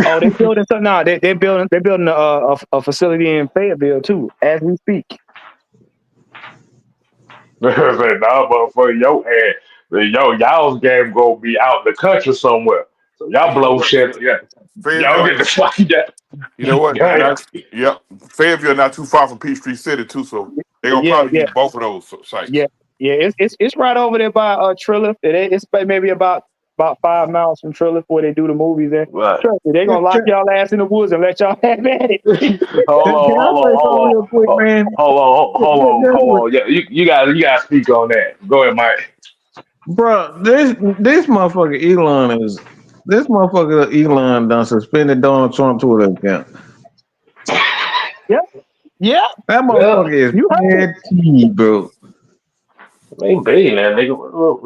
Oh, they building something now. They're building a facility in Fayetteville too, as we speak. Say, nah, motherfucker, y'all's game gonna be out in the country somewhere. So y'all You know blow what? shit. Yeah, y'all Fayetteville, get the fuck yeah. you know what? Yeah. Yep. Fayetteville not too far from Peachtree City too, so they gonna Yeah, probably use both of those yeah, sites. yeah. It's right over there by Trilliff. It's maybe about 5 miles from Trilliff where they do the movies there. Right. Trust me, they gonna lock y'all ass in the woods and let y'all have at it. Hold on, Can I hold say something on, real quick, hold man? on, hold on. Yeah, you gotta speak on that. Go ahead, Mike. Bro, this motherfucker Elon done suspended Donald Trump Twitter account. Yeah, That Well, motherfucker is you heard. petty, bro. maybe that nigga. Bro,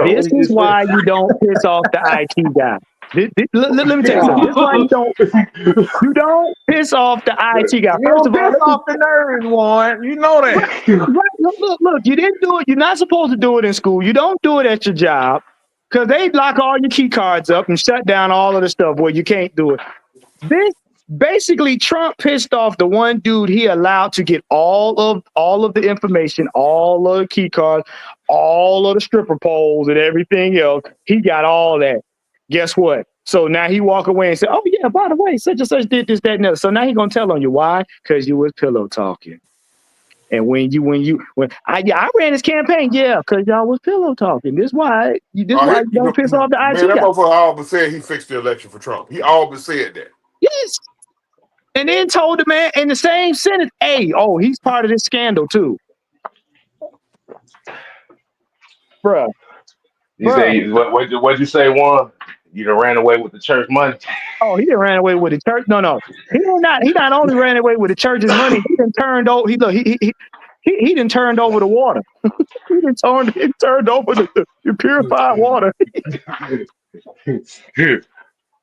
This what you is say? why you don't piss off the IT guy. Let me tell you something. This is why you don't piss off the IT guy. You First don't of all, piss off the nerds, Warren. You know that. right, look, you didn't do it. You're not supposed to do it in school. You don't do it at your job because they lock all your key cards up and shut down all of the stuff where you can't do it. This basically Trump pissed off the one dude he allowed to get all of the information, all of the key cards, all of the stripper poles and everything else. He got all that. Guess what? So now he walk away and say, "Oh yeah, by the way, such and such did this, that, and that." So now he gonna tell on you. Why? Because you was pillow talking. And when I ran this campaign, yeah, because y'all was pillow talking. This why you don't piss off the Man, IT that guy. motherfucker always said he fixed the election for Trump. He always said that. Yes. And then told the man in the same sentence, hey, he's part of this scandal too. Bruh. You say what'd you say, Juan? You done ran away with the church money. Oh, he done ran away with the church. No. He not only ran away with the church's money, he done turned over he done turned over the water. he turned over the purified water.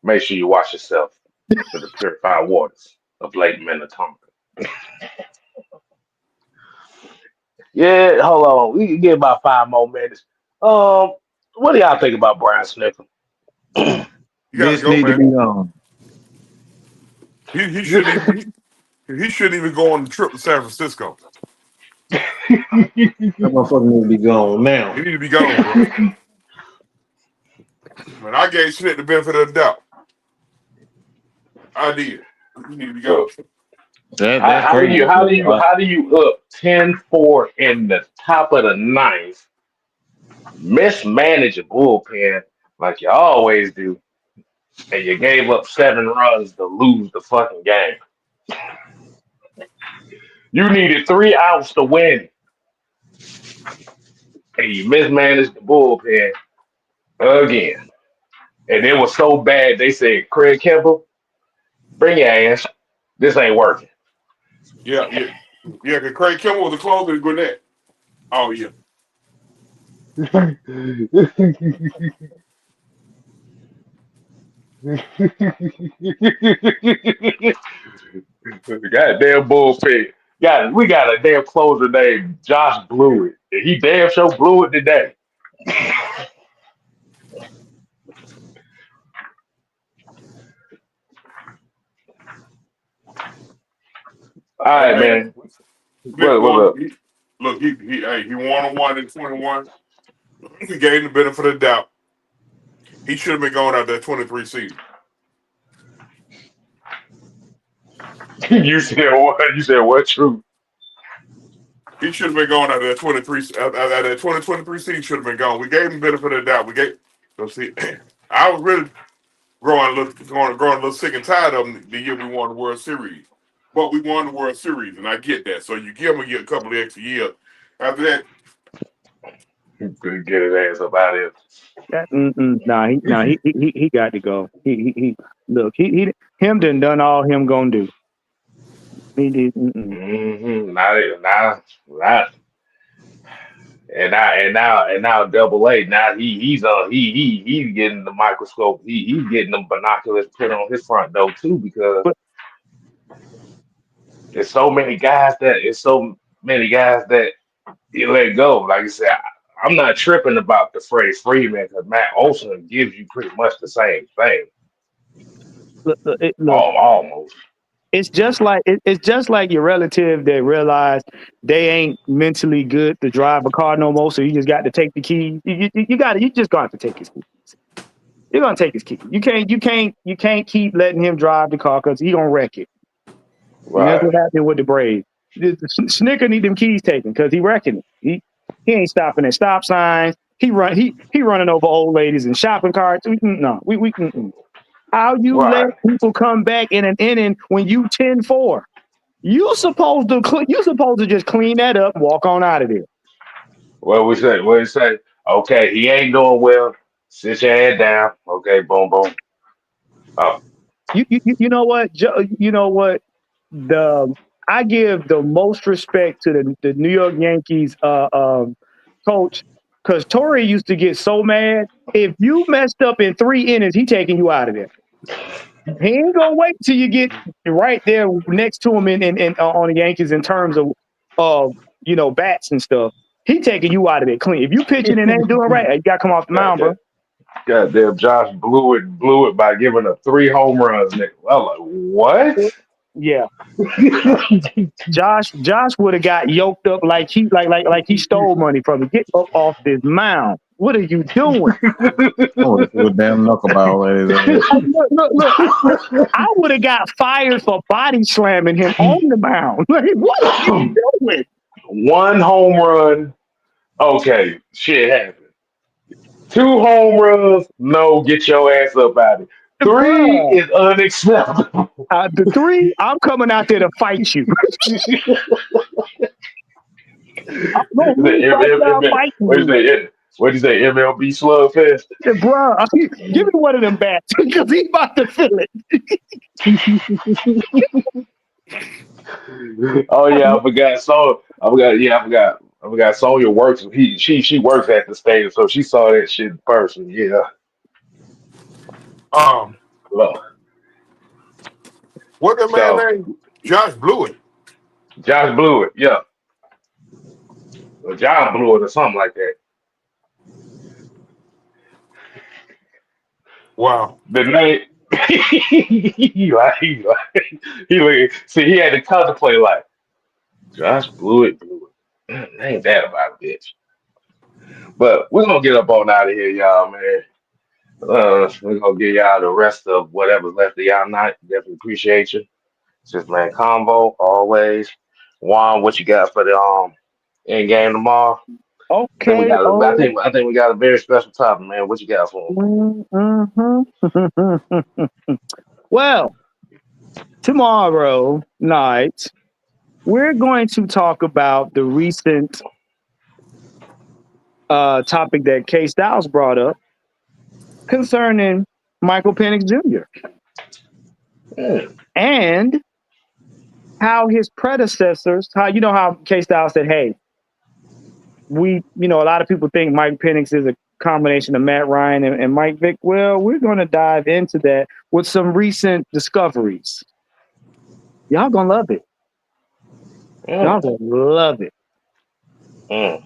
Make sure you wash yourself for the purified waters of Lake Minnetonka. Yeah, hold on. We can get about 5 more minutes. What do y'all think about Brian Snitker? You gotta This go, need to be man. on. He shouldn't even go on the trip to San Francisco. That motherfucker need to be gone now. He need to be gone, bro. When I gave Schmidt the benefit of the doubt, I did. He need to be gone. That's How crazy. do you up 10-4 in the top of the ninth, mismanage a bullpen like you always do, and you gave up 7 runs to lose the fucking game? You needed 3 outs to win, and you mismanaged the bullpen again. And it was so bad they said, Craig Kimbrell, bring your ass. This ain't working. Yeah. Because Craig Kimball was the closer to Gwinnett. Oh yeah. Goddamn bullpen. We got a damn closer named Josh Blewett. And he damn sure blew it today. All right, man. What's up? He 1-1 in 21. He gave him the benefit of the doubt. He should have been going out that 23 season. You said what? You said what? True. He should have been going out that 23. That 2023 season should have been gone. We gave him the benefit of the doubt. I was really growing a little sick and tired of him the year we won the World Series. But we won the World Series, and I get that. So you give him a couple of extra years. After that, Couldn't get his ass up out of here. He got to go. He look, him done all him gonna do. He did. Not. And now Double A. Now he's getting the microscope. He's getting them binoculars put on his front door too, because there's so many guys that you let go. Like I said, I'm not tripping about the phrase Freeman, because Matt Olson gives you pretty much the same thing. Look, Almost. it's just like your relative that realized they ain't mentally good to drive a car no more, so you just got to take the key. You just got to take his keys. You're gonna take his key. You can't keep letting him drive the car because he gonna wreck it. Right. And that's what happened with the Braves. Snicker need them keys taken because he wrecking it. He ain't stopping at stop signs. He running over old ladies in shopping carts. We How you let people come back in an inning when you 10-4? You supposed to just clean that up, and walk on out of there. What we say? Okay, he ain't doing well. Sit your head down. Okay, boom, boom. Oh, You know what? You know what? I give the most respect to the New York Yankees coach, because Torrey used to get so mad. If you messed up in 3 innings, he taking you out of there. He ain't gonna wait till you get right there next to him in on the Yankees in terms of bats and stuff. He taking you out of there clean. If you pitching and ain't doing right, you gotta come off the mound, bro. Goddamn, Josh blew it by giving up 3 home runs. Nigga. Well, like, what? Yeah. Josh would have got yoked up like he stole money from him. Get up off this mound. What are you doing? Oh, damn knuckleball. Look. I would have got fired for body slamming him on the mound. Like, what are you doing? 1 home run. Okay, shit happened. 2 home runs. No, get your ass up out of it. 3 is unacceptable. The 3, I'm coming out there to fight you. What do you say, MLB slugfest? Yeah, bro, give me one of them bats because he about to feel it. Oh yeah, I forgot. So I forgot. Yeah, I forgot. I forgot. Sonya works. She works at the stadium, so she saw that shit in person. Yeah. Um, Well, what that man so name? Josh Blewett. Josh blew it. Yeah, well, Josh blew it or something like that. Wow. The name. See, he had to contemplate like Josh blew it, blew it. Ain't that about a bitch? But we're gonna get up on out of here, y'all, man. We're gonna give y'all the rest of whatever's left of y'all night. Definitely appreciate you. It's just man, convo always. Juan, what you got for the end game tomorrow? I think we Okay. got. Oh. I think we got a very special topic, man. What you got for Mhm. Well, tomorrow night we're going to talk about the recent topic that K Styles brought up concerning Michael Penix Jr. him? and how his predecessors, how K Styles said, hey, a lot of people think Mike Penix is a combination of Matt Ryan and Mike Vick. Well, we're going to dive into that with some recent discoveries. Y'all going to love it. Mm, Y'all going to love it. mm.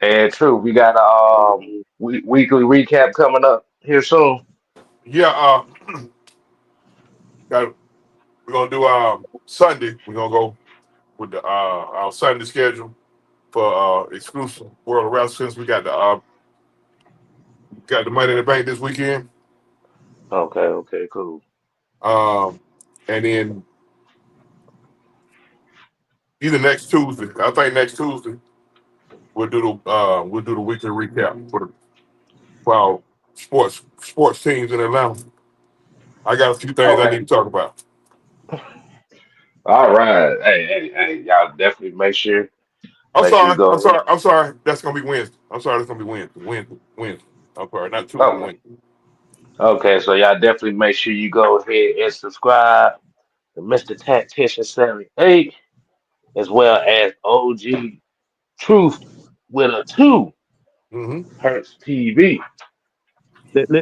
And true, we got a weekly recap coming up here soon. Yeah. Got, we're gonna do Sunday. We're gonna go with the our Sunday schedule for exclusive World of Wrestling. Since we got the Money in the Bank this weekend. Okay, okay, cool. And then either next Tuesday. I think next Tuesday we'll do the weekly recap for our sports teams in Atlanta. I got a few things I Okay. need to talk about. All right. Hey, y'all definitely I'm make sure you sorry. I'm go ahead. sorry. I'm sorry. That's gonna be Wednesday. I'm sorry. That's gonna be Wednesday. I'm sorry. Not Tuesday. Okay. Wednesday. Okay, so y'all definitely make sure you go ahead and subscribe to Mr. Tactician 78, as well as OG Truth with a 2 Mm-hmm. Hertz TV.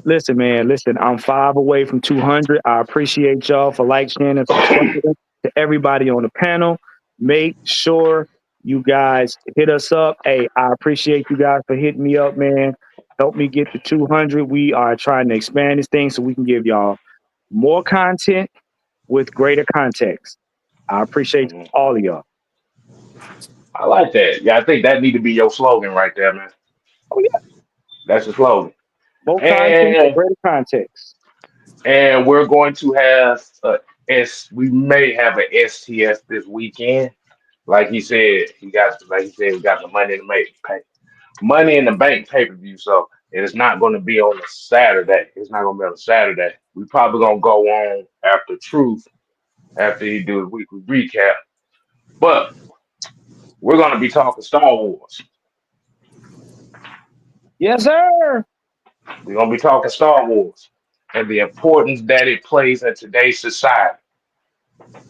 Listen, man, listen, I'm 5 away from 200. I appreciate y'all for sharing, and subscribing to everybody on the panel. Make sure you guys hit us up. Hey, I appreciate you guys for hitting me up, man. Help me get to 200. We are trying to expand this thing so we can give y'all more content with greater context. I appreciate Mhm. all of y'all. I like that. Yeah, I think that need to be your slogan right there, man. Oh, yeah. That's your slogan. More content for And greater context. we're going to have we may have an STS this weekend. Like he said, we got the Money in the Bank pay-per-view. So it's not going to be on a Saturday. It's not going to be on a Saturday. We probably going to go on after Truth, after he do his weekly recap. But we're going to be talking Star Wars. Yes, sir. We're going to be talking Star Wars and the importance that it plays in today's society.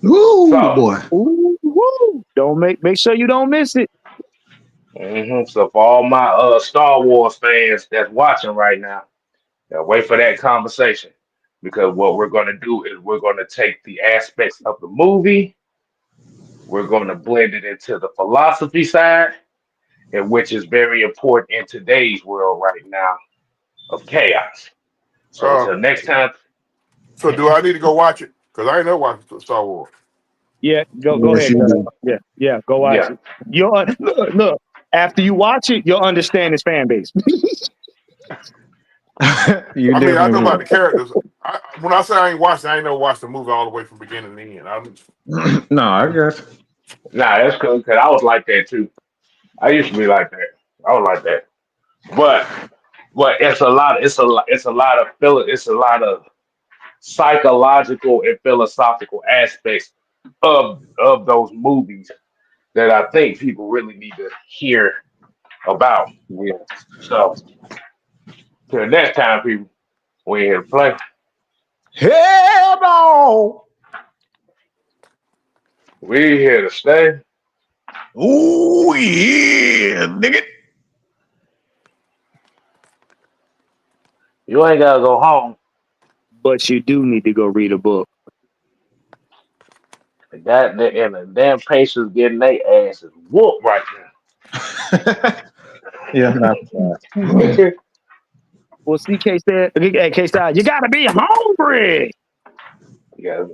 Ooh, So, boy. Ooh, woo. Don't make sure you don't miss it. so for all my Star Wars fans that's watching right now, wait for that conversation because what we're going to do is we're going to take the aspects of the movie. We're going to blend it into the philosophy side, and which is very important in today's world right now of chaos. So Uh, until next time, so do I need to go watch it? Because I ain't never watched Star Wars. Yeah, go Yes, ahead, you girl. do. Yeah, go watch yeah. it. Look. After you watch it, you'll understand his fan base. You I mean, I definitely know about the will. characters. When I say I ain't watched it, I ain't never watched the movie all the way from beginning to end. No, I guess. Nah, that's cool because I was like that too. I used to be like that. I was like that. But it's a lot. It's a lot of it's a lot of psychological and philosophical aspects of those movies that I think people really need to hear about. Yeah. So till next time, people, we ain't here to play. Hell no. We here to stay. Ooh yeah, nigga. You ain't gotta go home. But you do need to go read a book. That and the damn Pacers getting their asses whooped right Yeah, not now. Well, see, K-Style, you gotta be hungry. Yeah.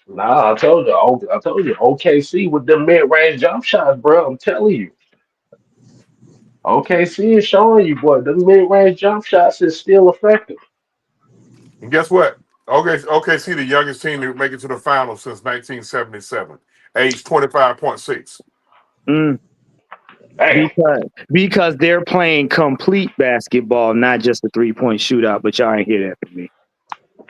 Nah, I told you, OKC with them mid-range jump shots, bro. I'm telling you, OKC is showing you, boy, the mid-range jump shots is still effective. And guess what? OKC, the youngest team to make it to the finals since 1977, age 25.6. Mm, Damn. because they're playing complete basketball, not just a 3-point shootout. But y'all ain't hear that from me.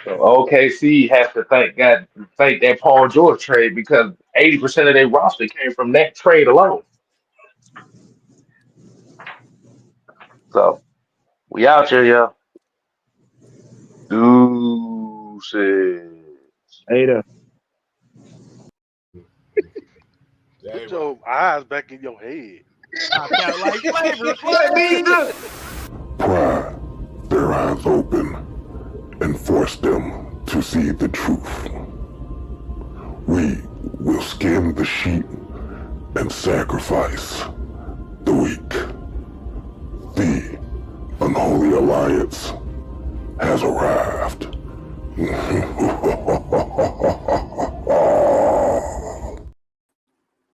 So OKC has to thank that Paul George trade because 80% of their roster came from that trade alone. So we out here, y'all. Deuces. Ada. Put your eyes back in your head. I got like flavor. Pry their eyes open and force them to see the truth. We will skin the sheep and sacrifice the weak. The unholy alliance has arrived.